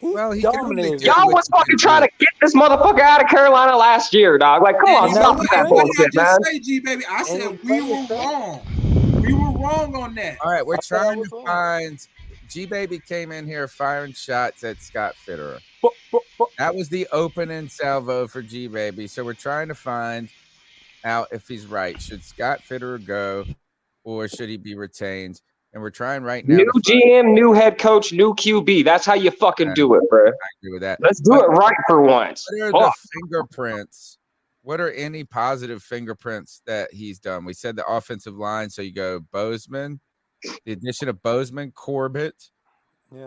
Well, he dominated. Y'all was fucking trying to get this motherfucker out of Carolina last year, dog. Like, come on, stop that bullshit, man. G-Baby, I said we were wrong. We were wrong on that. All right, we're trying to find. G-Baby came in here firing shots at Scott Fitterer. That was the opening salvo for G-Baby. So we're trying to find out if he's right. Should Scott Fitterer go or should he be retained? And we're trying right now. New GM, new head coach, new QB. That's how you fucking do it, bro. I agree with that. Let's do it right for once. What are the fingerprints? What are any positive fingerprints that he's done? We said the offensive line. So you go Bozeman, the addition of Bozeman, Corbett,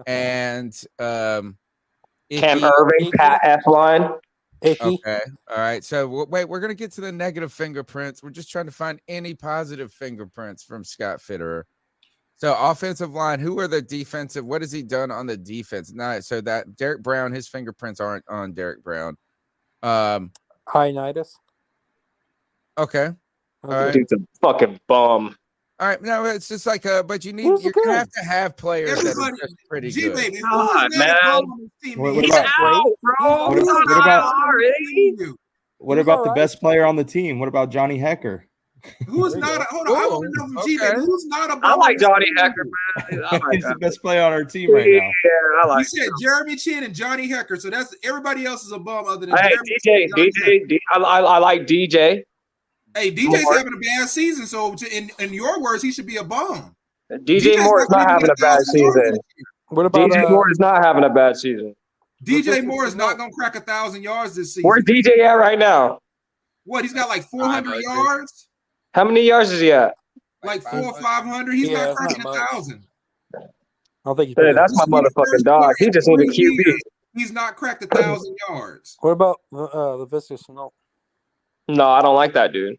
and Cam Irving, Pat Efline. Okay. All right. So wait, we're going to get to the negative fingerprints. We're just trying to find any positive fingerprints from Scott Fitterer. So offensive line, who are the defensive? What has he done on the defense? Not so that Derek Brown, his fingerprints aren't on Derek Brown. Hinitis. Okay. All right. Dude's a fucking bum. All right, no, it's just like but you're gonna have to have players that are just pretty good. Baby, God, man. What about the best player on the team? What about Johnny Hecker? Who's not? Hold on, I want to know from G-Baby. Who's not a? I like Johnny Hecker, man. He's the best player on our team right now. Yeah, I like. You said Jeremy Chin and Johnny Hecker, so that's everybody else is a bum other than. Hey, DJ. I like DJ. Hey, DJ's having a bad season, so in your words, he should be a bum. DJ Moore is not having a bad season. What about DJ Moore is not having a bad season. DJ Moore is not going to crack 1,000 yards this season. Where's DJ at right now? What, he's got like 400 yards? How many yards is he at? Like 400 or 500. He's not cracking 1,000. I don't think that's my motherfucking dog. He just needs a QB. He's not cracked 1,000 yards. What about the Viscous Snow? No, I don't like that dude.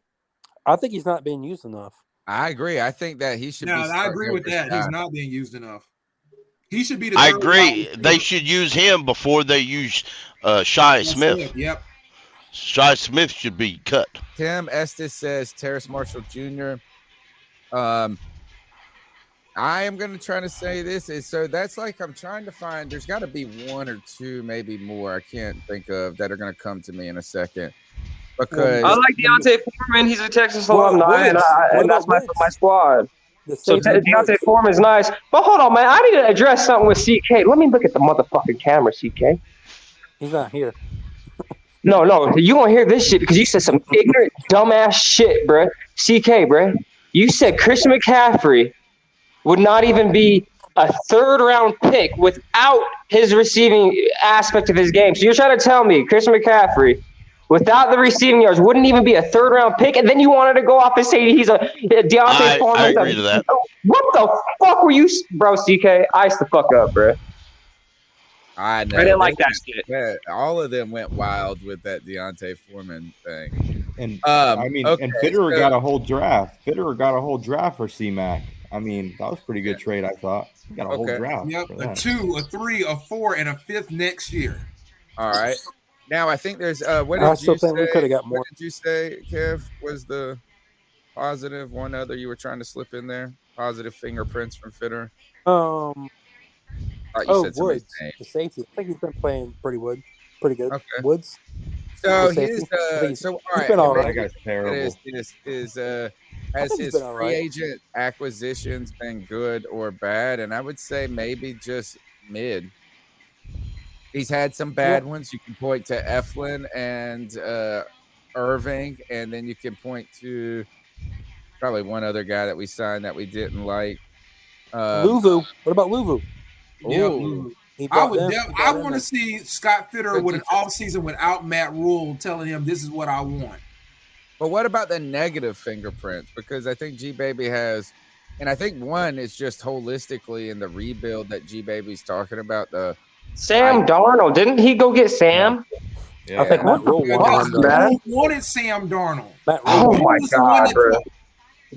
I think he's not being used enough. I agree. I think that he should. No, I agree with that. He's not being used enough. He should be the. I agree. They should use him before they use Shi Smith. Yep. Shi Smith should be cut. Tim Estes says Terrace Marshall Jr. I am going to try to say this is so that's like I'm trying to find. There's got to be one or two, maybe more. I can't think of that are going to come to me in a second. Because I like Deontay Foreman. He's a Texas alumni, and that's my squad. So Deontay Foreman's nice. But hold on, man. I need to address something with CK. Let me look at the motherfucking camera, CK. He's not here. No. You won't hear this shit because you said some ignorant, dumbass shit, bro. CK, bro. You said Christian McCaffrey would not even be a third-round pick without his receiving aspect of his game. So you're trying to tell me Christian McCaffrey, without the receiving yards, wouldn't even be a third-round pick, and then you wanted to go off and say he's a Deontay Foreman. I agree to that. What the fuck were you, bro? CK, ice the fuck up, bro. I know. I didn't like that shit. Yeah, all of them went wild with that Deontay Foreman thing. And and Fitterer got a whole draft. Fitterer got a whole draft for C-Mac. I mean, that was a pretty good trade, I thought. He got a whole draft. Yep, a 2, a 3, a 4, and a 5th next year. All right. Now I think there's what I did still you think we say? could have got more. What did you say, Kev? Was the positive one other you were trying to slip in there? Positive fingerprints from Fitterer. thought you said somebody's Woods, name. the safety. I think he's been playing pretty good. Okay. Woods. So he's all he's right. been all That right. guy's terrible. Has he's his been all free right. agent acquisitions been good or bad? And I would say maybe just mid. He's had some bad ones. You can point to Eflin and Irving, and then you can point to probably one other guy that we signed that we didn't like. Luvu. What about Luvu? Ooh. I want to see Scott Fitterer with an offseason without Matt Rhule telling him this is what I want. But what about the negative fingerprints? Because I think G Baby has, and I think one is just holistically in the rebuild that G Baby's talking about. Sam Darnold, didn't he go get Sam? Yeah. I think Matt Rhule wanted Sam Darnold. Oh my God, bro.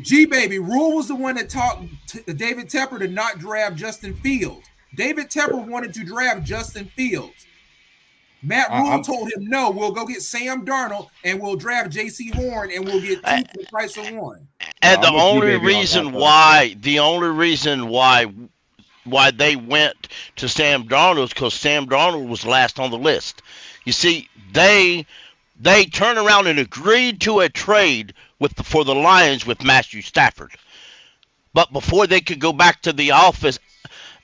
G Baby Rhule was the one that talked to David Tepper to not draft Justin Fields. David Tepper wanted to draft Justin Fields. Matt Rhule told him, no, we'll go get Sam Darnold and we'll draft J.C. Horn and we'll get two for the price of one. And the only reason why they went to Sam Darnold is because Sam Darnold was last on the list. You see, they turned around and agreed to a trade for the Lions with Matthew Stafford. But before they could go back to the office,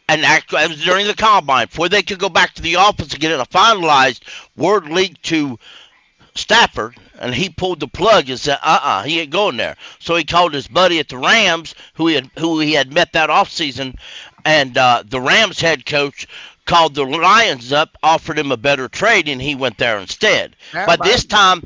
and it was during the combine, before they could go back to the office to get it finalized, word leaked to Stafford, and he pulled the plug and said, he ain't going there. So he called his buddy at the Rams, who he had met that offseason, and the Rams head coach called the Lions up, offered him a better trade, and he went there instead. By this time,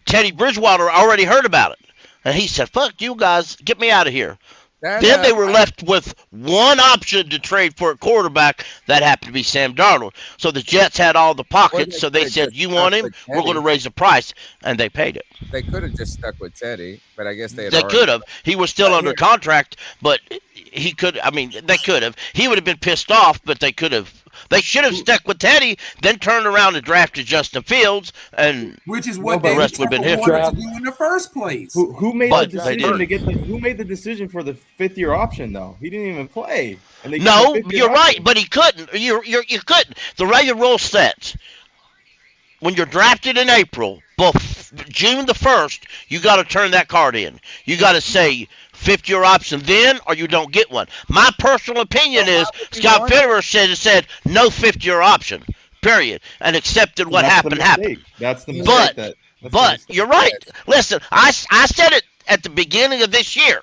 Teddy Bridgewater already heard about it, and he said, "Fuck you guys, get me out of here." Then they were left with one option to trade for a quarterback. That happened to be Sam Darnold. So the Jets had all the pockets, so they said, "You want him? We're going to raise the price," and they paid it. They could have just stuck with Teddy, but I guess they could have. He was still under contract, but he could. I mean, they could have. He would have been pissed off, but they could have. They should have stuck with Teddy, then turned around and drafted Justin Fields, and which is what the rest would have been wanted to do in the first place. Who made the decision to get who made the decision for the fifth-year option though? He didn't even play. And they no, you're right, but he couldn't. You couldn't. The regular rule sets when you're drafted in April, June the 1st, you got to turn that card in. You got to say fifth-year option then, or you don't get one. My personal opinion is Scott Fitterer said no fifth-year option, period, and accepted what happened. That's the mistake. But you're right. Listen, I said it at the beginning of this year.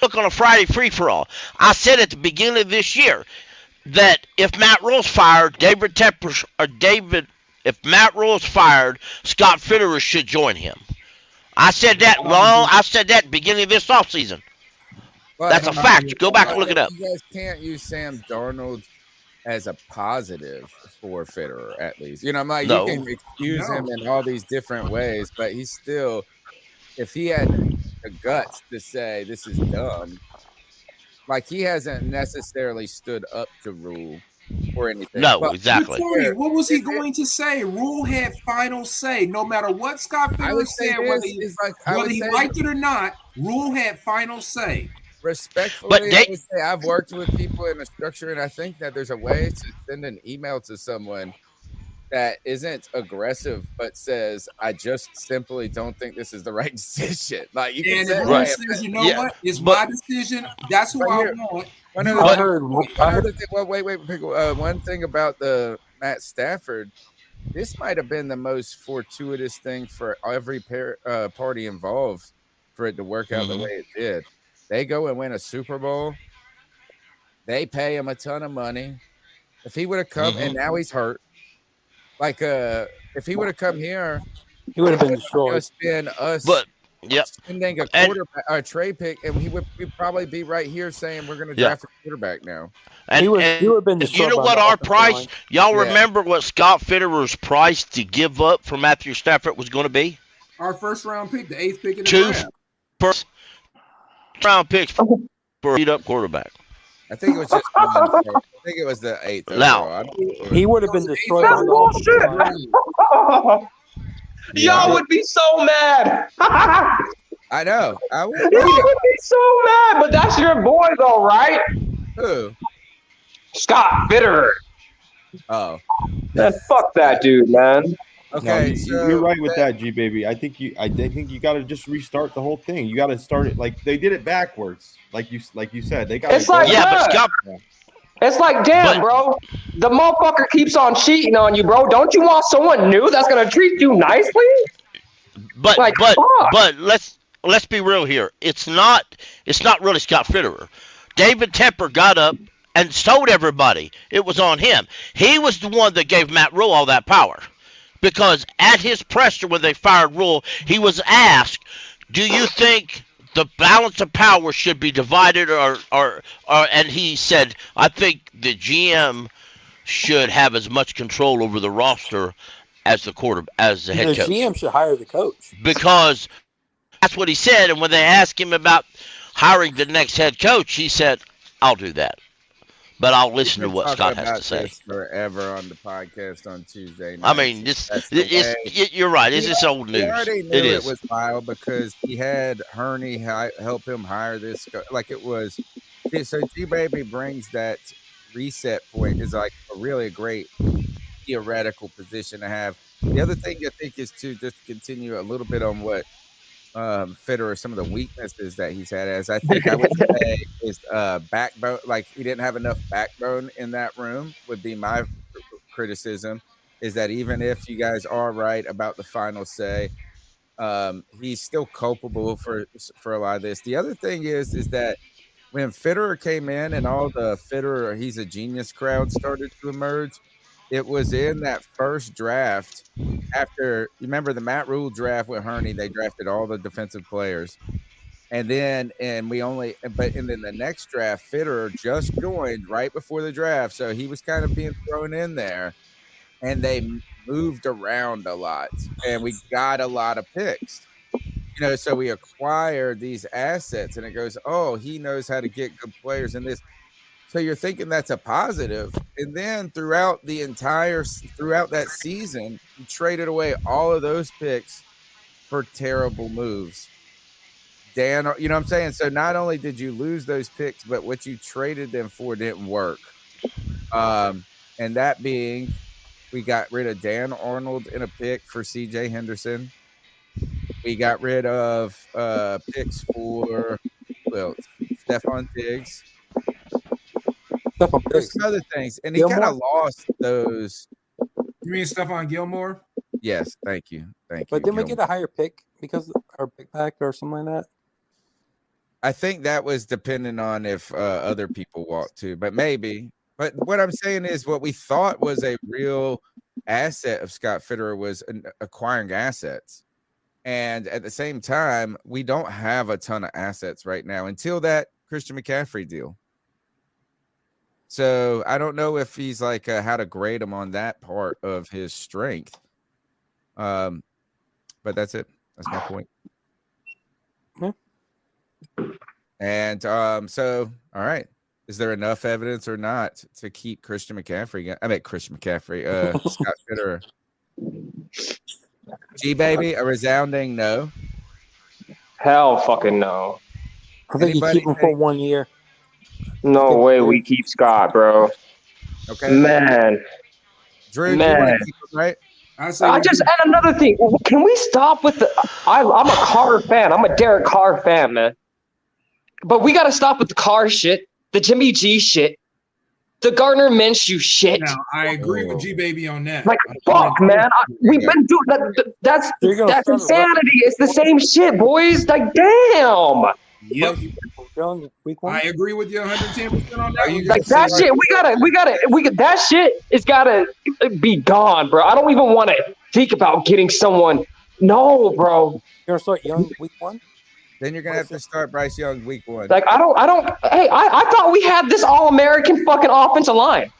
Look on a Friday free-for-all. I said at the beginning of this year that if Matt Rhule's fired, if Matt Rhule's fired, Scott Fitterer should join him. I said that at the beginning of this offseason. That's a fact. Go back and look it up. You guys can't use Sam Darnold as a positive for Fitterer, at least. You know, I'm like, you can excuse him in all these different ways, but he's still, if he had the guts to say this is dumb, like he hasn't necessarily stood up to Rhule or anything. No, exactly. What was he going to say? Rhule had final say. No matter what Scott Fitterer said, whether he liked it or not, Rhule had final say. Respectfully, I would say I've worked with people in a structure, and I think that there's a way to send an email to someone that isn't aggressive, but says, "I just simply don't think this is the right decision." Like you can say, says, "You know what? It's my decision. That's who I want." One thing about the Matt Stafford, this might have been the most fortuitous thing for every party involved for it to work out the way it did. They go and win a Super Bowl. They pay him a ton of money. If he would have come, and now he's hurt. Like, if he would have come here, he would have been destroyed. Just been us. But spending a quarterback, a trade pick, and we'd probably be right here saying we're going to draft a quarterback now. And he would have been destroyed. You know what our price? Y'all remember what Scott Fitterer's price to give up for Matthew Stafford was going to be? Our first round pick, the 8th pick in the draft. 2 first round picks for a beat-up quarterback. I think it was just one. I think it was the 8th. Now, he would have been destroyed. That's bullshit. Y'all would be so mad. I know. I would. Y'all would be so mad, but that's your boy, though, right? Who? Scott Fitterer. Oh. Man, fuck that dude, man. Okay, no, you're right with that, G baby. I think you got to just restart the whole thing. You got to start it like they did it backwards, like you said. They got. It's like but Scott. It's like, damn, bro. The motherfucker keeps on cheating on you, bro. Don't you want someone new that's gonna treat you nicely? But let's be real here. It's not really Scott Fitterer. David Tepper got up and told everybody it was on him. He was the one that gave Matt Rhule all that power. Because at his presser when they fired Rhule, he was asked, "Do you think the balance of power should be divided or and he said, "I think the GM should have as much control over the roster as the head coach. The GM should hire the coach." Because that's what he said, and when they asked him about hiring the next head coach, he said, "I'll do that. But I'll listen to what Scott has to say." Forever on the podcast on Tuesday night. I mean, you're right. It's just old news. We already knew it was wild because he had Hurney help him hire this. Like it was. So G-Baby brings that reset point is like a great theoretical position to have. The other thing I think is to just continue a little bit on what Fitterer, some of the weaknesses that he's had, as I think I would say is backbone. Like he didn't have enough backbone in that room would be my criticism, is that even if you guys are right about the final say, he's still culpable for a lot of this. The other thing is that when Fitterer came in and all the Fitterer, he's a genius crowd started to emerge, it was in that first draft after, you remember the Matt Rhule draft with Hurney, they drafted all the defensive players. And then the next draft, Fitterer just joined right before the draft. So he was kind of being thrown in there and they moved around a lot and we got a lot of picks. So we acquired these assets and it goes, oh, he knows how to get good players in this. So you're thinking that's a positive. And then throughout that season, you traded away all of those picks for terrible moves. Dan, you know what I'm saying? So not only did you lose those picks, but what you traded them for didn't work. And that being, we got rid of Dan Arnold in a pick for CJ Henderson. We got rid of picks for, Stephon Diggs. There's other things. And he kind of lost those. You mean Stephon Gilmore? Yes, thank you. But didn't we get a higher pick because our pick back or something like that? I think that was dependent on if other people walked too, but maybe. But what I'm saying is what we thought was a real asset of Scott Fitterer was acquiring assets. And at the same time, we don't have a ton of assets right now until that Christian McCaffrey deal. So I don't know if he's like how to grade him on that part of his strength. But that's it. That's my point. And so, all right. Is there enough evidence or not to keep Christian McCaffrey? Scott Fitterer. G-Baby, a resounding no. Hell fucking no. I think you keep him for 1 year. No way we keep Scott, bro. Okay. Man. Drew, you want to keep him, right? And another thing. Can we stop with I'm a Carr fan. I'm a Derek Carr fan, man. But we got to stop with the Carr shit, the Jimmy G shit, the Gardner Minshew shit. Now, I agree with G-Baby on that. Like, fuck, man. We've been doing that. That's insanity. It's the same shit, boys. Like, damn. Yep. I agree with you 110% on that. Like that shit, that shit is gotta be gone, bro. I don't even want to think about getting someone. No, bro. You're gonna start Young week 1? Then you're gonna have to start Bryce Young week 1. Like I don't. Hey, I thought we had this All-American fucking offensive line.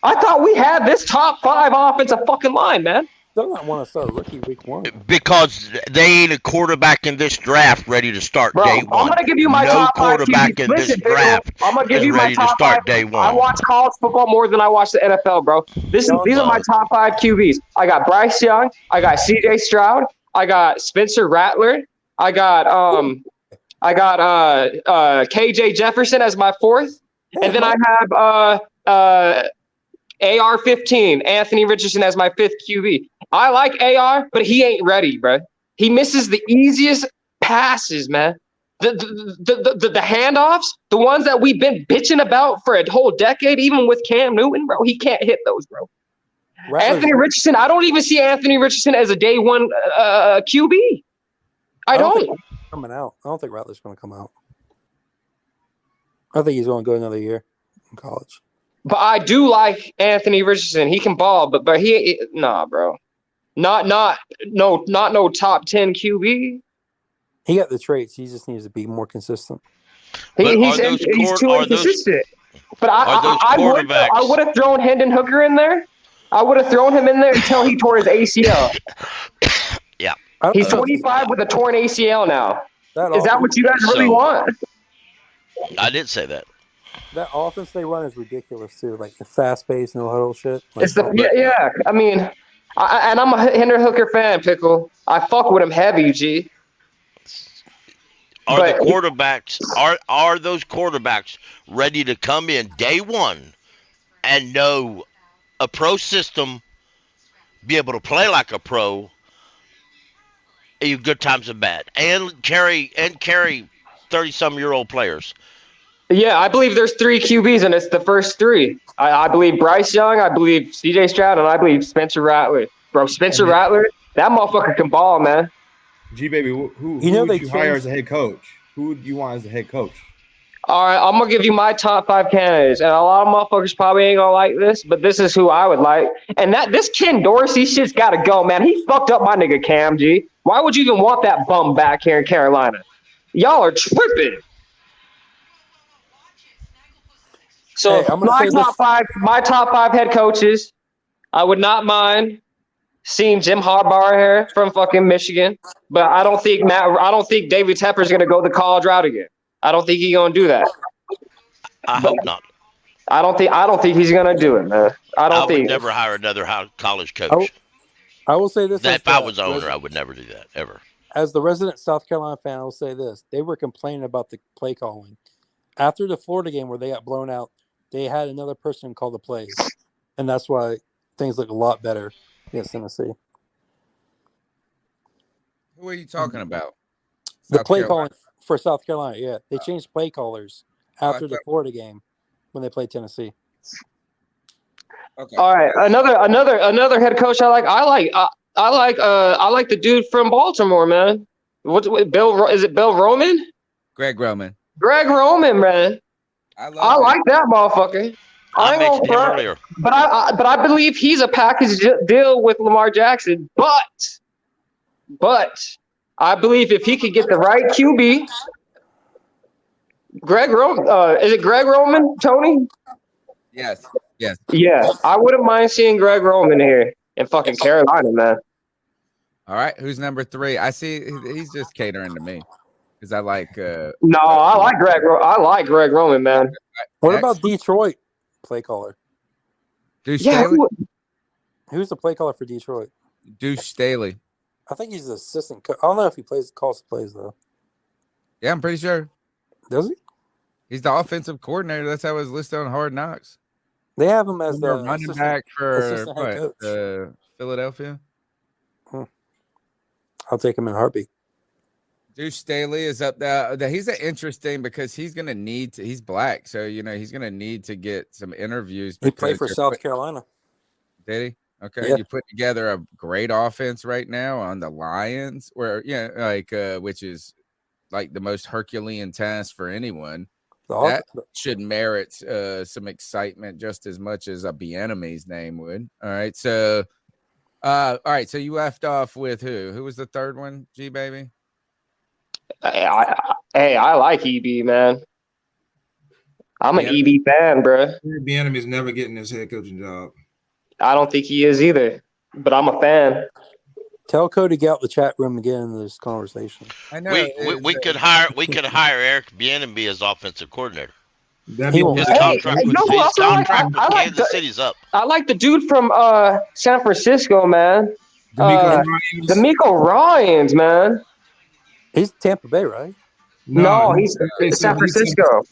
I thought we had this top 5 offensive fucking line, man. Still not want to start rookie week 1 because they ain't a quarterback in this draft ready to start day 1. I'm gonna give you my top 5 quarterback in this draft. I'm gonna give you my top 5 day 1. I watch college football more than I watch the NFL, bro. These are my top 5 QBs. I got Bryce Young. I got C.J. Stroud. I got Spencer Rattler. I got KJ Jefferson as my 4th. And then I have AR-15, Anthony Richardson as my 5th QB. I like AR, but he ain't ready, bro. He misses the easiest passes, man. The handoffs, the ones that we've been bitching about for a whole decade, even with Cam Newton, bro, he can't hit those, bro. Anthony Richardson, I don't even see Anthony Richardson as a day one QB. I don't. Coming out. I don't think Rattler's going to come out. I think he's going to go another year in college. But I do like Anthony Richardson. He can ball, but nah, bro. Not no top 10 QB. He got the traits. He just needs to be more consistent. He's too inconsistent. But I would have thrown Hendon Hooker in there. I would have thrown him in there until he tore his ACL. Yeah. He's 25 with a torn ACL now. Is that what you guys really want? I did say that. That offense they run is ridiculous too, like the fast pace, no huddle shit. Like, I mean, I'm a Hendon Hooker fan, Pickle. I fuck with him heavy, G. Are those quarterbacks ready to come in day one and know a pro system, be able to play like a pro, good times and bad, and carry 30-some-year-old players? Yeah, I believe there's 3 QBs, and it's the first 3. I believe Bryce Young, I believe C.J. Stroud, and I believe Spencer Rattler. Bro, Spencer Rattler, that motherfucker can ball, man. G-Baby, who would you hire as a head coach? Who would you want as the head coach? All right, I'm going to give you my top 5 candidates, and a lot of motherfuckers probably ain't going to like this, but this is who I would like. And this Ken Dorsey shit's got to go, man. He fucked up my nigga Cam, G. Why would you even want that bum back here in Carolina? Y'all are tripping. So my top five head coaches, I would not mind seeing Jim Harbaugh here from fucking Michigan, but I don't think David Tepper is going to go the college route again. I don't think he's going to do that. I hope not. I don't think he's going to do it, man. I would never hire another college coach. I will say this: if I was owner, I would never do that ever. As the resident South Carolina fan, I will say this: they were complaining about the play calling after the Florida game where they got blown out. They had another person call the plays, and that's why things look a lot better against Tennessee. Who are you talking about? The play calling for South Carolina, yeah. They changed play callers after the Florida game when they played Tennessee. Okay. All right, another head coach I like. I like the dude from Baltimore, man. Bill? Is it Bill Roman? Greg Roman. Greg Roman, man. I like that motherfucker. I ain't gonna front, earlier. But I believe he's a package deal with Lamar Jackson. But I believe if he could get the right QB, Greg Roman. Is it Greg Roman, Tony? Yes. Yeah, I wouldn't mind seeing Greg Roman here in fucking Carolina, man. All right, who's number 3? I see he's just catering to me. Because I like I like Greg Roman, man. What about Detroit play caller? Deuce Staley? Who's the play caller for Detroit? Deuce Staley. I think he's the assistant coach. I don't know if he calls the plays though. Yeah, I'm pretty sure. Does he? He's the offensive coordinator. That's how it was listed on Hard Knocks. They have him as the running back for Philadelphia. I'll take him in a heartbeat. Deuce Staley is up there. He's interesting because he's going to need to. He's black, so he's going to need to get some interviews. He played for South Carolina. Did he? Okay, You put together a great offense right now on the Lions, where which is like the most Herculean task for anyone. That should merit some excitement just as much as a Bieniemy's name would. All right, so you left off with who? Who was the third one? G baby. I like EB, man. I'm an EB fan, bro. Bieniemy's never getting his head coaching job. I don't think he is either, but I'm a fan. Tell Cody to get out the chat room and get into this conversation. I know we could hire Eric Bieniemy as offensive coordinator. His contract with Kansas City's up. I like the dude from San Francisco, man. D'Amico Ryans, man. He's Tampa Bay, right? No, he's San Francisco.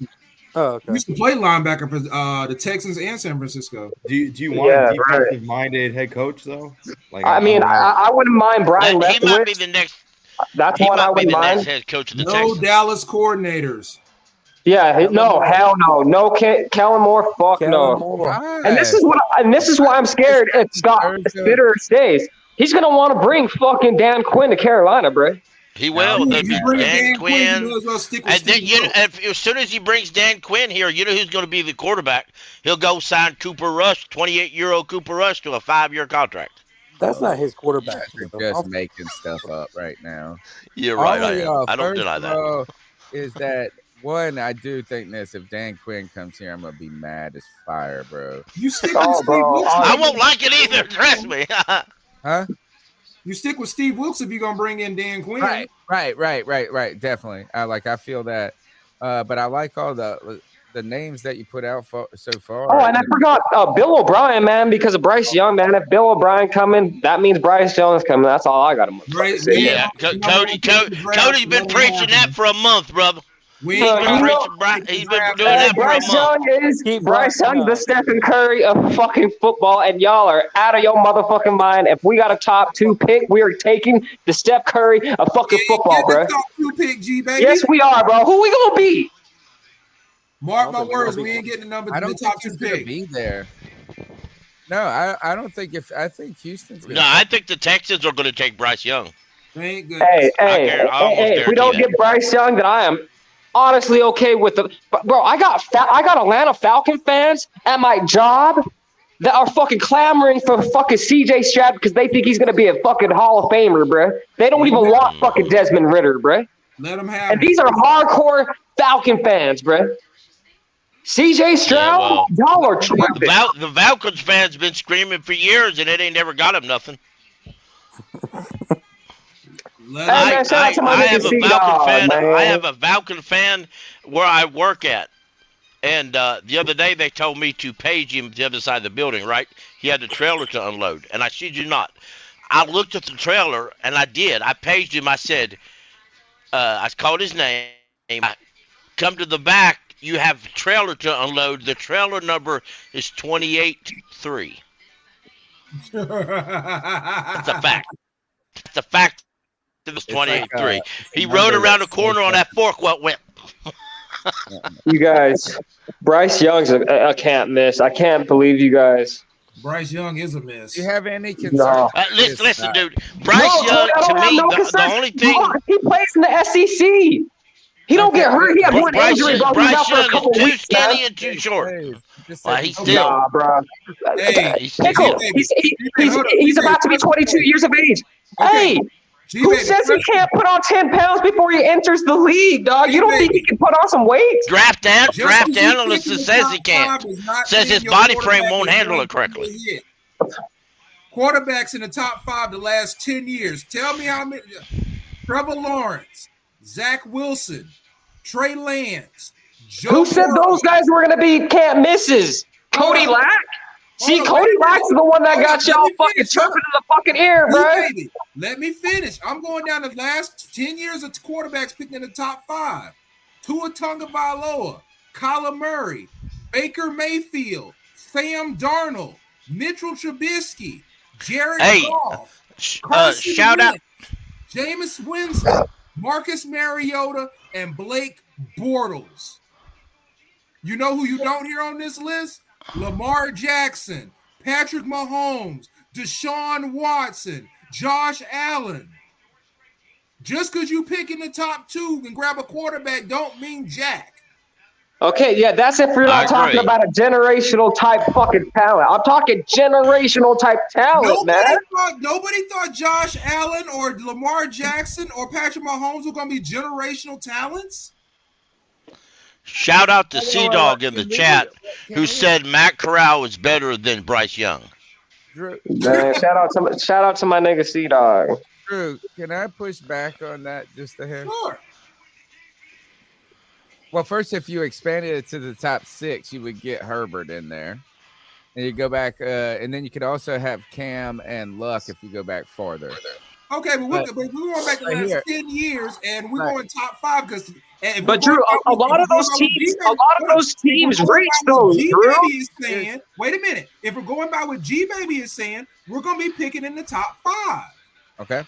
Oh, okay. Used to play linebacker for the Texans and San Francisco. Do you want a defensive-minded head coach though? Like, I mean, I wouldn't mind Brian Leftwich. He might be the next. That's one I wouldn't mind. Head coach of the no Texans. Dallas coordinators. Yeah, no, hell no, no, Kellen Moore, fuck no. Right. And this is why I'm scared. It's got Spitter stays. He's gonna want to bring fucking Dan Quinn to Carolina, bro. He will. Dan Quinn. And then as soon as he brings Dan Quinn here, you know who's going to be the quarterback? He'll go sign Cooper Rush, 28-year-old Cooper Rush, to a 5-year contract. That's not his quarterback. You're just making stuff up right now. You're right. I don't deny that. Is that one? I do think this. If Dan Quinn comes here, I'm gonna be mad as fire, bro. You stick with Steve Wilkes. I won't like it either. Trust me. Huh? You stick with Steve Wilkes if you're gonna bring in Dan Quinn. Right. Definitely. I feel that. But I like all the names that you put out so far. Oh, and I forgot Bill O'Brien, man, because of Bryce Young, man. If Bill O'Brien coming, that means Bryce Young is coming. That's all I got to say. Yeah, Cody's been preaching that for a month, brother. He's been doing that for a month. Bryce Young, the Stephen Curry of fucking football, and y'all are out of your motherfucking mind. If we got a top 2 pick, we are taking the Steph Curry of fucking football, bro. Top 2 pick, G, baby. Yes, we are, bro. Who we gonna be? Mark my words, we ain't getting the top 2 pick. Be there. No, I don't think I think Houston's gonna I think the Texans are going to take Bryce Young. Thank goodness. Hey, if we don't get Bryce Young, then I am honestly okay with the. Bro, I got Atlanta Falcon fans at my job that are fucking clamoring for fucking CJ Stroud because they think he's going to be a fucking Hall of Famer, bro. They don't even want fucking Desmond Ridder, bro. Let them have And these are hardcore Falcon fans, bro. CJ Stroud, y'all are tripping. The Falcons fans been screaming for years, and it ain't never got him nothing. I have a Falcon fan where I work at, and the other day they told me to page him the other side of the building. Right, he had the trailer to unload, and I shit you not, I looked at the trailer and I did. I paged him. I said, I called his name. I come to the back. You have a trailer to unload. The trailer number is 28-3. That's a fact. It's a fact. It was 28-3. He rode around the corner on that fork. What went? You guys, Bryce Young's a can't miss. I can't believe you guys. Bryce Young is a miss. Do you have any concern? No. Listen, dude. Bryce Young, to me, the only thing. He plays in the SEC. He don't get hurt. He had one injury, bro. Bryce Young is too skinny and too short. He's still. Nah, bro. Hey, he's about to be 22 years of age. Okay. Hey, who says he can't put on 10 pounds before he enters the league, dog? You don't think he can put on some weight? Draft analyst says he can't. Says his body frame won't handle it correctly. Quarterbacks in the top 5 the last 10 years. Tell me how many. Trevor Lawrence, Zach Wilson, Trey Lance. Who said those guys were going to be can't misses? Cody Lack? See, Cody Lack's the one that got y'all fucking chirping in the fucking ear, bro. Let me finish. I'm going down the last 10 years of quarterbacks picking in the top 5. Tua Tagovailoa, Kyler Murray, Baker Mayfield, Sam Darnold, Mitchell Trubisky, Jared Goff, shout out Jameis Winston, Marcus Mariota, and Blake Bortles. You know who you don't hear on this list? Lamar Jackson, Patrick Mahomes, Deshaun Watson, Josh Allen. Just because you pick in the top 2 and grab a quarterback don't mean jack. Okay, yeah, that's if you're not talking about a generational type fucking talent. I'm talking generational type talent, Nobody thought Josh Allen or Lamar Jackson or Patrick Mahomes were going to be generational talents. Shout out to C-Dog in the chat who said Matt Corral is better than Bryce Young. Man, shout out to my nigga C-Dog. Drew, can I push back on that just a hair? Sure. Well, first, if you expanded it to the top 6, you would get Herbert in there. And you go back, and then you could also have Cam and Luck if you go back farther. Okay, but we're going back the last 10 years, and we're going top 5 because. But Drew, a lot of those teams reached those. Drew, wait a minute. If we're going by what G Baby is saying, we're going to be picking in the top 5. Okay.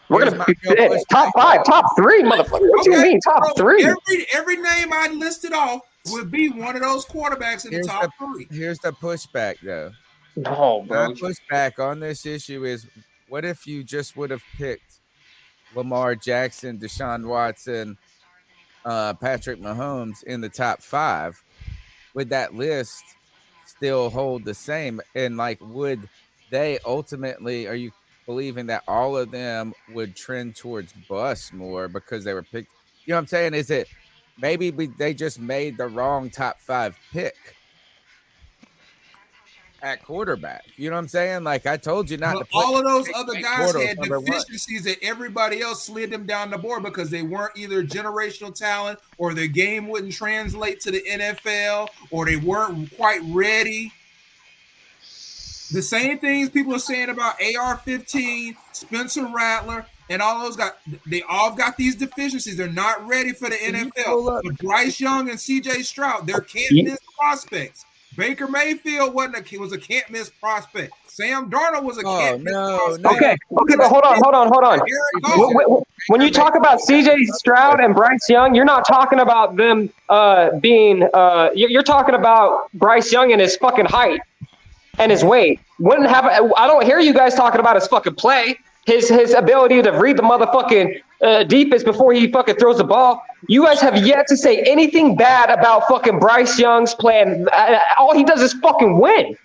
We're going to pick top 5, top 3, motherfucker. What do you mean top 3? Every name I listed off would be one of those quarterbacks in the top 3. Here's the pushback, though. No, bro. The pushback on this issue is, what if you just would have picked Lamar Jackson, Deshaun Watson, Patrick Mahomes in the top 5? Would that list still hold the same? And like, would they ultimately, are you believing that all of them would trend towards bust more because they were picked? You know what I'm saying? Is it maybe they just made the wrong top 5 pick at quarterback? You know what I'm saying? Like, I told you not to put all of those other guys had deficiencies that everybody else slid them down the board because they weren't either generational talent or their game wouldn't translate to the NFL or they weren't quite ready. The same things people are saying about AR-15, Spencer Rattler, and all those guys. They all got these deficiencies. They're not ready for the NFL. But Bryce Young and C.J. Stroud, they're can't-miss prospects. Baker Mayfield was a can't-miss prospect. Sam Darnold was a can't-miss prospect. Okay, but hold on. When you talk about C.J. Stroud and Bryce Young, you're not talking about them being you're talking about Bryce Young and his fucking height and his weight. I don't hear you guys talking about his fucking play, his ability to read the motherfucking defense before he fucking throws the ball. You guys have yet to say anything bad about fucking Bryce Young's plan. All he does is fucking win.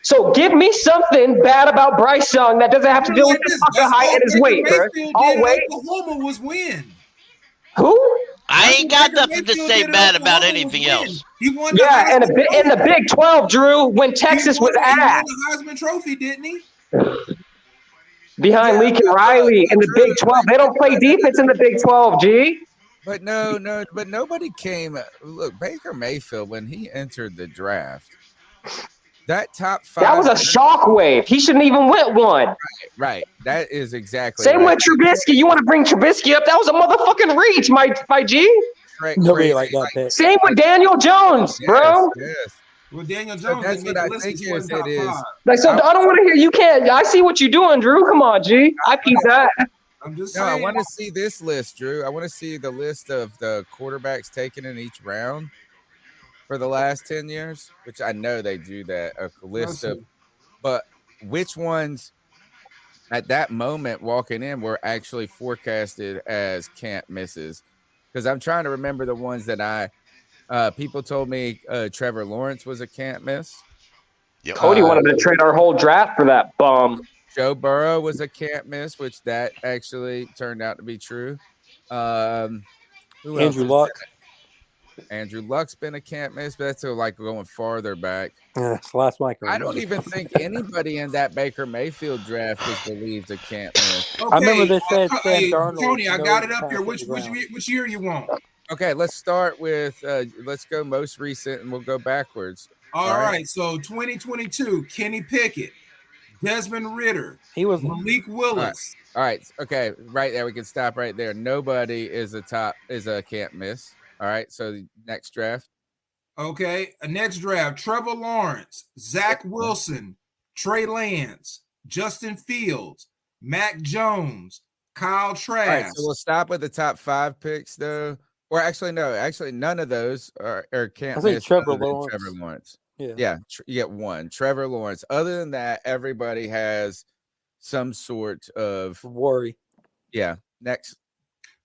So give me something bad about Bryce Young that doesn't have to do with his fucking height and his weight, bro. All weight. Oklahoma was win. Who? I ain't got nothing to say bad about anything else. He won. Yeah, and in the Big 12, Drew, when Texas was ass. He won the Heisman Trophy, didn't he? Behind Lincoln Riley in the Big 12. They don't play defense in the Big 12, G. But but nobody came. Look, Baker Mayfield, when he entered the draft, that top 5. That was a shockwave. He shouldn't even win one. Right. That is exactly Same with Trubisky. You want to bring Trubisky up? That was a motherfucking reach, my G. Nobody like that pick. Same with Daniel Jones, bro. Yes. Well, Daniel Jones. That's what I think it is. Like, so I don't want to hear. You can't. I see what you're doing, Drew. Come on, G. I peep that. I'm just saying. I want to see this list, Drew. I want to see the list of the quarterbacks taken in each round for the last 10 years, which I know they do that, a list of, but which ones at that moment walking in were actually forecasted as can't misses? Because I'm trying to remember the ones that people told me Trevor Lawrence was a can't miss. Yep. Cody wanted to trade our whole draft for that bum. Joe Burrow was a can't miss, which that actually turned out to be true. Andrew Luck. Andrew Luck's been a can't miss, but that's like going farther back. Last Mike. I don't even think anybody in that Baker Mayfield draft was believed a can't miss. Okay. I remember they said Sam Darnold. Tony, I got it up here. Which year you want? Okay, let's start with let's go most recent and we'll go backwards. All right. So 2022, Kenny Pickett, Desmond Ridder, he was Malik Willis. All right. Okay, right there. We can stop right there. Nobody is a can't miss. All right. So next draft. Okay. Next draft, Trevor Lawrence, Zach Wilson, Trey Lance, Justin Fields, Mac Jones, Kyle Trask. All right, so we'll stop with the top 5 picks, though. Or actually, no. Actually, none of those are can't miss. Trevor Lawrence. Yeah. You get one. Trevor Lawrence. Other than that, everybody has some sort of worry. Yeah. Next.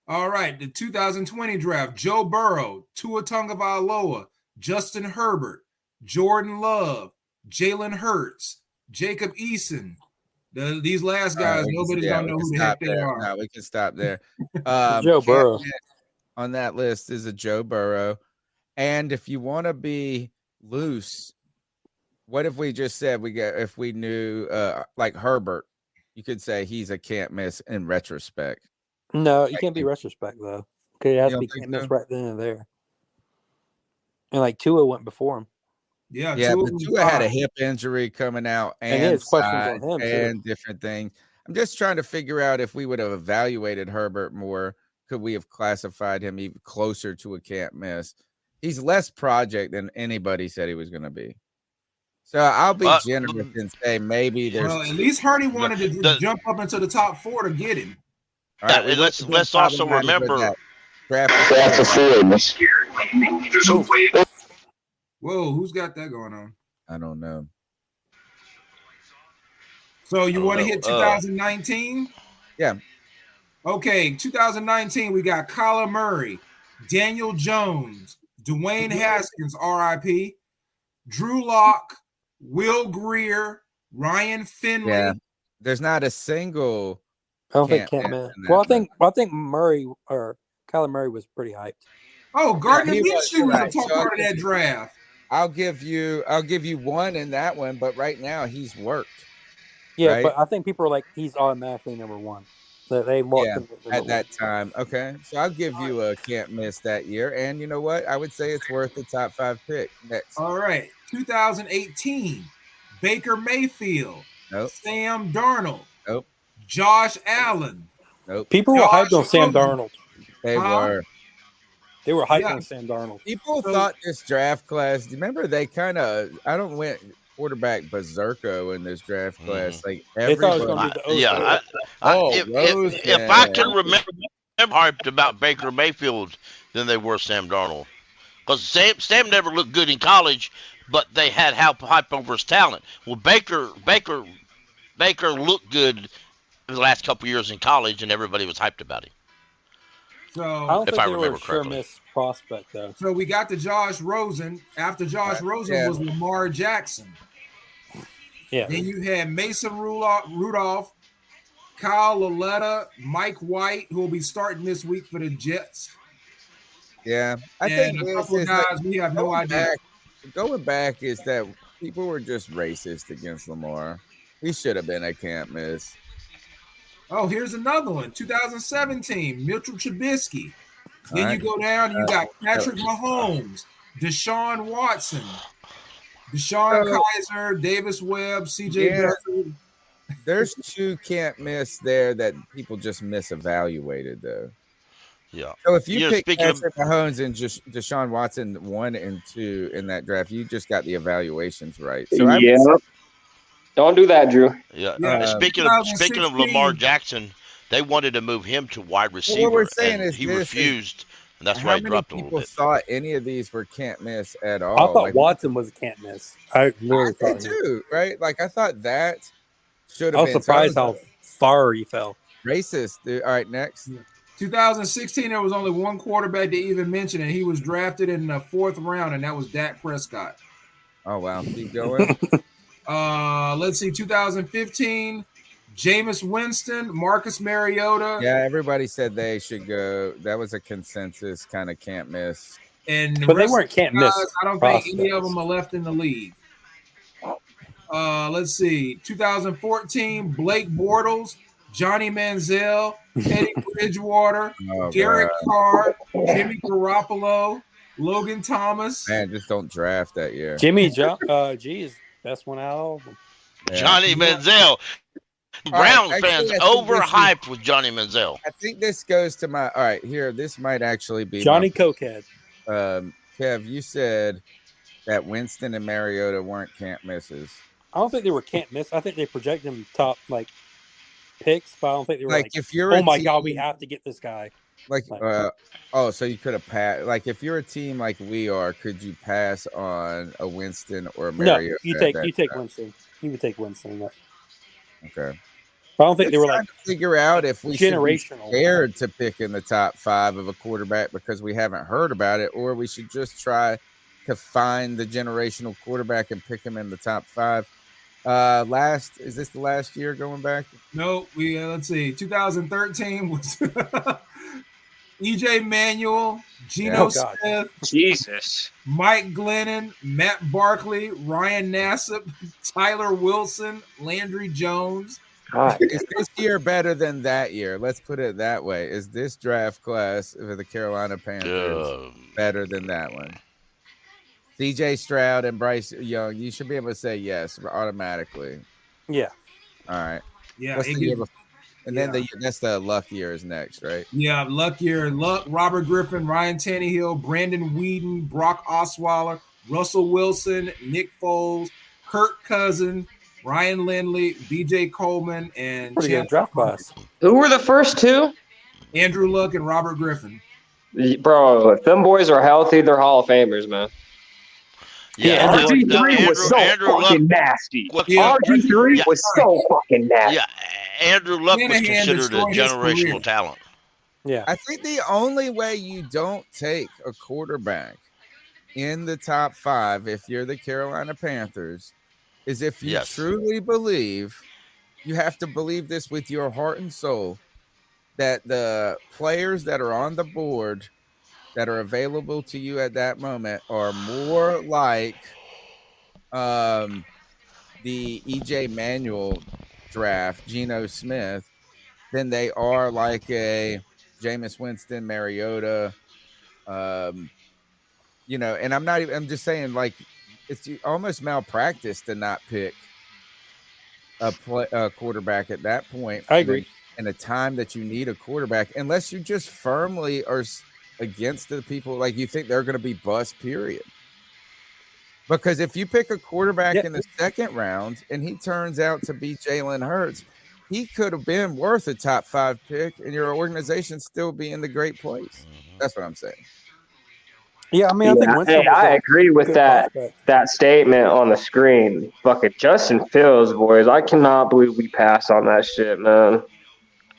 All right. The 2020 draft, Joe Burrow, Tua Tagovailoa, Justin Herbert, Jordan Love, Jalen Hurts, Jacob Eason. These last guys, nobody's going to know who the heck they are. No, we can stop there. Joe Burrow. On that list is a Joe Burrow. And if you want to be loose, what if we just said if we knew like Herbert, you could say he's a can't miss in retrospect. No, you can't be retrospect though. Okay, it has to be can't miss right then and there. And like Tua went before him. Yeah, but Tua had a hip injury coming out and his questions on him and too. different things. I'm just trying to figure out if we would have evaluated Herbert more. Could we have classified him even closer to a can't miss? He's less project than anybody said he was going to be. So I'll be generous and say maybe there's. Well, at least Hardy wanted to jump up into the top 4 to get him. All right, let's also remember. Whoa, who's got that going on? I don't know. So you want to hit 2019? Yeah. Okay, 2019, we got Kyler Murray, Daniel Jones, Dwayne Haskins, RIP, Drew Lock, Will Greer, Ryan Finley. Yeah. There's not a single. I don't think can't miss. Well, I think Murray or Kyler Murray was pretty hyped. Oh, Gardner Minshew was a top part of that draft. I'll give you one in that one, but right now he's worked. Yeah, right? But I think people are like he's automatically number 1. That they looked at that time. Okay, so I'll give you a can't miss that year, and you know what? I would say it's worth the top 5 pick. Next. All right, 2018, Baker Mayfield, Nope. Sam Darnold, Nope. Josh Allen. Nope. People were hyped on Sam Darnold. They were. They were hyped on Sam Darnold. People thought this draft class. Do you remember they kind of? I don't went quarterback berserko in this draft class. Like everybody. If I can remember hyped about Baker Mayfield than they were Sam Darnold, because Sam never looked good in college, but they had hype over his talent. Well, Baker looked good in the last couple years in college, and everybody was hyped about him. So I don't think they were a correctly. sure-miss prospect, though. So we got the Josh Rosen. After Josh Rosen was Lamar Jackson. Yeah. Then you had Mason Rudolph, Kyle Laletta, Mike White, who will be starting this week for the Jets. Yeah, I and think a couple of guys we have no idea. Going back is that people were just racist against Lamar. He should have been a can't miss. Oh, here's another one. 2017, Mitchell Trubisky. Then All you go down, you got Patrick Mahomes, Deshaun Watson, Deshaun Kaiser, Davis Webb, CJ Beathard. There's 2 can't miss there that people just misevaluated, though. Yeah. So if you pick Patrick Mahomes and just Deshaun Watson 1 and 2 in that draft, you just got the evaluations right. So don't do that, Drew. Yeah. Speaking of Lamar Jackson, they wanted to move him to wide receiver. What we're saying is he refused, and that's why he dropped a little bit. People thought any of these were can't miss at all. I thought Watson was a can't miss. I really thought too, right? Like I thought that should have been. I was surprised how far he fell. Racist, dude. All right, next. 2016, there was only one quarterback to even mention, and he was drafted in the 4th round, and that was Dak Prescott. Oh wow, keep going. Let's see, 2015, Jameis Winston, Marcus Mariota. Yeah, everybody said they should go. That was a consensus kind of can't miss. But they weren't can't miss. I don't think any of them are left in the league. Let's see, 2014, Blake Bortles, Johnny Manziel, Teddy Bridgewater, Derek Carr, Jimmy Garoppolo, Logan Thomas. Man, just don't draft that year. Jimmy G is best one out of them. Johnny Manziel. Browns fans overhyped with Johnny Manziel. I think this goes to my. All right, here. This might actually be Johnny Cokehead. Kev, you said that Winston and Mariota weren't can't misses. I don't think they were can't miss. I think they projected them top picks, but I don't think they were like if you're oh my god, we have to get this guy. So you could have passed. Like if you're a team like we are, could you pass on a Winston or a Mariota? No, you take Winston. You would take Winston. Okay. I don't think they were like figure out if we should be generational. scared to pick in the top 5 of a quarterback because we haven't heard about it, or we should just try to find the generational quarterback and pick him in the top 5. Is this the last year going back? No, let's see. 2013 was EJ Manuel, Geno Smith, Jesus, Mike Glennon, Matt Barkley, Ryan Nassib, Tyler Wilson, Landry Jones. God. Is this year better than that year? Let's put it that way. Is this draft class for the Carolina Panthers better than that one? CJ Stroud and Bryce Young, you should be able to say yes automatically. Yeah. Yeah. What's the year before? And then that's the Luck year is next, right? Yeah, Luck, Robert Griffin, Ryan Tannehill, Brandon Whedon, Brock Osweiler, Russell Wilson, Nick Foles, Kirk Cousins, Ryan Lindley, B.J. Coleman, and pretty good draft class. Who were the first two? Andrew Luck and Robert Griffin. Bro, if them boys are healthy, they're Hall of Famers, man. Yeah, RG3 was so fucking nasty. RG3 was so fucking nasty. Yeah, Andrew Luck was considered a generational talent. Yeah. I think the only way you don't take a quarterback in the top 5 if you're the Carolina Panthers is if you truly believe, you have to believe this with your heart and soul, that the players that are on the board that are available to you at that moment are more like the EJ Manuel draft, Geno Smith, than they are like a Jameis Winston, Mariota, and I'm just saying, like, it's almost malpractice to not pick a quarterback at that point. I agree. In a time that you need a quarterback, unless you just firmly are against the people, like you think they're going to be bust, period. Because if you pick a quarterback in the second round and he turns out to be Jalen Hurts, he could have been worth a top 5 pick and your organization still be in the great place. That's what I'm saying. Yeah, I mean, I agree with that statement on the screen. Fucking Justin Fields, boys. I cannot believe we passed on that shit, man.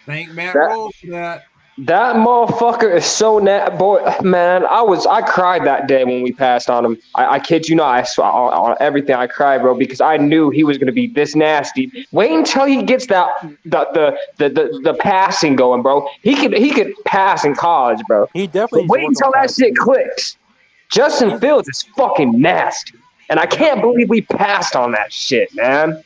Thank Matt Rhule for that. That motherfucker is so boy, man. I cried that day when we passed on him. I kid you not. I swear on everything I cried, bro, because I knew he was going to be this nasty. Wait until he gets the passing going, bro. He could pass in college, bro. He definitely. But wait until that shit clicks. Justin Fields is fucking nasty, and I can't believe we passed on that shit, man.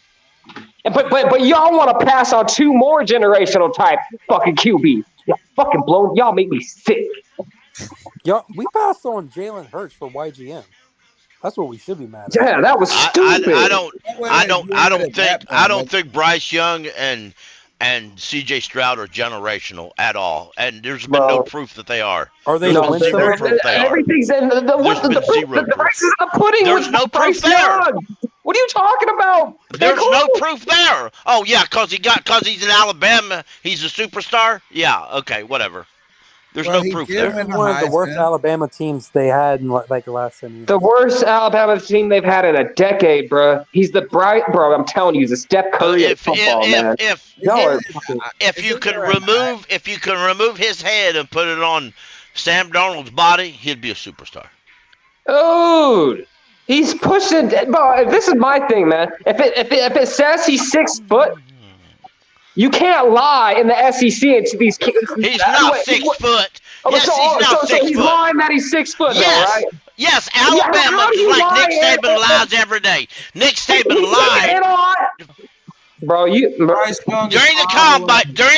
But y'all want to pass on 2 more generational type fucking QB. Y'all fucking blown. Y'all make me sick. Y'all, we passed on Jalen Hurts for YGM. That's what we should be mad at. Yeah, that was stupid. I don't think Bryce Young and CJ Stroud are generational at all, and there's been no proof that they are. Are they? There's been zero proof they are. Everything's in the prices of the pudding. There's no proof there. What are you talking about? There's no proof there. Oh yeah, because he's in Alabama, he's a superstar. Yeah, okay, whatever. There's no proof there. One of the worst Alabama teams they had in like the last 10 years. The worst Alabama team they've had in a decade, bro. He's the bro. I'm telling you, he's a Steph Curry of football, man. If you can remove his head and put it on Sam Darnold's body, he'd be a superstar. Dude, he's pushing. Bro, this is my thing, man. If it says he's 6 foot. You can't lie in the SEC into these kids. He's not 6 foot. Yes, he's not 6 foot. So he's lying that he's 6 foot, yes. though, right? Yes, Alabama is like Nick Saban lies every day. Nick Saban lies. Bro, during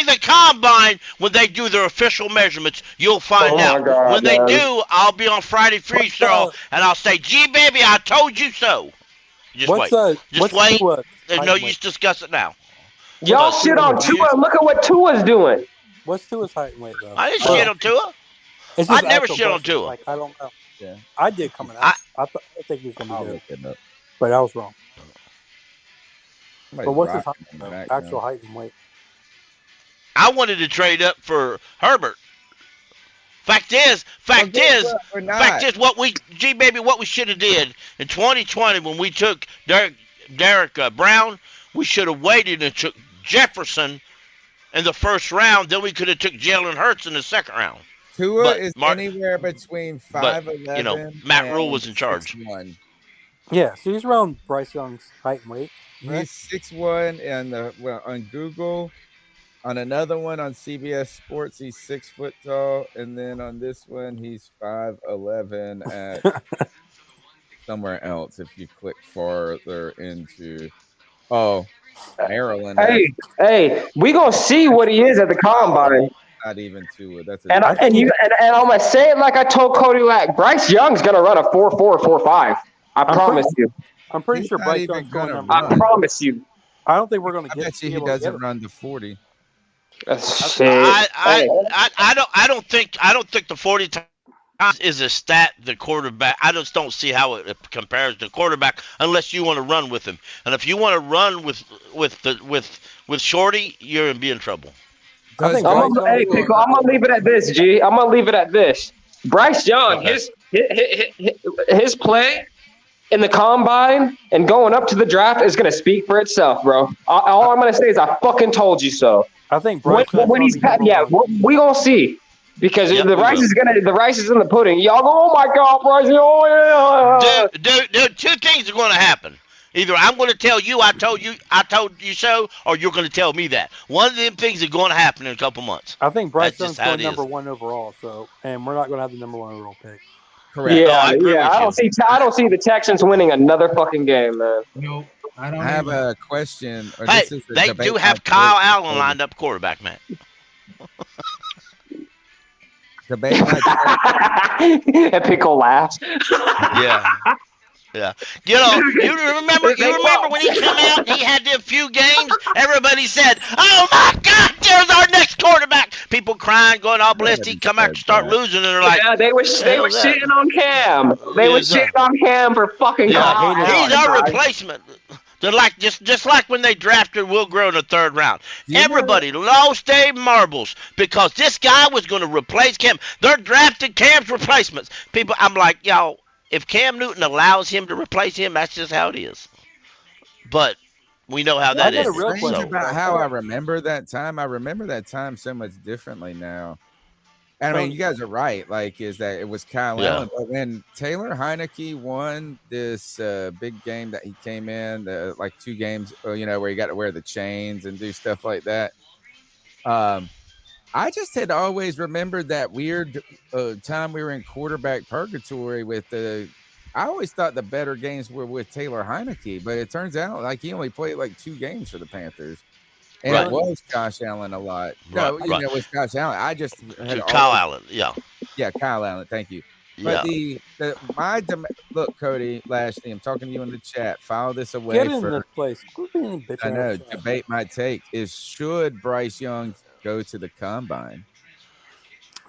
the combine, when they do their official measurements, you'll find out. God, when they do, I'll be on Friday Free Throw, and I'll say, "Gee, baby, I told you so." Just wait. Just wait. There's no use to discuss it now. Y'all shit on Tua. Look at what Tua's doing. What's Tua's height and weight, though? I didn't shit on Tua. I never shit on Tua. Like, I don't know. Yeah. I did coming out. I think he was going to be good. But I was wrong. But what's his height, actual height and weight? I wanted to trade up for Herbert. Fact is, what we should have did in 2020 when we took Derek Brown, we should have waited and took Jefferson in the first round. Then we could have took Jalen Hurts in the second round. Tua is anywhere between 5'11". Matt Rhule was in charge. 6'1". Yeah, so he's around Bryce Young's height and weight. Right? He's 6'1", and on Google, on another one on CBS Sports, he's 6 foot tall, and then on this one, he's 5'11" at somewhere else. If you click farther into, Maryland. Hey, we gonna see what he is at the combine. Not even Tua. And I'm gonna say it like I told Cody Lack. Bryce Young's gonna run a 4.4, 4.5. I promise you. I'm pretty sure Bryce Young's going to run. I promise you. I don't think we're going to get. I bet you he doesn't run the 40. I don't think the 40 times is a stat the quarterback. I just don't see how it compares to quarterback unless you want to run with him. And if you want to run with Shorty, you're gonna be in trouble. I'm gonna leave it at this, G. I'm gonna leave it at this. Bryce Young, Okay. his play in the combine and going up to the draft is gonna speak for itself, bro. All I'm gonna say is I fucking told you so. I think Bryce when he's we gonna see because the rice is in the pudding. Y'all go, oh my God, Bryce! Oh yeah. Dude, two things are going to happen. Either I'm going to tell you I told you so, or you're going to tell me that. One of them things is going to happen in a couple months. I think Bryce Young's going number 1 overall. So, and we're not going to have the number 1 overall pick. Correct. Yeah, I don't see the Texans winning another fucking game, man. Nope. I don't have a question. Hey, they do have Kyle Allen lined up quarterback, man. Debate that pickle laughs. Yeah. Yeah. You remember when he came out, he had them few games, everybody said, oh my God, there's our next quarterback. People crying, going all blessed. He come out and start losing, and they're like, yeah, they were shitting on Cam. They were shitting on Cam for fucking Kyle. He's our replacement. They're like just like when they drafted Will Grow in the 3rd round. Everybody lost their marbles because this guy was going to replace Cam. They're drafting Cam's replacements. People, I'm like, y'all, if Cam Newton allows him to replace him, that's just how it is. But we know how that is. About how I remember that time. I remember that time so much differently now. I mean, you guys are right. Like, is that it was Kyle Allen, but when Taylor Heineke won this big game that he came in, like 2 games, where he got to wear the chains and do stuff like that. I just had always remembered that weird time we were in quarterback purgatory with the. I always thought the better games were with Taylor Heineke, but it turns out like he only played like 2 games for the Panthers. And it was Josh Allen a lot. No, it was Josh Allen. I just had Kyle Allen, yeah, Kyle Allen. Thank you. But look, Cody Lashley, I'm talking to you in the chat. File this away. Get in this place. I know. Debate my take is: should Bryce Young go to the combine?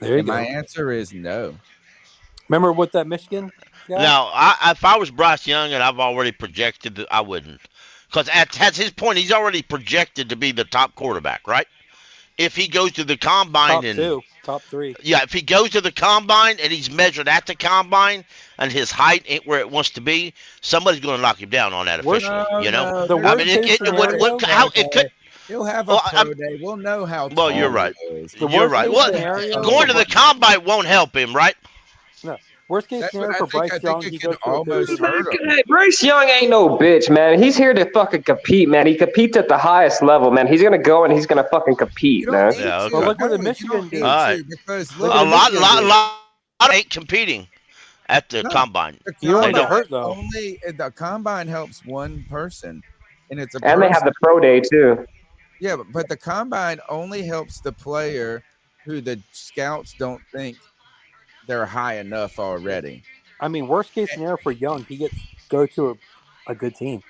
There you go. My answer is no. Remember what that Michigan guy? Now, if I was Bryce Young and I've already projected that, I wouldn't. Because at his point, he's already projected to be the top quarterback, right? If he goes to the combine top 3. Yeah, if he goes to the combine and he's measured at the combine and his height ain't where it wants to be, somebody's going to knock him down on that officially. He'll have a pro day. We'll know how. Well, you're right. You're right. Well, going to the combine won't help him, right? No. Worst case scenario for Bryce Young, he goes almost Bryce Young ain't no bitch, man. He's here to fucking compete, man. He competes at the highest level, man. He's gonna go and he's gonna fucking compete, man. Yeah, okay. Well, look what the Michigan did. All right. A lot ain't competing at the combine. You only hurt though. Only the combine helps one person, and it's and they have the pro day too. Yeah, but the combine only helps the player who the scouts don't think they're high enough already. I mean, worst case scenario for Young, he go to a good team.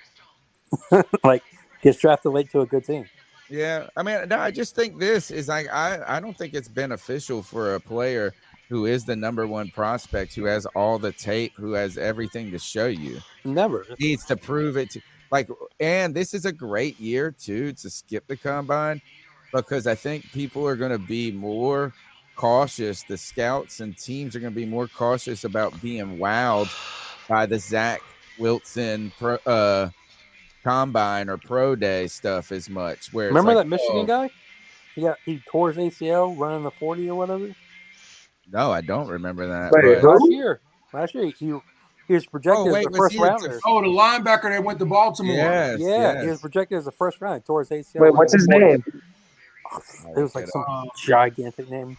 Like, gets drafted late to a good team. Yeah, I mean, no, I just think this is like I don't think it's beneficial for a player who is the number 1 prospect, who has all the tape, who has everything to show you. Never needs to prove it. And this is a great year too to skip the combine, because I think people are going to be more cautious. The scouts and teams are going to be more cautious about being wowed by the Zach Wilson combine or pro day stuff as much. Where remember that Michigan guy? He tore his ACL running the 40 or whatever. No, I don't remember that. Last year he was projected as a first rounder. The linebacker that went to Baltimore. Yes. He was projected as a first round. He tore his ACL. Wait, what's his name? It was like some gigantic name.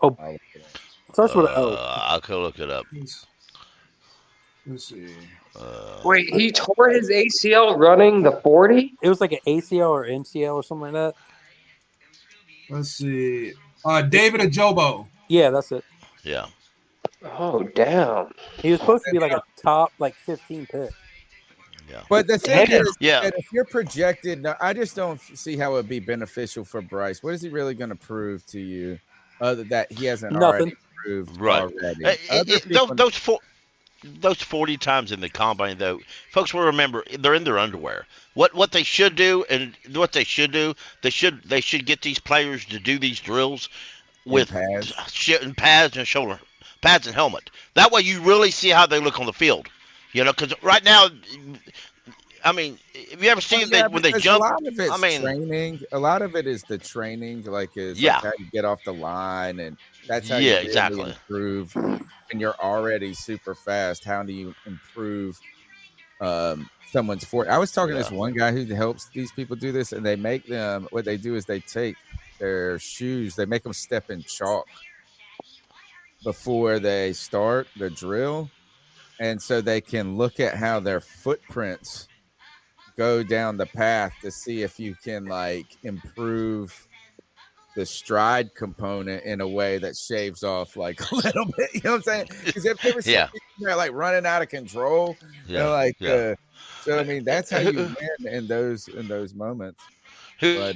Oh, starts with an O. I'll go look it up. Let's see. Wait, he tore his ACL running the 40? It was like an ACL or MCL or something like that. Let's see. David Ajobo. Yeah, that's it. Yeah. Oh, damn. He was supposed to be like a top 15 pick. Yeah. But the thing is, Yeah. that if you're projected, no, I just don't see how it would be beneficial for Bryce. What is he really going to prove to you, other that he hasn't already proved already? Those 40 times in the combine, though, folks will remember they're in their underwear. What they should do, they should get these players to do these drills with pads and shoulder pads and helmet. That way, you really see how they look on the field. You know, because right now, I mean, have you ever seen when they jump? A lot of it's training. A lot of it is the training, like how you get off the line, and that's how you really improve. And you're already super fast. How do you improve someone's forward? I was talking to this one guy who helps these people do this, and they make them. What they do is they take their shoes, they make them step in chalk before they start the drill, and so they can look at how their footprints go down the path to see if you can like improve the stride component in a way that shaves off like a little bit. You know what I'm saying? Because if there was they're like running out of control, so I mean that's how you win in those moments. Who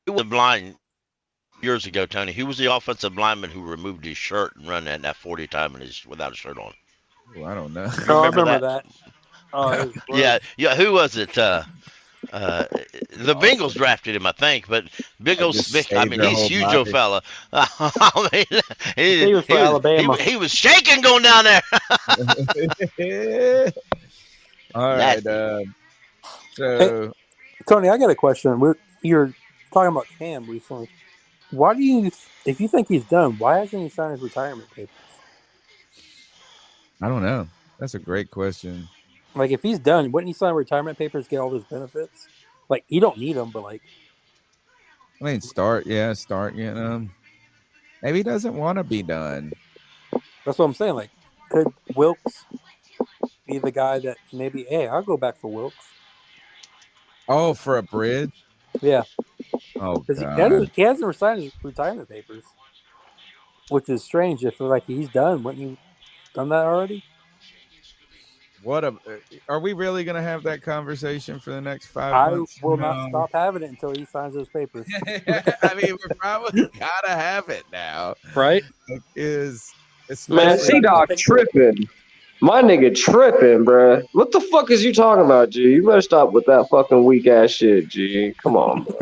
was blind years ago, Tony? Who was the offensive lineman who removed his shirt and run that 40 time and without a shirt on? Oh, I don't know. I remember that. Oh, yeah. Who was it? The Bengals drafted him, I think, but Bengals. I mean, he's huge, old fella. I mean, he was for Alabama. He was shaking going down there. All right. So, Tony, I got a question. You're talking about Cam recently. Why do you, if you think he's done, why hasn't he signed his retirement papers? I don't know. That's a great question. Like, if he's done, wouldn't he sign retirement papers, get all those benefits? Like, he don't need them, but like, I mean, start getting them. Maybe he doesn't want to be done. That's what I'm saying. Like, could Wilkes be the guy that maybe, hey, I'll go back for Wilkes? Oh, for a bridge? Yeah. Oh, God. He hasn't signed his retirement papers, which is strange. If like he's done, wouldn't you done that already? Are we really going to have that conversation for the next 5 months? I will not stop having it until he signs those papers. I mean, we're probably got to have it now. Right? Man, C-Dog tripping. My nigga tripping, bro. What the fuck is you talking about, G? You better stop with that fucking weak ass shit, G. Come on, bro.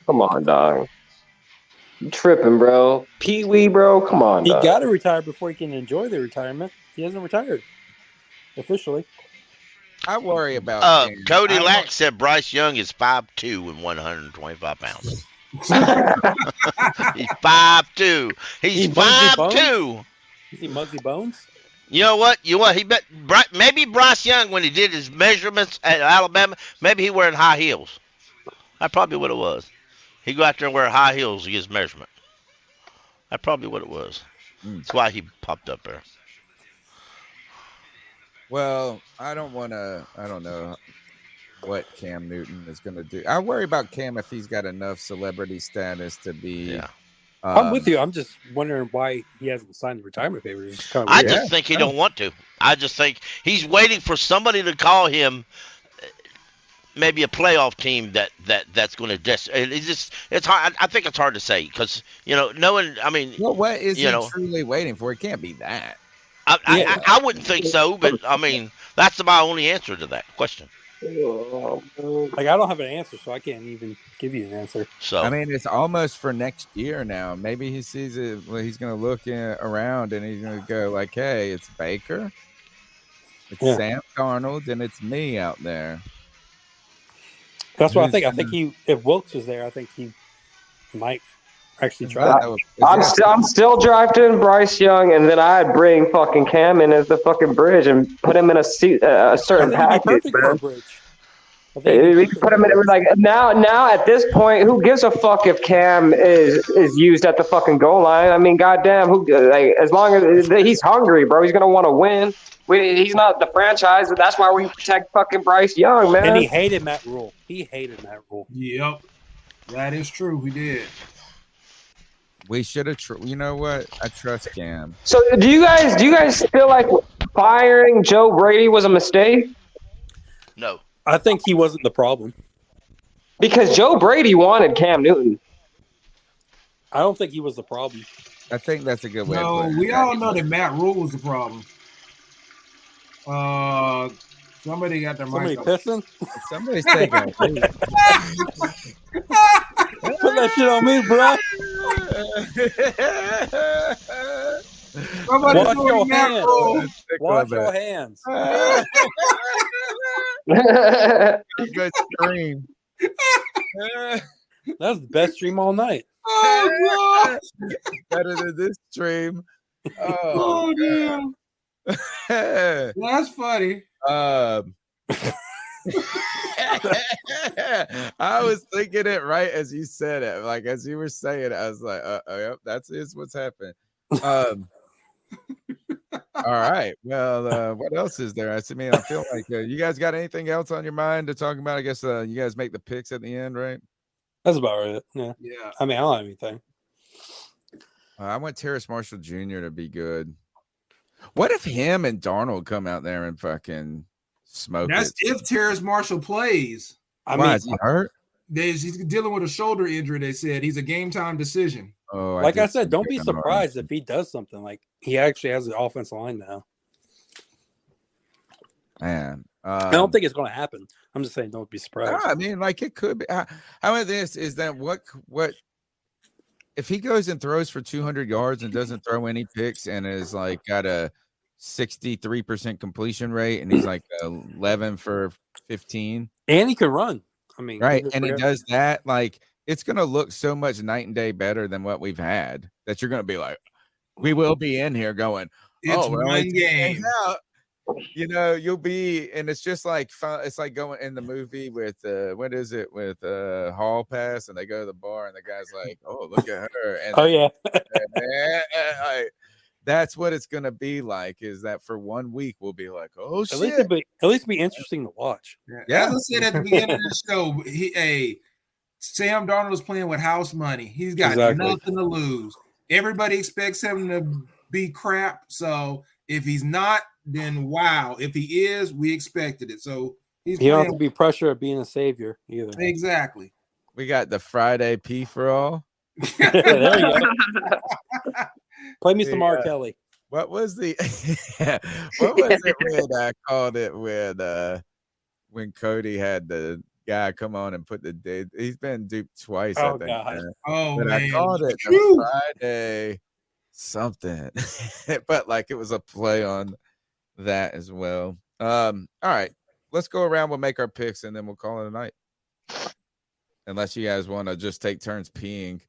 Come on, dog. You tripping, bro. Pee-wee, bro. Come on, dog. He got to retire before he can enjoy the retirement. He hasn't retired. Officially. I worry about Cody Lack said Bryce Young is 5'2" and 125 pounds. He's 5'2". He's 5'2". Is he Muggsy Bones? You know what? He bet maybe Bryce Young, when he did his measurements at Alabama, maybe he wearing high heels. That's probably what it was. He go out there and wear high heels to get his measurement. That's probably what it was. That's why he popped up there. Well, I don't know what Cam Newton is going to do. I worry about Cam if he's got enough celebrity status to be. Yeah. I'm with you. I'm just wondering why he hasn't signed the retirement papers. It's kind of I just think he don't want to. I just think he's waiting for somebody to call him. Maybe a playoff team that's going to it's hard. I think it's hard to say because no one. I mean, well, what is he truly waiting for? It can't be that. I wouldn't think so, but I mean that's my only answer to that question. Like I don't have an answer, so I can't even give you an answer. So I mean, it's almost for next year now. Maybe he sees it. Well, he's going to look around and he's going to go like, "Hey, it's Baker, it's Sam Darnold, and it's me out there." That's what I think. I think if Wilkes was there, I think he might actually try. I'm still drafting Bryce Young, and then I'd bring fucking Cam in as the fucking bridge and put him in a certain package. We put him in like now at this point, who gives a fuck if Cam is used at the fucking goal line? I mean, goddamn, as long as he's hungry, bro, he's gonna want to win. He's not the franchise. That's why we protect fucking Bryce Young, man. And he hated Matt Rhule. Yep, that is true. We did. We should have. You know what? I trust Cam. So, do you guys feel like firing Joe Brady was a mistake? No. I think he wasn't the problem. Because Joe Brady wanted Cam Newton. I don't think he was the problem. I think that's a good way. No, we all know that Matt Rhule was the problem. Somebody got their Somebody mic pissing? Somebody's taking. Put that shit on me, bro. Wash your hands. Wash your hands. Good stream. That's the best stream all night. Oh, Better than this stream. oh damn. That's funny. I was thinking it right as you said it. Like as you were saying it, I was like, yep, that's what's happening. All right. Well, what else is there? I mean, I feel like you guys got anything else on your mind to talk about? I guess you guys make the picks at the end, right? That's about it. Yeah. I mean, I don't have anything. I want Terrace Marshall Jr. to be good. What if him and Darnold come out there and fucking smoke That's it? if Terrace Marshall plays. I Why, mean, is he hurt? He's dealing with a shoulder injury. They said he's a game time decision. Oh, like I said, don't be surprised if he does something. Like he actually has the offensive line now. Man, I don't think it's going to happen. I'm just saying, don't be surprised. I mean, like it could be. How about this? Is that what if he goes and throws for 200 yards and doesn't throw any picks and is like got a 63% completion rate and he's like 11 for 15, and he can run. I mean, right? And he does that. Like it's going to look so much night and day better than what we've had that you're going to be like, we will be in here going, It's one game. You know, you'll be, and it's just like fun. It's like going in the movie with what is it with Hall Pass, and they go to the bar, and the guy's like, "Oh, look at her!" And oh yeah, that's what it's gonna be like. Is that for 1 week we'll be like, "Oh shit!" At least be interesting to watch. Yeah. As I said at the beginning of the show, Sam Darnold was playing with house money. He's got nothing to lose. Everybody expects him to be crap. So if he's not, then wow. If he is, we expected it. So he don't have to be pressure of being a savior either. Exactly. We got the Friday P for all. There you go. Play me some R. Kelly. What was the what was it when I called it when Cody had the guy come on and put the date? He's been duped twice, I think. God. But I called it the Friday something. But like it was a play on that as well. All right. Let's go around. We'll make our picks and then we'll call it a night. Unless you guys want to just take turns peeing.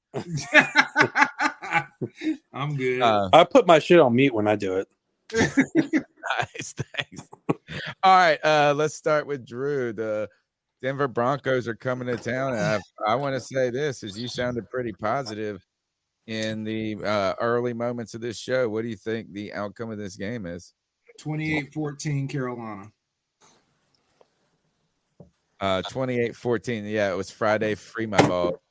I'm good. I put my shit on mute when I do it. Nice, thanks. All right, let's start with Drew. The Denver Broncos are coming to town, and I want to say this: is you sounded pretty positive in the early moments of this show. What do you think the outcome of this game is? 28-14 Carolina. 28-14. Yeah, it was Friday. Free my ball.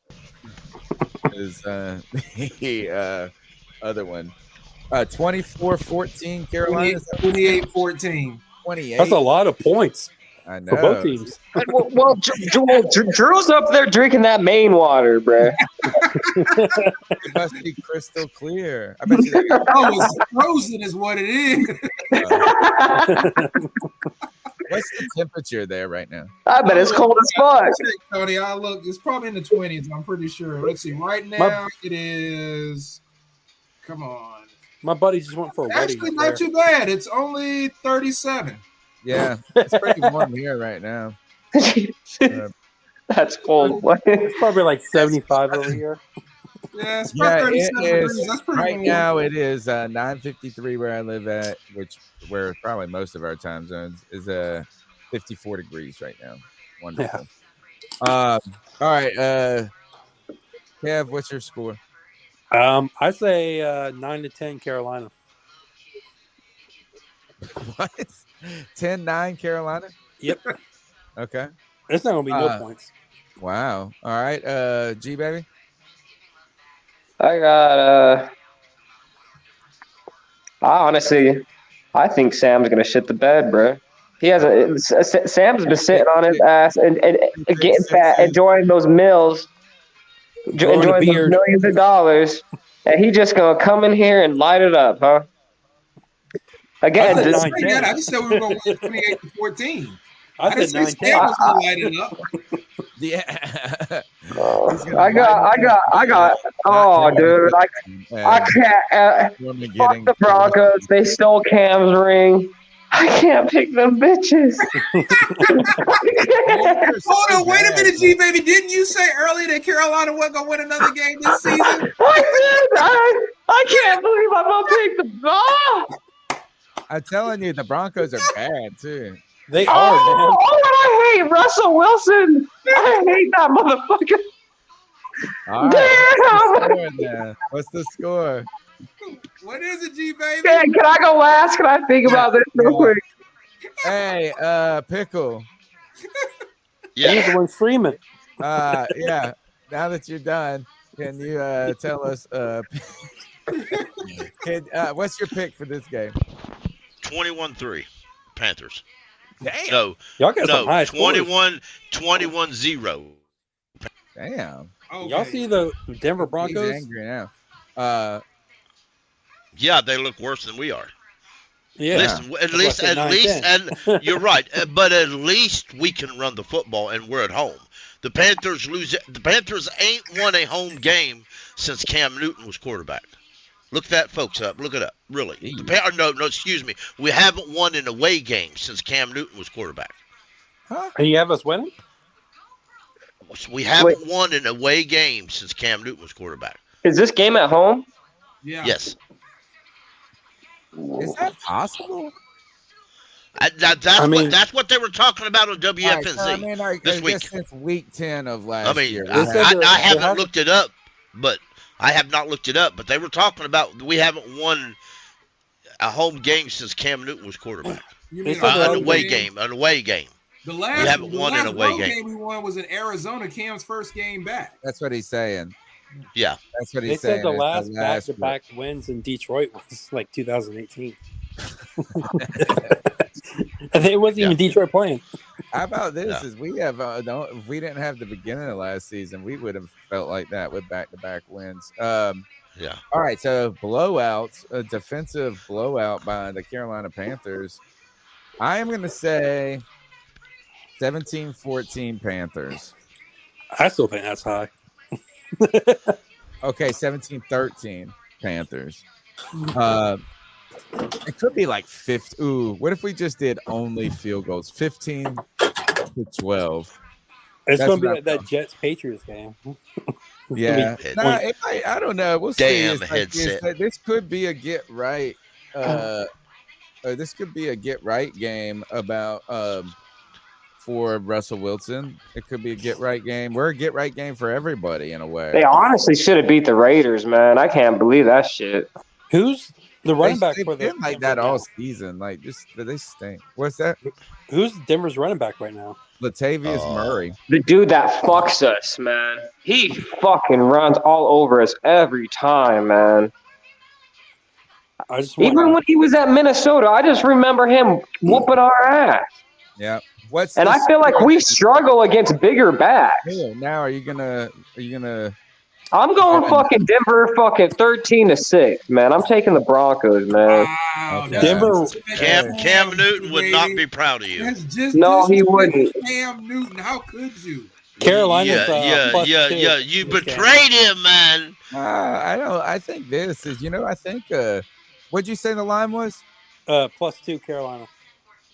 Is the other one. 24-14 Carolina. 28-14. 28. That's a lot of points. I know. For both teams. Well, Drew's up there drinking that Maine water, bro. It must be crystal clear. I bet you that. Oh, it's frozen is what it is. What's the temperature there right now? I bet it's cold as fuck. Cody, I look. It's probably in the 20s. I'm pretty sure. Let's see. Right now, it is. Come on. My buddy just went for a wedding. Actually, not too bad. It's only 37. Yeah, it's pretty warm here right now. That's cold. It's probably like 75 over here. Yeah, it's about 37 degrees. That's pretty right cool. now it is 9:53 where I live at, where probably most of our time zones is 54 degrees right now. Wonderful. Yeah. All right, Kev, what's your score? I say 9-10 Carolina. What? 10-9 Carolina? Yep. Okay. It's not gonna be no points. Wow. All right. G baby. I got I honestly think Sam's gonna shit the bed, bro. He hasn't. Sam's been sitting on his ass and getting fat, enjoying those meals, enjoying those millions of dollars, and he just gonna come in here and light it up, huh? Again, I just said we were gonna win 28-14. I didn't say Sam was gonna light it up. Yeah. I got. Oh, dude, I can't. Fuck the Broncos. They stole Cam's ring. I can't pick them bitches. Hold on, wait a minute, G baby. Didn't you say earlier that Carolina wasn't gonna win another game this season? I can't believe I'm gonna pick the ball. I'm telling you, the Broncos are bad too. They are, man. Oh, I hate Russell Wilson. I hate that motherfucker. All right. Damn. What's the score? What is it, G baby? Man, can I go last? Can I think about this real quick? Hey, Pickle. Yeah. The one Freeman. Yeah. Now that you're done, can you tell us what's your pick for this game? 21-3 Panthers. Damn. No, y'all got some high 21-0. Damn. Okay. Y'all see the Denver Broncos? He's angry now. Yeah, they look worse than we are. Yeah. Listen, at least, and you're right. But at least we can run the football, and we're at home. The Panthers ain't won a home game since Cam Newton was quarterback. Look that, folks, up. Look it up. Really. No, excuse me. We haven't won an away game since Cam Newton was quarterback. Huh? And you have us winning? We haven't won an away game since Cam Newton was quarterback. Is this game at home? Yeah. Yes. Is that possible? That's what they were talking about on WFNZ this week. Since week 10 of last year. I haven't looked it up, but they were talking about we haven't won a home game since Cam Newton was quarterback. An away game. The last, we haven't won an away game. We won was in Arizona, Cam's first game back. That's what he's saying. Yeah. That's what he's saying. They said the last back-to-back wins in Detroit was like 2018. It wasn't even Detroit playing. How about this? Is we have if we didn't have the beginning of last season, we would have felt like that with back-to-back wins. Yeah. All right. So blowouts, a defensive blowout by the Carolina Panthers. I am going to say 17-14 Panthers. I still think that's high. Okay, 17-13 Panthers. It could be like 50. Ooh, what if we just did only field goals? 15-12. It's going to be like that Jets-Patriots game. Yeah. I don't know. We'll see. Headset. This could be a get right. This could be a get right game about for Russell Wilson. It could be a get right game. We're a get right game for everybody in a way. They honestly should have beat the Raiders, man. I can't believe that shit. Who's the running back for them? Like that all season. Like just they stink. What's that? Who's Denver's running back right now? Latavius Murray. The dude that fucks us, man. He fucking runs all over us every time, man. Even when he was at Minnesota, I just remember him whooping our ass. Yeah. And I feel like we struggle against bigger backs. Yeah, now are you gonna I'm going fucking Denver fucking 13-6, man. I'm taking the Broncos, man. Wow, Okay. Denver. Cam Newton would not be proud of you. No, he wouldn't. Cam Newton, how could you? Carolina's yeah. You betrayed him, man. I think this is, I think what'd you say the line was? +2 Carolina.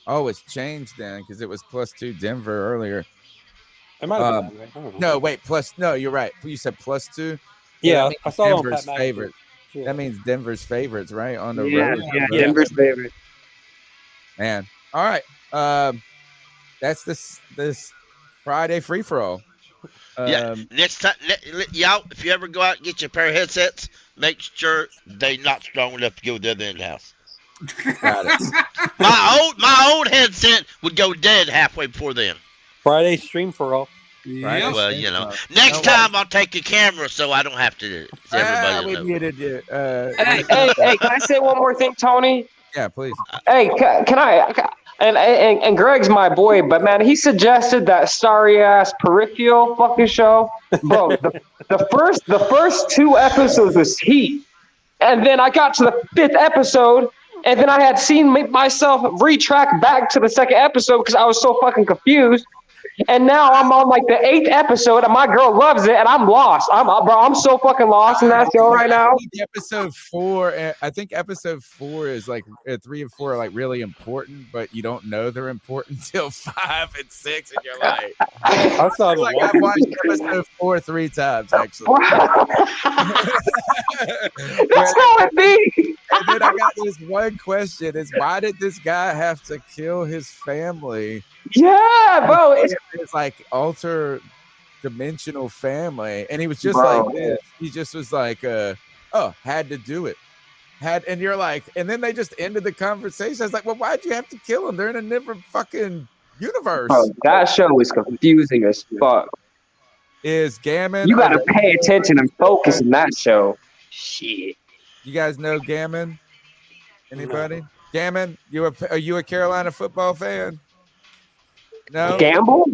Oh, it's changed then because it was +2 Denver earlier. It might have been that, right? No, wait, no, you're right. You said +2. Yeah, I saw Denver's on Pat favorite. Yeah. That means Denver's favorites, right? On the road. Yeah, Denver's favorite. Man. All right. That's this Friday free for all. Next time, y'all, if you ever go out and get your pair of headsets, make sure they're not strong enough to go to the other end of the house. Got it. My old headset would go dead halfway before then. Friday stream for all. Right. Well, next time I'll take a camera so I don't have to. Everybody knows. Hey, can I say one more thing, Tony? Yeah, please. Hey, can I And Greg's my boy, but man, he suggested that sorry ass peripheral fucking show, bro. The first 2 episodes was heat, and then I got to the 5th episode, and then I had seen myself retract back to the 2nd episode because I was so fucking confused. And now I'm on like the 8th episode, and my girl loves it, and I'm lost. I'm so fucking lost in that show right now. Episode 4, I think episode 4 is like 3 and 4 are like really important, but you don't know they're important until 5 and 6, and you're like, I saw the I've watched episode 4 3 times actually. That's how it be. And then I got this one question: is why did this guy have to kill his family? Yeah, bro. It's like alter dimensional family, and he was just like this. He just was like, had to do it. And you're like, and then they just ended the conversation. I was like, well, why'd you have to kill him? They're in a different fucking universe. Bro, that show is confusing as fuck. Is Gammon? You gotta pay attention and focus in that show. Shit. You guys know Gammon? Anybody? Gammon? Are you a Carolina football fan? No. Gamble?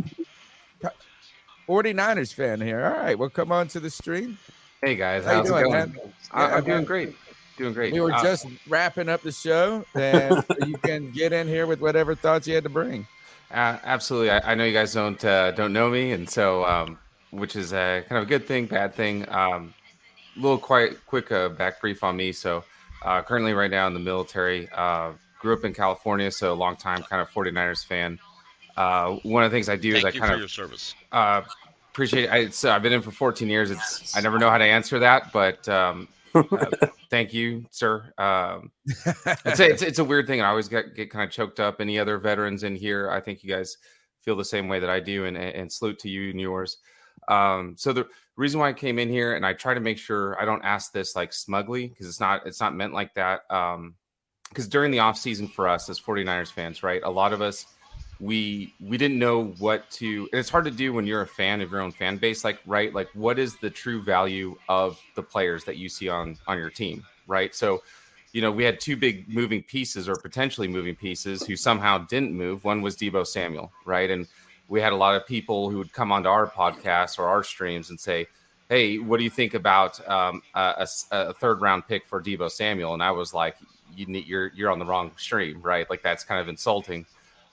49ers fan here. All right, well, come on to the stream. Hey guys, How how's you it doing, going? man? I'm doing great. Doing great. We were just wrapping up the show, and you can get in here with whatever thoughts you had to bring. Absolutely. I know you guys don't know me, and so which is kind of a good thing, bad thing. Little quick back brief on me. So currently right now in the military, grew up in California, so a long time kind of 49ers fan. One of the things I do is I kind of your service. Appreciate it. I've been in for 14 years. I never know how to answer that, but thank you, sir. It's a weird thing. I always get kind of choked up. Any other veterans in here? I think you guys feel the same way that I do, and salute to you and yours. So the reason why I came in here, and I try to make sure I don't ask this like smugly, because it's not meant like that. Because during the off season for us as 49ers fans, right, a lot of us, we didn't know what to, and it's hard to do when you're a fan of your own fan base, like, right, like what is the true value of the players that you see on your team, right? So, we had 2 big moving pieces, or potentially moving pieces, who somehow didn't move. One was Deebo Samuel, right? And we had a lot of people who would come onto our podcast or our streams and say, hey, what do you think about a 3rd round pick for Deebo Samuel? And I was like, you're on the wrong stream, right? Like, that's kind of insulting.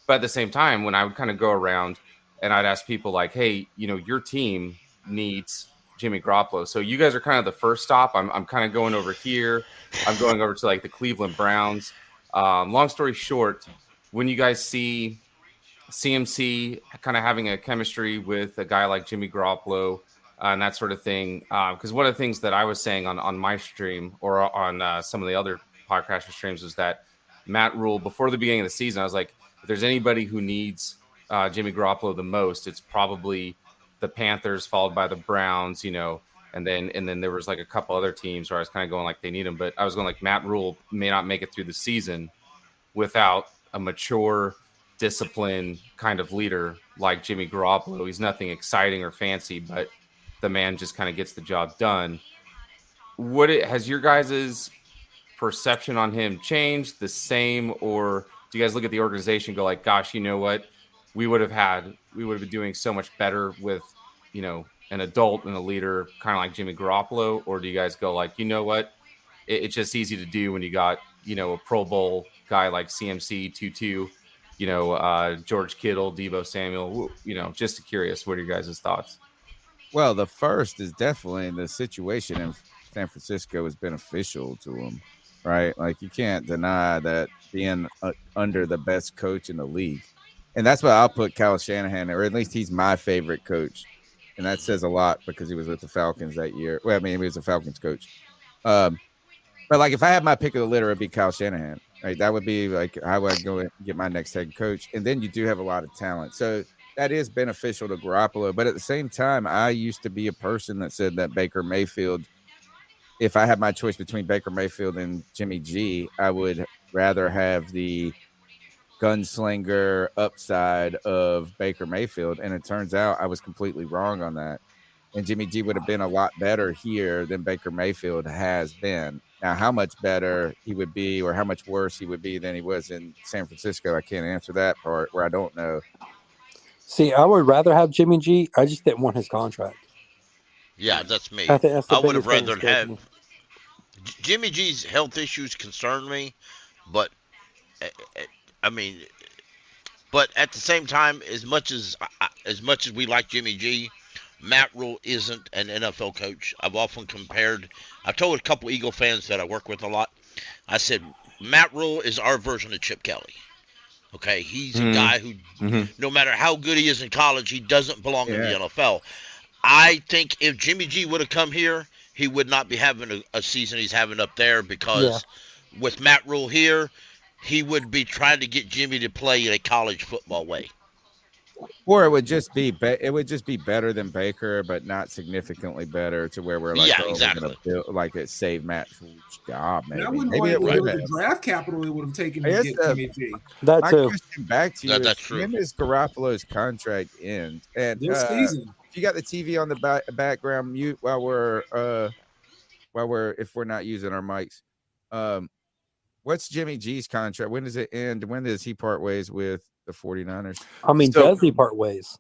But at the same time, when I would kind of go around and I'd ask people like, hey, your team needs Jimmy Garoppolo. So you guys are kind of the first stop. I'm kind of going over here. I'm going over to like the Cleveland Browns. Long story short, when you guys see CMC kind of having a chemistry with a guy like Jimmy Garoppolo and that sort of thing, because one of the things that I was saying on my stream or on some of the other podcaster streams was that Matt Rhule, before the beginning of the season, I was like, if there's anybody who needs Jimmy Garoppolo the most, it's probably the Panthers, followed by the Browns, and then there was like a couple other teams where I was kind of going like they need him, but I was going like Matt Rhule may not make it through the season without a mature, disciplined kind of leader like Jimmy Garoppolo. He's nothing exciting or fancy, but the man just kind of gets the job done. Has your guys' perception on him changed, the same, or do you guys look at the organization and go like, gosh, you know what? We would have been doing so much better with, an adult and a leader kind of like Jimmy Garoppolo? Or do you guys go like, you know what? It's just easy to do when you got, a Pro Bowl guy like CMC, Tutu, George Kittle, Deebo Samuel, just curious. What are your guys' thoughts? Well, the first is definitely the situation in San Francisco is beneficial to him, right? Like, you can't deny that being under the best coach in the league. And that's why I'll put Kyle Shanahan, or at least he's my favorite coach. And that says a lot because he was with the Falcons that year. Well, I mean, he was a Falcons coach. But like, if I had my pick of the litter, it'd be Kyle Shanahan. Right? That would be like how I'd go and get my next head coach. And then you do have a lot of talent. So that is beneficial to Garoppolo. But at the same time, I used to be a person that said that Baker Mayfield, if I had my choice between Baker Mayfield and Jimmy G, I would rather have the gunslinger upside of Baker Mayfield. And it turns out I was completely wrong on that. and Jimmy G would have been a lot better here than Baker Mayfield has been. Now, how much better he would be or how much worse he would be than he was in San Francisco, I can't answer that part where I don't know. See, I would rather have Jimmy G. I just didn't want his contract. Yeah, that's me. I think that's the I would have biggest thing rather that scares have me. Jimmy G's health issues concern me, but I mean, but at the same time, as much as we like Jimmy G, Matt Rhule isn't an NFL coach. I've often compared. I've told a couple Eagle fans that I work with a lot. I said Matt Rhule is our version of Chip Kelly. Okay, he's a guy who, no matter how good he is in college, he doesn't belong in the NFL. I think if Jimmy G would have come here, he would not be having a season he's having up there because with Matt Rhule here, he would be trying to get Jimmy to play in a college football way. Or it would just be better than Baker, but not significantly better to where we're like, exactly. Like it saved Matt Rhule's job. Maybe. I wouldn't know the draft capital it would have taken to get Jimmy G. That too. Back to you. That's true. When does Garoppolo's contract end? And this season. If you got the TV on the background, mute while we're if we're not using our mics. What's Jimmy G's contract? When does it end? When does he part ways with the 49ers? I mean, does he part ways?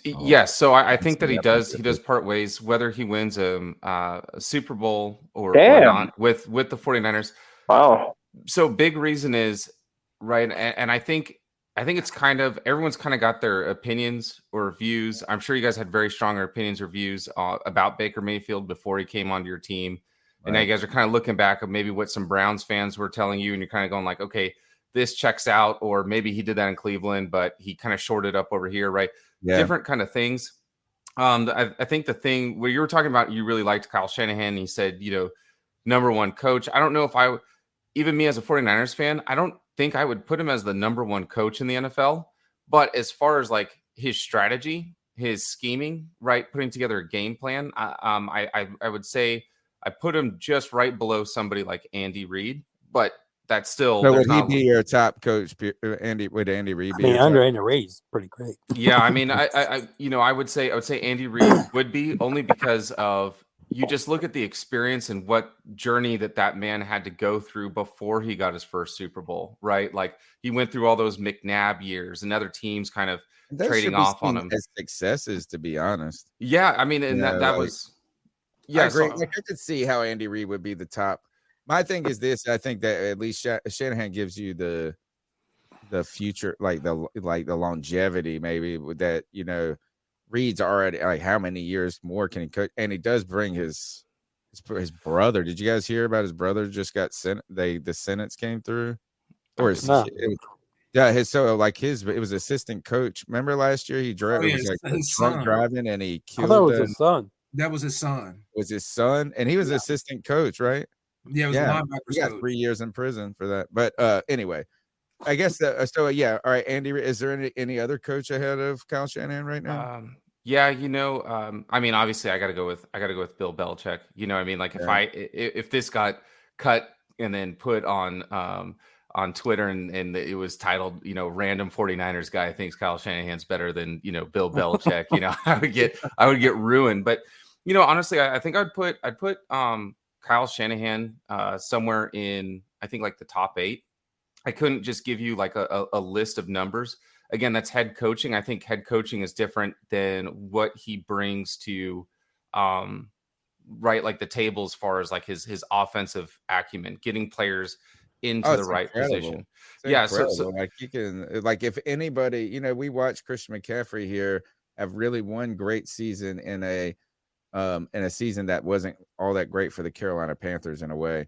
Yes. So I think that he does part ways, whether he wins a Super Bowl or not with the 49ers. Wow. So big reason is right. And I think it's kind of, everyone's kind of got their opinions or views. I'm sure you guys had very strong opinions or views about Baker Mayfield before he came onto your team. And now you guys are kind of looking back at maybe what some Browns fans were telling you, and you're kind of going like, okay, this checks out, or maybe he did that in Cleveland, but he kind of shorted up over here, right? Yeah. Different kind of things. I think the thing where you were talking about, you really liked Kyle Shanahan. He said, number one coach. I don't know if even me as a 49ers fan, I don't think I would put him as the number one coach in the NFL. But as far as like his strategy, his scheming, right, putting together a game plan, I would say I put him just right below somebody like Andy Reid, but that's still. So would he be your top coach, Andy? Would Andy Reid be? Andy Reid's pretty great. Yeah, I mean, I would say Andy Reid would be, only because of, you just look at the experience and what journey that man had to go through before he got his first Super Bowl, right? Like he went through all those McNabb years and other teams kind of trading off on him. His successes, to be honest. Yeah, I mean, and that was. Yeah, great. I could see how Andy Reid would be the top. My thing is this: I think that at least Shanahan gives you the future, like the longevity, maybe that Reid's already like how many years more can he coach? And he does bring his brother. Did you guys hear about his brother just got sent? The sentence came through, or his it was assistant coach. Remember last year he drove drunk driving and he killed. I thought it was his son. That was his son. Was his son, and he was assistant coach, right? Yeah, it was linebacker. He got 3 years in prison for that. But anyway, I guess all right. Andy, is there any other coach ahead of Kyle Shanahan right now? I mean, obviously, I got to go with Bill Belichick. You know what I mean? Like if this got cut and then put on Twitter and it was titled, random 49ers guy thinks Kyle Shanahan's better than, Bill Belichick, I would get ruined. But, honestly, I think I'd put Kyle Shanahan somewhere in, I think, like the top 8. I couldn't just give you like a list of numbers. Again, that's head coaching. I think head coaching is different than what he brings to like the table as far as like his offensive acumen, getting players into the right position. So like you can, like if anybody, we watched Christian McCaffrey here have really one great season in a season that wasn't all that great for the Carolina Panthers in a way.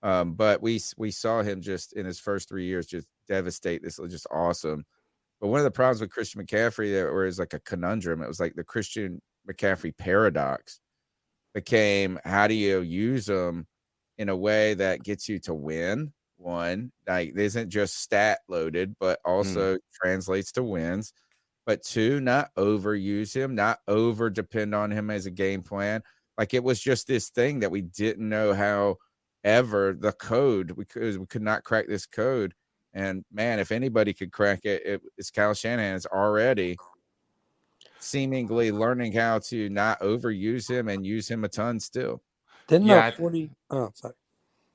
But we saw him just in his first 3 years just devastate. This was just awesome. But one of the problems with Christian McCaffrey that was like a conundrum, it was like the Christian McCaffrey paradox became, how do you use him in a way that gets you to win? One, like isn't just stat loaded, but also translates to wins. But two, not overuse him, not over depend on him as a game plan. Like it was just this thing that we didn't know how ever the code, we could not crack this code. And man, if anybody could crack it, it's Kyle Shanahan. It's already. seemingly learning how to not overuse him and use him a ton still. Didn't Yeah, 40? Oh, sorry.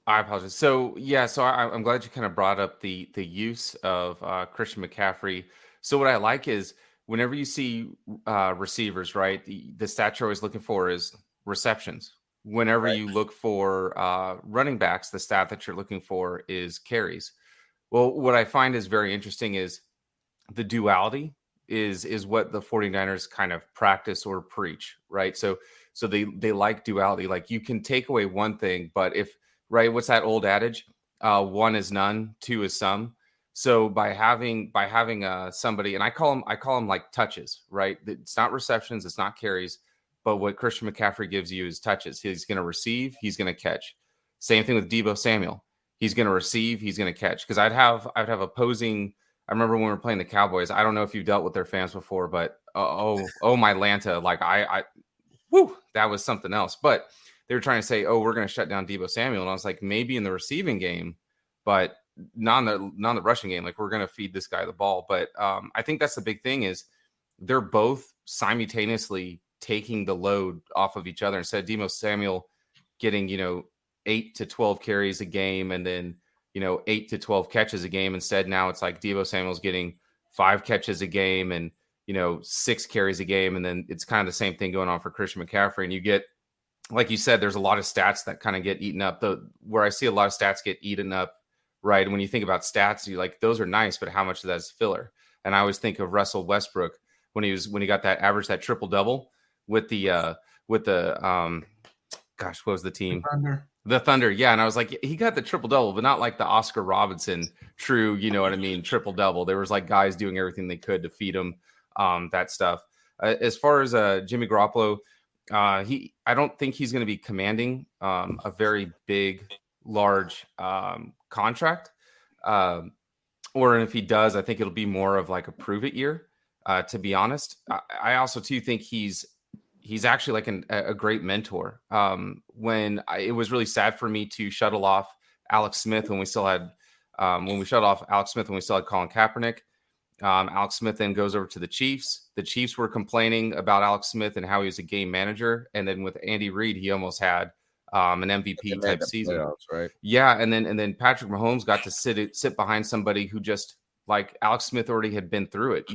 I apologize. So I'm glad you kind of brought up the use of Christian McCaffrey. So what I like is whenever you see receivers, right, the stat you're always looking for is receptions. Whenever you look for running backs, the stat that you're looking for is carries. Well, what I find is very interesting is the duality is what the 49ers kind of practice or preach, right? So they like duality. Like you can take away one thing, but if right, what's that old adage? One is none, two is some. So by having somebody, and I call them like touches, right? It's not receptions, it's not carries, but what Christian McCaffrey gives you is touches. He's going to receive, he's going to catch. Same thing with Deebo Samuel. He's going to receive, he's going to catch. Because I'd have opposing. I remember when we were playing the Cowboys. I don't know if you've dealt with their fans before, but oh my Lanta, like that was something else. But they were trying to say, oh, we're going to shut down Deebo Samuel. And I was like, maybe in the receiving game, but not in the rushing game. Like, we're going to feed this guy the ball. But I think that's the big thing is they're both simultaneously taking the load off of each other. Instead of Deebo Samuel getting, 8 to 12 carries a game and then, 8 to 12 catches a game. Instead, now it's like Deebo Samuel's getting 5 catches a game and, 6 carries a game. And then it's kind of the same thing going on for Christian McCaffrey. And you get, like you said, there's a lot of stats that kind of get eaten up. Where I see a lot of stats get eaten up, right? And when you think about stats, you like, those are nice, but how much of that is filler? And I always think of Russell Westbrook when he got that average, that triple double with the what was the team? The Thunder. Yeah. And I was like, he got the triple double, but not like the Oscar Robinson true, you know what I mean? Triple double. There was like guys doing everything they could to feed him that stuff. As far as Jimmy Garoppolo, I don't think he's going to be commanding a very big, large contract. Or if he does, I think it'll be more of like a prove it year, to be honest. I also too think he's actually like a great mentor. It was really sad for me to shuttle off Alex Smith when we still had Colin Kaepernick. Alex Smith then goes over to the Chiefs. The Chiefs were complaining about Alex Smith and how he was a game manager. And then with Andy Reid, he almost had an MVP type season. Playoffs, right? Yeah. And then Patrick Mahomes got to sit behind somebody who just like Alex Smith already had been through it.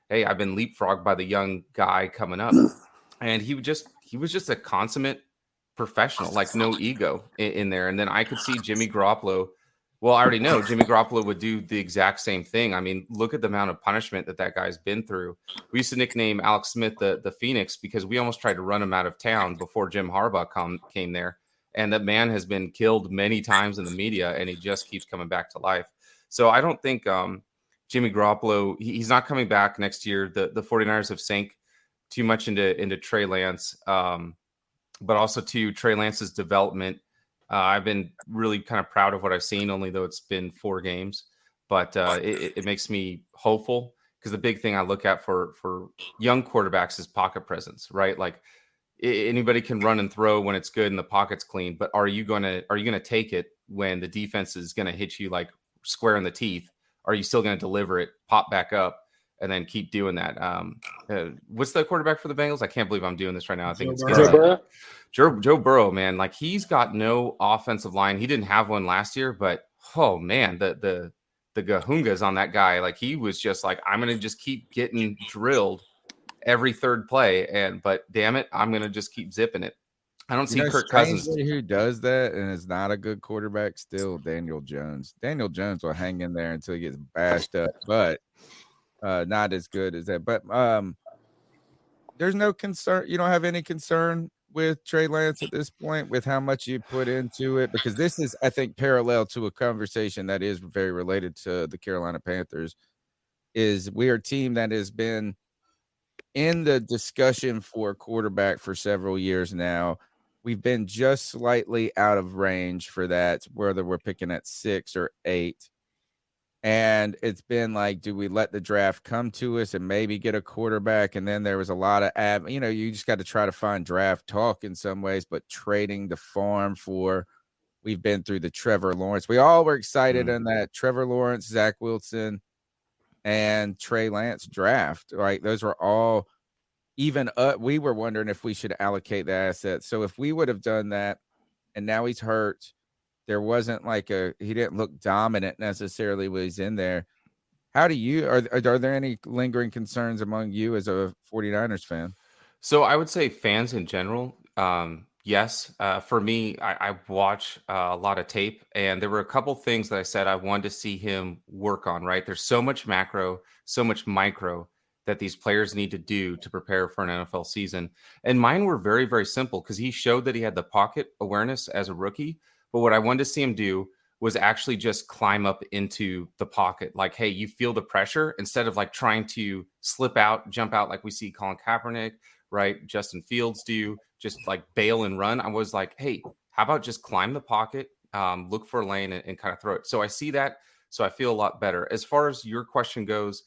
Hey, I've been leapfrogged by the young guy coming up. And he was just a consummate professional, like no ego in there. And then I could see Jimmy Garoppolo. Well, I already know Jimmy Garoppolo would do the exact same thing. I mean, look at the amount of punishment that guy's been through. We used to nickname Alex Smith the Phoenix because we almost tried to run him out of town before Jim Harbaugh came there. And that man has been killed many times in the media, and he just keeps coming back to life. So I don't think Jimmy Garoppolo, he's not coming back next year. The 49ers have sank too much into Trey Lance, but also to Trey Lance's development. I've been really kind of proud of what I've seen, only though it's been 4 games. But it makes me hopeful because the big thing I look at for young quarterbacks is pocket presence, right? Like anybody can run and throw when it's good and the pocket's clean, but are you gonna take it when the defense is gonna hit you like square in the teeth? Are you still gonna deliver it, pop back up, and then keep doing that? What's the quarterback for the Bengals? I can't believe I'm doing this right now. I think it's Joe Burrow. Joe Burrow, man, like he's got no offensive line. He didn't have one last year, but oh man, the gahungas on that guy, like he was just like, I'm gonna just keep getting drilled every third play, but damn it, I'm gonna just keep zipping it. I don't see Kirk Cousins who does that and is not a good quarterback. Still, Daniel Jones. Daniel Jones will hang in there until he gets bashed up, but not as good as that. But there's no concern. You don't have any concern with Trey Lance at this point with how much you put into it, because this is, I think, parallel to a conversation that is very related to the Carolina Panthers. Is we are a team that has been in the discussion for quarterback for several years now. We've been just slightly out of range for that, whether we're picking at 6 or 8. And it's been like, do we let the draft come to us and maybe get a quarterback? And then there was a lot of, you just got to try to find draft talk in some ways, but trading the farm for, we've been through the Trevor Lawrence. We all were excited in that Trevor Lawrence, Zach Wilson, and Trey Lance draft, right? Those were all even we were wondering if we should allocate the assets. So if we would have done that, and now he's hurt, there wasn't like he didn't look dominant necessarily when he's in there. How do you are there any lingering concerns among you as a 49ers fan? So I would say fans in general, yes. For me, I watch a lot of tape, and there were a couple things that I said I wanted to see him work on, right? There's so much macro, so much micro that these players need to do to prepare for an NFL season. And mine were very, very simple because he showed that he had the pocket awareness as a rookie. But what I wanted to see him do was actually just climb up into the pocket. Like, hey, you feel the pressure instead of like trying to slip out, jump out like we see Colin Kaepernick, right? Justin Fields do, just like bail and run. I was like, hey, how about just climb the pocket, look for a lane and kind of throw it. So I see that. So I feel a lot better. As far as your question goes,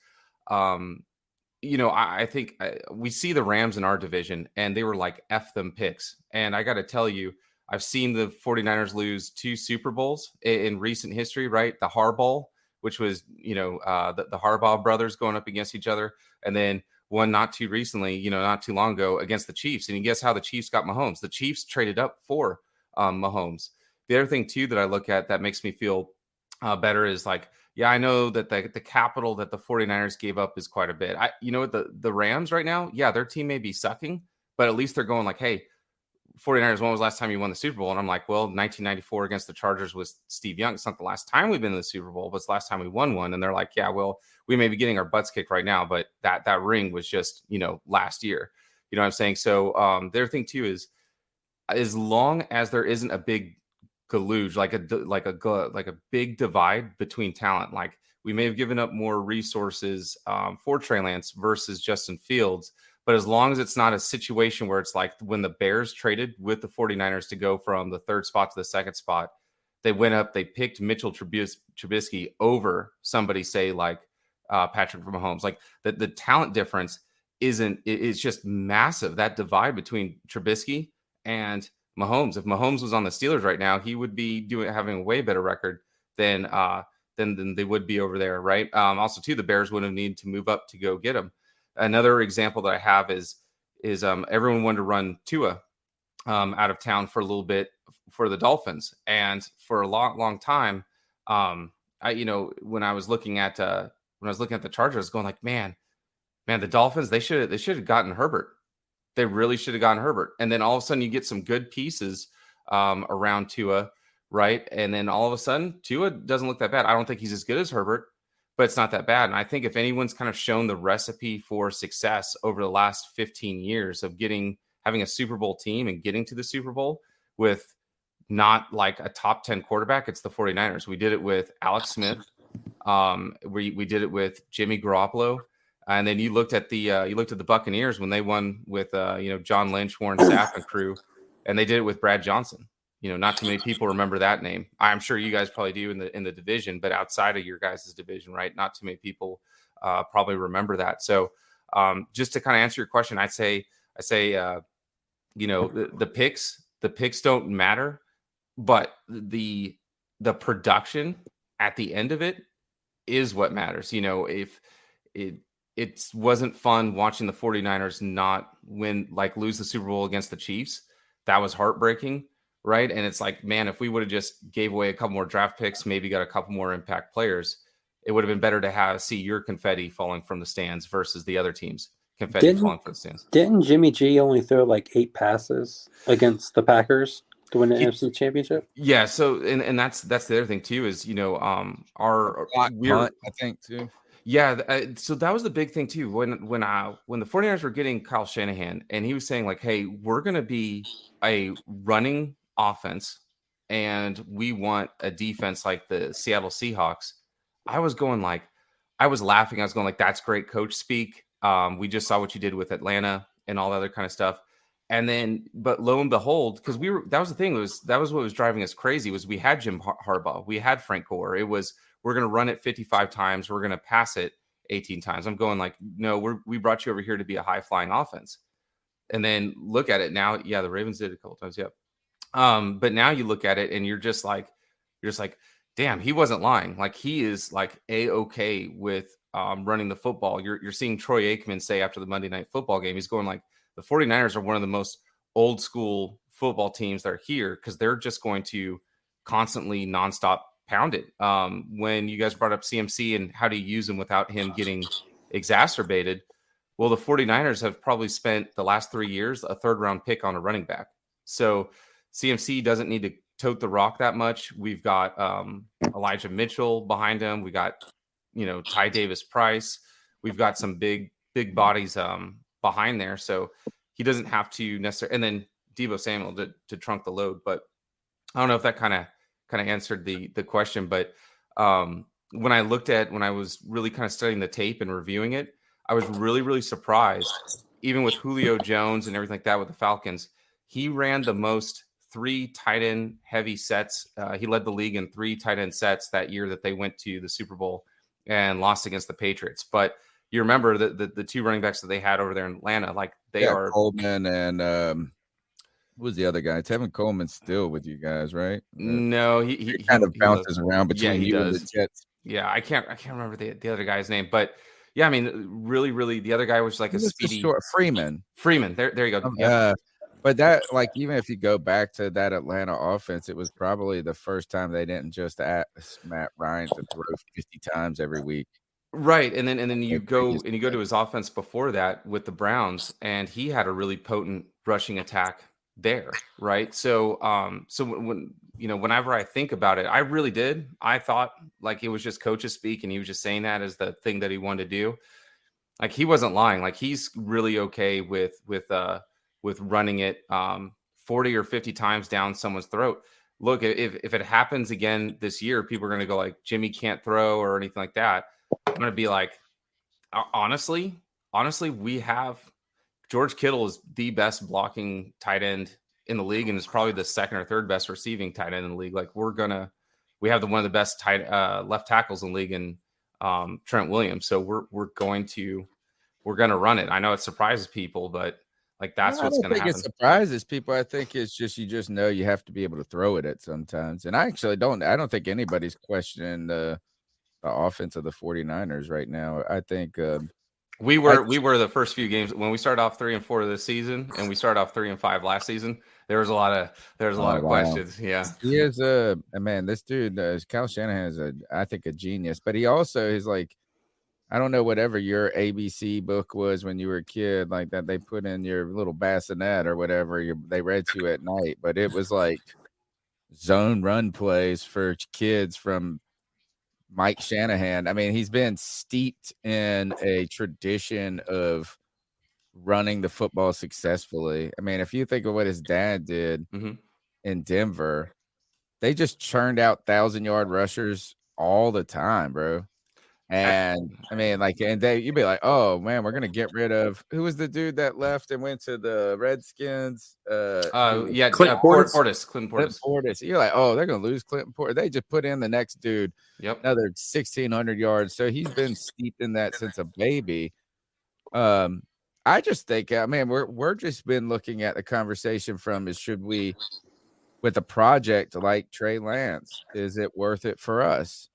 I think we see the Rams in our division and they were like F them picks. And I got to tell you, I've seen the 49ers lose 2 Super Bowls in recent history, right? The Harbaugh, which was, the Harbaugh brothers going up against each other. And then one not too recently, not too long ago against the Chiefs. And you guess how the Chiefs got Mahomes? The Chiefs traded up for Mahomes. The other thing, too, that I look at that makes me feel better is like, yeah, I know that the capital that the 49ers gave up is quite a bit. The Rams right now, yeah, their team may be sucking, but at least they're going like, hey, 49ers, when was the last time you won the Super Bowl? And I'm like, well, 1994 against the Chargers was Steve Young. It's not the last time we've been in the Super Bowl, but it's the last time we won one. And they're like, yeah, well, we may be getting our butts kicked right now, but that ring was just, last year. You know what I'm saying? So the other thing too is, as long as there isn't a big deluge, like a big divide between talent, like we may have given up more resources for Trey Lance versus Justin Fields. But as long as it's not a situation where it's like when the Bears traded with the 49ers to go from the 3rd spot to the 2nd spot, they went up, they picked Mitchell Trubisky over somebody, say, like Patrick Mahomes. Like the talent difference it's just massive. That divide between Trubisky and Mahomes. If Mahomes was on the Steelers right now, he would be having a way better record than they would be over there, right? Also, too, the Bears would have needed to move up to go get him. Another example that I have is everyone wanted to run Tua out of town for a little bit for the Dolphins, and for a long time, when I was looking at the Chargers, I was going like, man, the Dolphins, they should have gotten Herbert. They really should have gotten Herbert, and then all of a sudden you get some good pieces around Tua, right? And then all of a sudden Tua doesn't look that bad. I don't think he's as good as Herbert, but it's not that bad. And I think if anyone's kind of shown the recipe for success over the last 15 years of having a Super Bowl team and getting to the Super Bowl with not like a top 10 quarterback, it's the 49ers. We did it with Alex Smith. We did it with Jimmy Garoppolo. And then you looked at the Buccaneers when they won with John Lynch, Warren Sapp and crew, and they did it with Brad Johnson. Not too many people remember that name. I'm sure you guys probably do in the division, but outside of your guys' division, right? Not too many people probably remember that. So just to kind of answer your question, I say the picks don't matter, but the production at the end of it is what matters. If it wasn't fun watching the 49ers not lose the Super Bowl against the Chiefs, that was heartbreaking. Right. And it's like, man, if we would have just gave away a couple more draft picks, maybe got a couple more impact players, it would have been better to see your confetti falling from the stands versus the other team's confetti falling from the stands. Didn't Jimmy G only throw like 8 passes against the Packers to win the NFC Championship? Yeah. So, and that's the other thing too, is, I think too. Yeah. So that was the big thing too. When the 49ers were getting Kyle Shanahan and he was saying like, hey, we're going to be a running offense and we want a defense like the Seattle Seahawks, I was laughing. I was going like, that's great coach speak. We just saw what you did with Atlanta and all the other kind of stuff. And then, but lo and behold, because that was the thing, that was what was driving us crazy, was we had Jim Harbaugh, we had Frank Gore. It was, we're going to run it 55 times. We're going to pass it 18 times. I'm going like, no, we brought you over here to be a high flying offense. And then look at it now. Yeah, the Ravens did it a couple times. Yep. But now you look at it and you're just like, damn, he wasn't lying. Like he is like A-okay with running the football. You're seeing Troy Aikman say after the Monday Night Football game, he's going like, the 49ers are one of the most old school football teams that are here because they're just going to constantly nonstop pound it. When you guys brought up CMC and how do you use him without him getting exacerbated, well, the 49ers have probably spent the last 3 years a third-round pick on a running back. So CMC doesn't need to tote the rock that much. We've got Elijah Mitchell behind him. We got, Ty Davis Price. We've got some big bodies behind there. So he doesn't have to necessarily, and then Deebo Samuel to trunk the load. But I don't know if that kind of answered the question. But when I was really kind of studying the tape and reviewing it, I was really, really surprised, even with Julio Jones and everything like that with the Falcons. He ran the most 3 tight end heavy sets. He led the league in 3 tight end sets that year that they went to the Super Bowl and lost against the Patriots. But you remember the 2 running backs that they had over there in Atlanta, like they are Coleman and who was the other guy? Tevin Coleman's still with you guys, right? No, he kind of bounces around between you and the Jets. Yeah, I can't remember the other guy's name, but yeah, I mean, really, really, the other guy was like a speedy Freeman. There you go. But that, like, even if you go back to that Atlanta offense, it was probably the first time they didn't just ask Matt Ryan to throw 50 times every week. Right. And then you go to his offense before that with the Browns, and he had a really potent rushing attack there. Right. So, whenever I think about it, I thought like it was just coaches speak and he was just saying that as the thing that he wanted to do. Like he wasn't lying. Like he's really okay with running it 40 or 50 times down someone's throat. Look, if it happens again this year, people are going to go like Jimmy can't throw or anything like that. I'm going to be like, honestly, we have George Kittle is the best blocking tight end in the league and is probably the second or third best receiving tight end in the league. Like we have one of the best left tackles in the league in Trent Williams. So we're going to run it. I know it surprises people, but like that's what's going to happen. I think it surprises people. I think it's just you know you have to be able to throw it at sometimes. And I actually don't think anybody's questioning the offense of the 49ers right now. I think we were the first few games when we started off 3-4 this season and we started off 3-5 last season. There was a lot of questions. Yeah, he is man. This dude, Kyle Shanahan is I think a genius, but he also is like, I don't know, whatever your ABC book was when you were a kid, like that they put in your little bassinet or whatever they read to you at night, but it was like zone run plays for kids from Mike Shanahan. I mean, he's been steeped in a tradition of running the football successfully. I mean, if you think of what his dad did in Denver, they just churned out 1,000-yard rushers all the time, bro. And I mean, like, and you'd be like, oh man, we're gonna get rid of who was the dude that left and went to the Redskins? Clinton Portis. You're like, oh, they're gonna lose Clinton Portis. They just put in the next dude, another 1,600 yards. So he's been steeped in that since a baby. I just think, I mean, we're just been looking at the conversation from should we, with a project like Trey Lance, is it worth it for us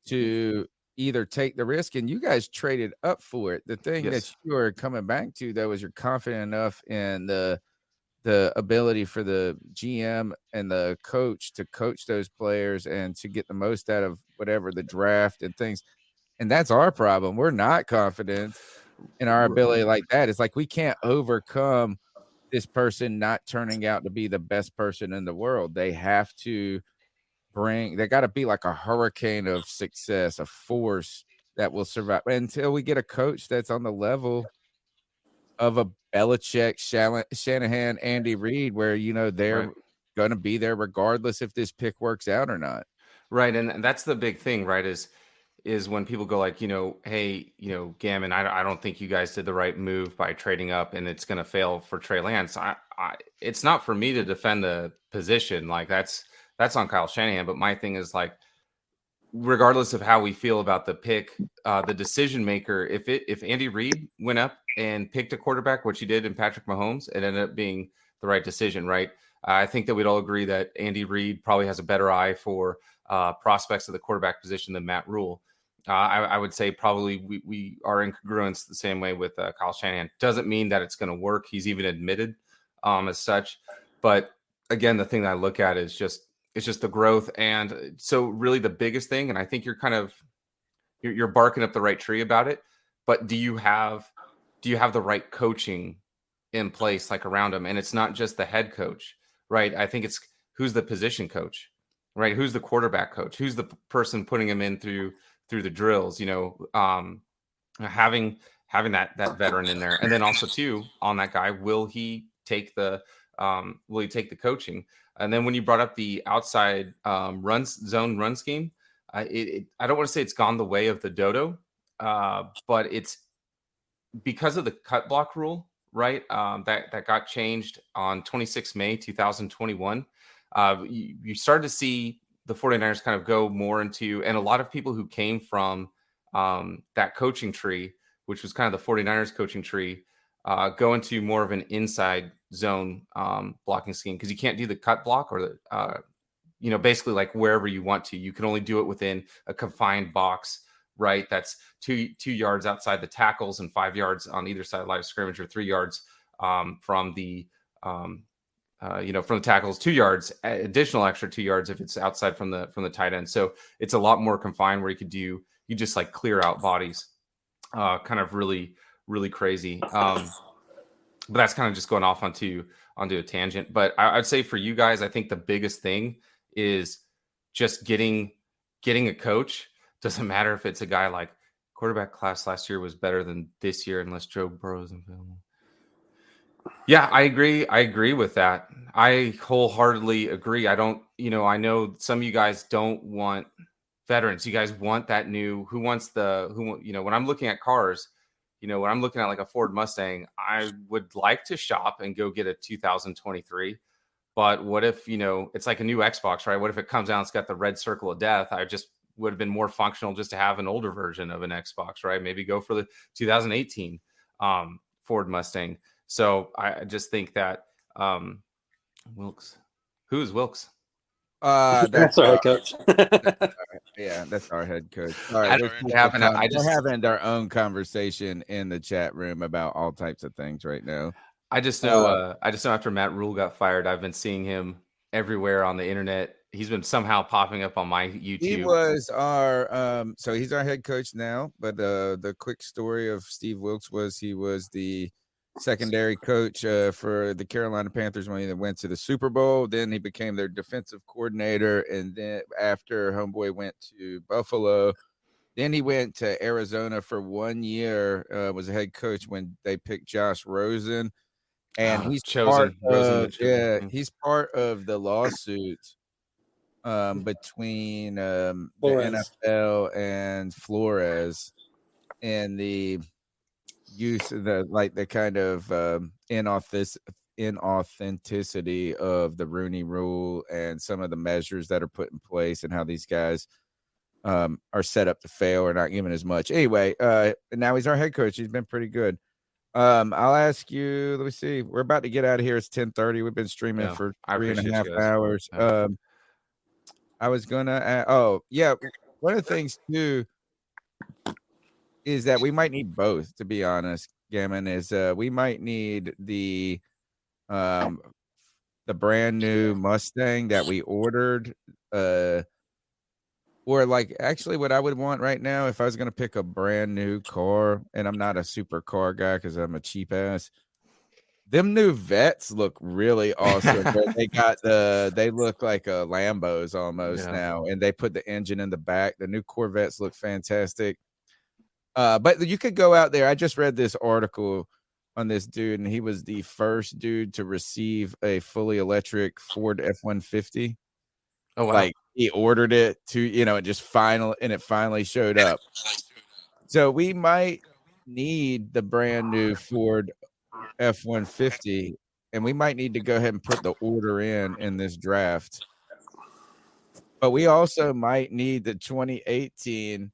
to either take the risk? And you guys traded up for it. The thing that you are coming back to, though, is you're confident enough in the ability for the GM and the coach to coach those players and to get the most out of whatever the draft and things. And that's our problem. We're not confident in our ability like that. It's like we can't overcome this person not turning out to be the best person in the world. They have to they got to be like a hurricane of success, a force that will survive until we get a coach that's on the level of a Belichick, Shanahan, Andy Reid, where, they're going to be there regardless if this pick works out or not. Right. And that's the big thing, right? Is when people go like, hey, Gammon, I don't think you guys did the right move by trading up and it's going to fail for Trey Lance. It's not for me to defend the position. Like that's on Kyle Shanahan. But my thing is like, regardless of how we feel about the pick, the decision maker, if Andy Reid went up and picked a quarterback, which he did in Patrick Mahomes, it ended up being the right decision, right? I think that we'd all agree that Andy Reid probably has a better eye for prospects of the quarterback position than Matt Rhule. I would say probably we are in congruence the same way with Kyle Shanahan. Doesn't mean that it's going to work. He's even admitted as such. But again, the thing that I look at is just the growth. And so really the biggest thing, and I think you're barking up the right tree about it, but do you have the right coaching in place, like around him? And it's not just the head coach, right? I think it's who's the position coach, right? Who's the quarterback coach? Who's the person putting him in through the drills, having that veteran in there. And then also too, on that guy, will he take the coaching? And then when you brought up the outside zone run scheme, I don't want to say it's gone the way of the dodo, but it's because of the cut block rule, right? That got changed on 26 May 2021. You started to see the 49ers kind of go more into, and a lot of people who came from that coaching tree, which was kind of the 49ers coaching tree, go into more of an inside zone blocking scheme, because you can't do the cut block or the, basically like wherever you want to. You can only do it within a confined box, right? That's 2 yards outside the tackles and 5 yards on either side of line of scrimmage, or 3 yards from the from the tackles, 2 yards, additional extra 2 yards if it's outside from the tight end. So it's a lot more confined, where you just like clear out bodies, kind of really, really crazy. But that's kind of just going off onto a tangent. But I'd say for you guys, I think the biggest thing is just getting a coach. Doesn't matter if it's a guy like quarterback class last year was better than this year, unless Joe Burrow's available. Yeah, I agree. I agree with that. I wholeheartedly agree. I don't, I know some of you guys don't want veterans. You guys want that new, when I'm looking at cars, when I'm looking at like a Ford Mustang, I would like to shop and go get a 2023. But what if, it's like a new Xbox, right? What if it comes out and it's got the red circle of death? I just would have been more functional just to have an older version of an Xbox, right? Maybe go for the 2018 Ford Mustang. So I just think that Wilkes. Who is Wilkes? That's our head coach. Yeah, that's our head coach. All right, we're having our own conversation in the chat room about all types of things right now. I just know after Matt Rhule got fired, I've been seeing him everywhere on the internet. He's been somehow popping up on my YouTube. He was our so he's our head coach now. But the quick story of Steve Wilkes was he was the secondary coach for the Carolina Panthers when they went to the Super Bowl. Then he became their defensive coordinator, and then after homeboy went to Buffalo, then he went to Arizona for 1 year. Was a head coach when they picked Josh Rosen, and he's part of the lawsuit between the NFL and Flores, and the use of the kind of inauthenticity of the Rooney Rule and some of the measures that are put in place, and how these guys are set up to fail or not given as much. Anyway, now he's our head coach. He's been pretty good. I'll ask you, let me see. We're about to get out of here. It's 10:30. We've been streaming for 3.5 hours. I was gonna one of the things too is that we might need both, to be honest. Gammon is we might need the brand new Mustang that we ordered, or like actually what I would want right now if I was gonna pick a brand new car, and I'm not a super car guy because I'm a cheap ass. Them new Vets look really awesome. But they look like Lambos almost now, and they put the engine in the back. The new Corvettes look fantastic. But you could go out there. I just read this article on this dude, and he was the first dude to receive a fully electric Ford F-150. Oh, wow. Like he ordered it to, it finally showed up. So we might need the brand new Ford F-150, and we might need to go ahead and put the order in this draft. But we also might need the 2018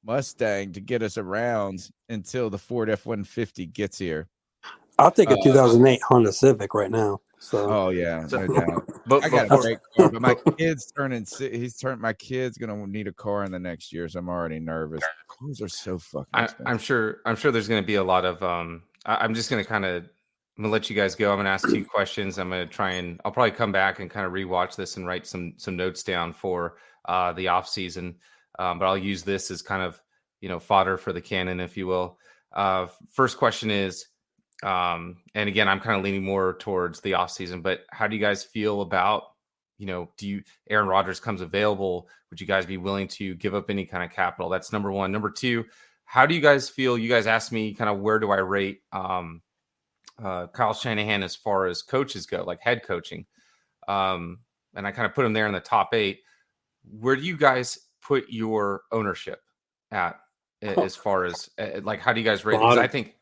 Mustang to get us around until the Ford F-150 gets here. I'll take a 2008 Honda Civic right now. So, Oh yeah, no doubt. But I got a before, great car, but my kid's my kid's gonna need a car in the next year, so I'm already nervous. Cars are so fucking expensive. I'm sure there's going to be a lot of. I'm just going to I'm going to let you guys go. I'm going to ask 2 questions. I'm going to I'll probably come back and kind of rewatch this and write some notes down for the off season. But I'll use this as kind of, fodder for the cannon, if you will. First question is, and again, I'm kind of leaning more towards the off season, but how do you guys feel about, Aaron Rodgers comes available? Would you guys be willing to give up any kind of capital? That's number 1. Number 2, how do you guys feel? You guys asked me kind of where do I rate Kyle Shanahan as far as coaches go, like head coaching. And I kind of put him there in the top 8. Where do you guys put your ownership at as far as like, how do you guys rate? Because I think,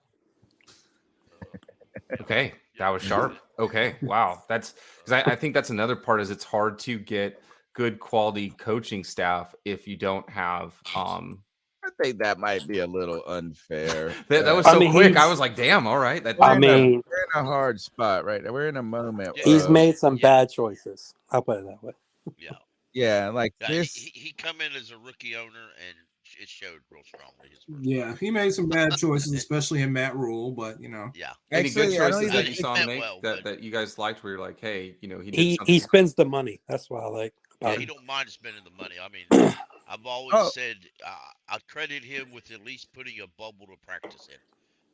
okay, that was sharp. Okay. Wow. That's because I think that's another part is it's hard to get good quality coaching staff if you don't have, I think that might be a little unfair. that was so quick. I was like, damn, all right. We're in a hard spot right now. We're in a moment. He's made some bad choices. I'll put it that way. Yeah. Yeah, like this. He come in as a rookie owner, and it showed real strongly. Yeah, he made some bad choices, especially in Matt Rhule. But yeah, any Actually, good choices that you saw him make well, that you guys liked? Where you're like, hey, he spends the money. That's what I like. Yeah, he don't mind spending the money. I mean, I've always said I credit him with at least putting a bubble to practice in.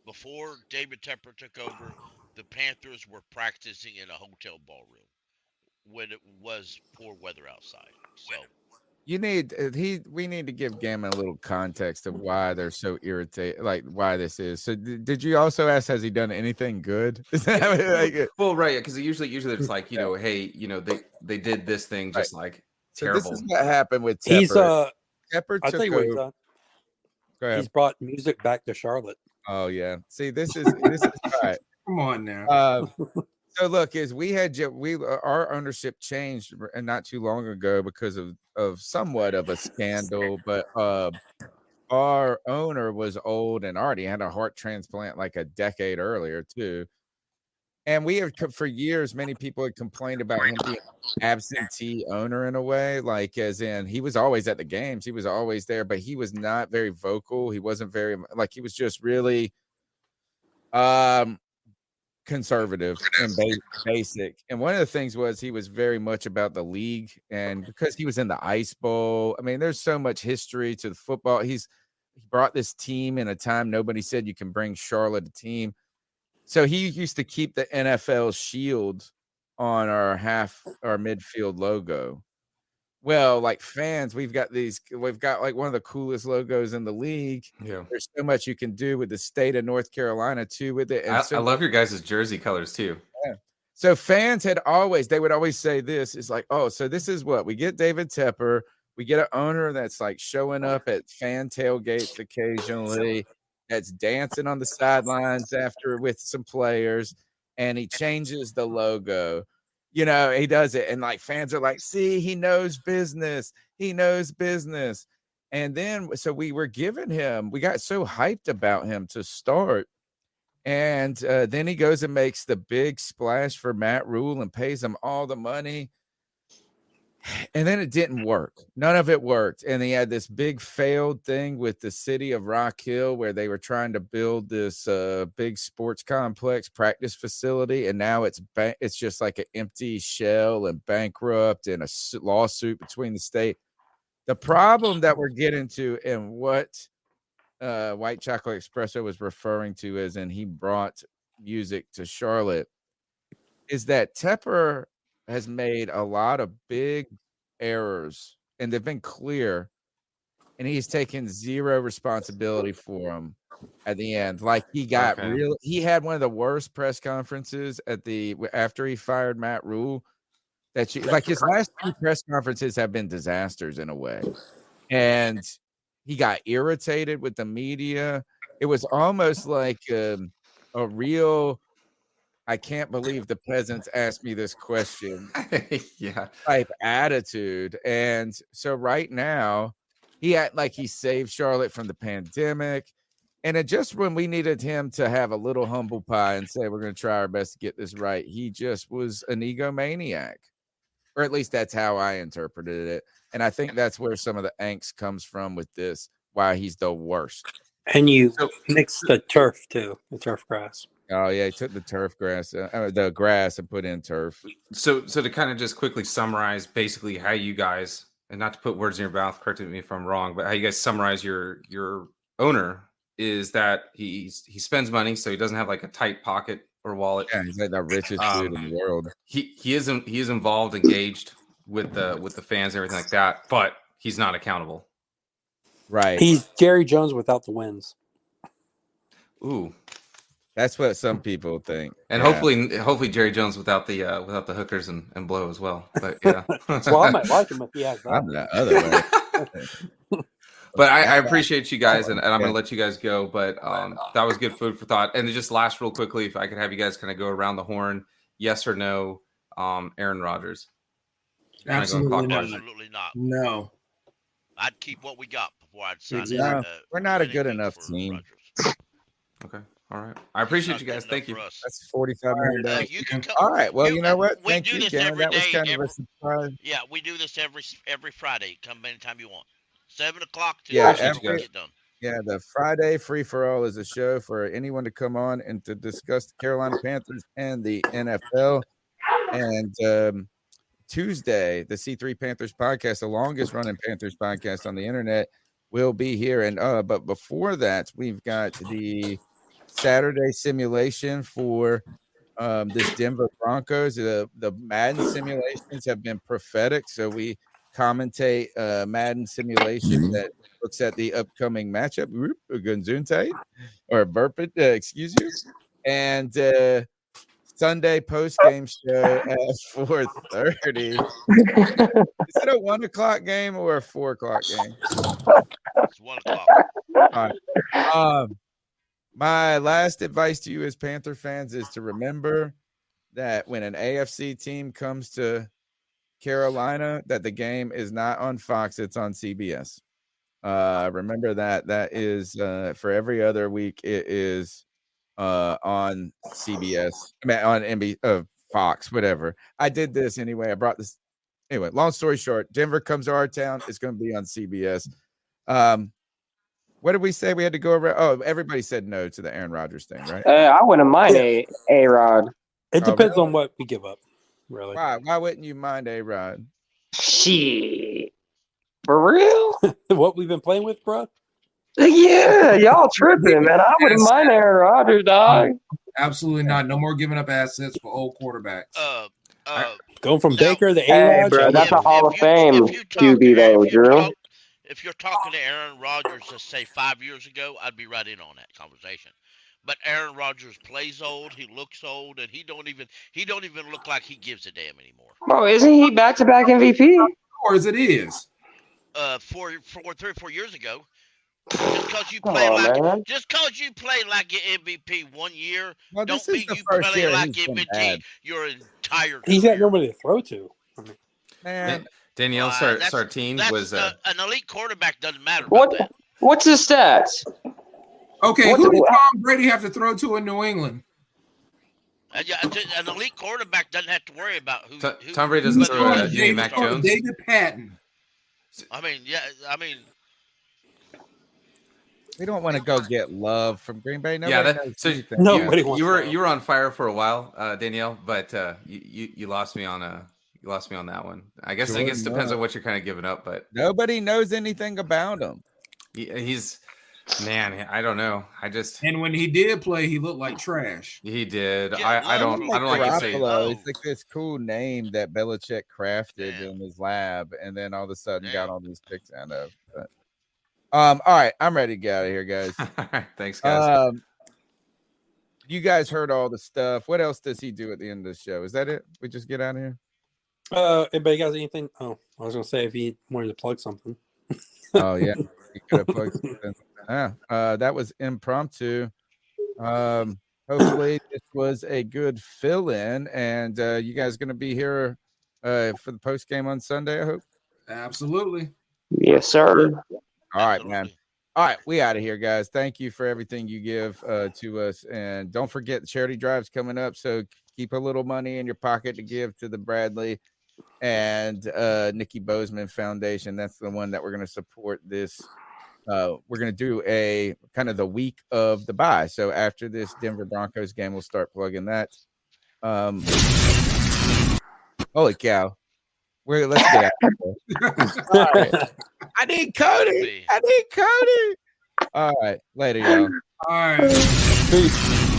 Before David Tepper took over, the Panthers were practicing in a hotel ballroom when it was poor weather outside. So we need to give Gamma a little context of why they're so irritated, like why this is. So did you also ask, has he done anything good? Well, right, because usually it's like, hey, they did this thing just like terrible. So this is what happened with Tepper. Tepper I'll tell you what he's done. Go ahead. He's brought music back to Charlotte. Oh yeah. See, this is all right. Come on now. So look, our ownership changed and not too long ago because of somewhat of a scandal, but our owner was old and already had a heart transplant like a decade earlier too. And we have for years, many people had complained about him being an absentee owner in a way, like as in he was always at the games, he was always there, but he was not very vocal. He wasn't very like he was just really conservative and basic. And one of the things was he was very much about the league, and because he was in the Ice Bowl, I mean, there's so much history to the football. He brought this team in a time nobody said you can bring Charlotte a team. So he used to keep the NFL shield on our midfield logo. Well, like fans, we've got like one of the coolest logos in the league. Yeah. There's so much you can do with the state of North Carolina too with it. And I love your guys' jersey colors too. Yeah. So fans they would always say this is like, oh, so this is what we get David Tepper. We get an owner that's like showing up at fan tailgates occasionally, that's dancing on the sidelines after with some players, and he changes the logo. He does it. And like fans are like, see, he knows business. He knows business. And then, so we got so hyped about him to start. And then he goes and makes the big splash for Matt Rhule and pays him all the money. And then it didn't work. None of it worked. And he had this big failed thing with the city of Rock Hill where they were trying to build this big sports complex practice facility. And now it's just like an empty shell and bankrupt and a lawsuit between the state. The problem that we're getting to and what White Chocolate Espresso was referring to as, and he brought music to Charlotte, is that Tepper has made a lot of big errors, and they've been clear, and he's taken zero responsibility for them at the end. Like he had one of the worst press conferences after he fired Matt Rhule. Like his last 2 press conferences have been disasters in a way, and he got irritated with the media. It was almost like a real, I can't believe the peasants asked me this question type attitude. And so right now he saved Charlotte from the pandemic. And it just when we needed him to have a little humble pie and say, we're going to try our best to get this right, he just was an egomaniac. Or at least that's how I interpreted it. And I think that's where some of the angst comes from with this, why he's the worst. And you mix the turf too, the turf grass. Oh, yeah, he took the turf grass, the grass and put in turf. So to kind of just quickly summarize basically how you guys, and not to put words in your mouth, correct me if I'm wrong, but how you guys summarize your owner is that he spends money, so he doesn't have like a tight pocket or wallet. Yeah, he's like the richest dude in the world. He is involved, engaged with the fans and everything like that, but he's not accountable. Right. He's Jerry Jones without the wins. Ooh. That's what some people think. And hopefully Jerry Jones without the hookers and blow as well. But yeah. Well, I might like him if he has that. I'm the other way. But I appreciate you guys, and I'm going to let you guys go. But that was good food for thought. And just last real quickly, if I could have you guys kind of go around the horn, yes or no, Aaron Rodgers. Absolutely not. Absolutely not. No. I'd keep what we got before I'd sign No, we're not a good enough team. Okay. All right. I appreciate you guys. Thank you. That's $45 million. You can come, all right. Well, you know what? We Thank do you, this Dan. every That was day, kind of a surprise. Yeah, we do this every Friday. Come anytime you want. 7 o'clock to get done. Yeah, the Friday free for all is a show for anyone to come on and to discuss the Carolina Panthers and the NFL. And Tuesday, the C3 Panthers Podcast, the longest running Panthers podcast on the internet, will be here. And but before that, we've got the Saturday simulation for this Denver Broncos. The Madden simulations have been prophetic, so we commentate Madden simulation that looks at the upcoming matchup. Gunzunte or Burpit, excuse you. And Sunday post game show at 4:30. Is it a 1 o'clock game or a 4 o'clock game? It's 1 o'clock. All right. My last advice to you as Panther fans is to remember that when an AFC team comes to Carolina, that the game is not on Fox, it's on CBS. Remember that is for every other week it is on CBS, on Fox, whatever. I did this anyway. I brought this anyway. Long story short, Denver comes to our town. It's going to be on CBS. What did we say we had to go around? Oh, everybody said no to the Aaron Rodgers thing, right? I wouldn't mind A-Rod. It depends on what we give up, really. Why wouldn't you mind A-Rod? Shit. For real? What we've been playing with, bro? Yeah, y'all tripping, man. I wouldn't mind Aaron Rodgers, dog. Absolutely not. No more giving up assets for old quarterbacks. Going from Baker to Hey, A-Rod. bro, that's a Hall of Fame QB, though, Drew. If you're talking to Aaron Rodgers, let's say 5 years ago, I'd be right in on that conversation. But Aaron Rodgers plays old, he looks old, and he don't even look like he gives a damn anymore. Bro, isn't he back-to-back MVP? Or as it is. 3 or 4 years ago. Just because you play like an MVP 1 year, don't mean you play like MVP your entire career. He's got nobody to throw to. Man, Danielle Sartine was an elite quarterback. Doesn't matter. What's his stats? Okay, who did Tom Brady have to throw to in New England? An elite quarterback doesn't have to worry about who. Tom Brady doesn't throw to Mac Jones. David Patton. I mean, we don't want to go get love from Green Bay. Nobody wants you were on fire for a while, Danielle, but you lost me on that one. I guess it depends on what you're kind of giving up, but nobody knows anything about him. He's man, I don't know. And when he did play, he looked like trash. He did. Yeah, I don't like to say. It's like this cool name that Belichick crafted in his lab, and then all of a sudden got all these picks out of. But, all right, I'm ready to get out of here, guys. All right, thanks, guys. You guys heard all the stuff. What else does he do at the end of the show? Is that it? We just get out of here? Anybody got anything? Oh, I was gonna say if he wanted to plug something. Oh yeah, he could have plugged something. That was impromptu. Hopefully this was a good fill-in, and you guys going to be here for the post game on Sunday, I hope. Absolutely. Yes, sir. All right, man. All right, we out of here, guys. Thank you for everything you give to us, and don't forget the charity drive's coming up. So keep a little money in your pocket to give to the Bradley and Nikki Bozeman Foundation. That's the one that we're going to support this. We're going to do a kind of the week of the bye. So after this Denver Broncos game, we'll start plugging that. Holy cow. Let's get out of here. All right. I need Cody. All right. Later, y'all. All right. Peace.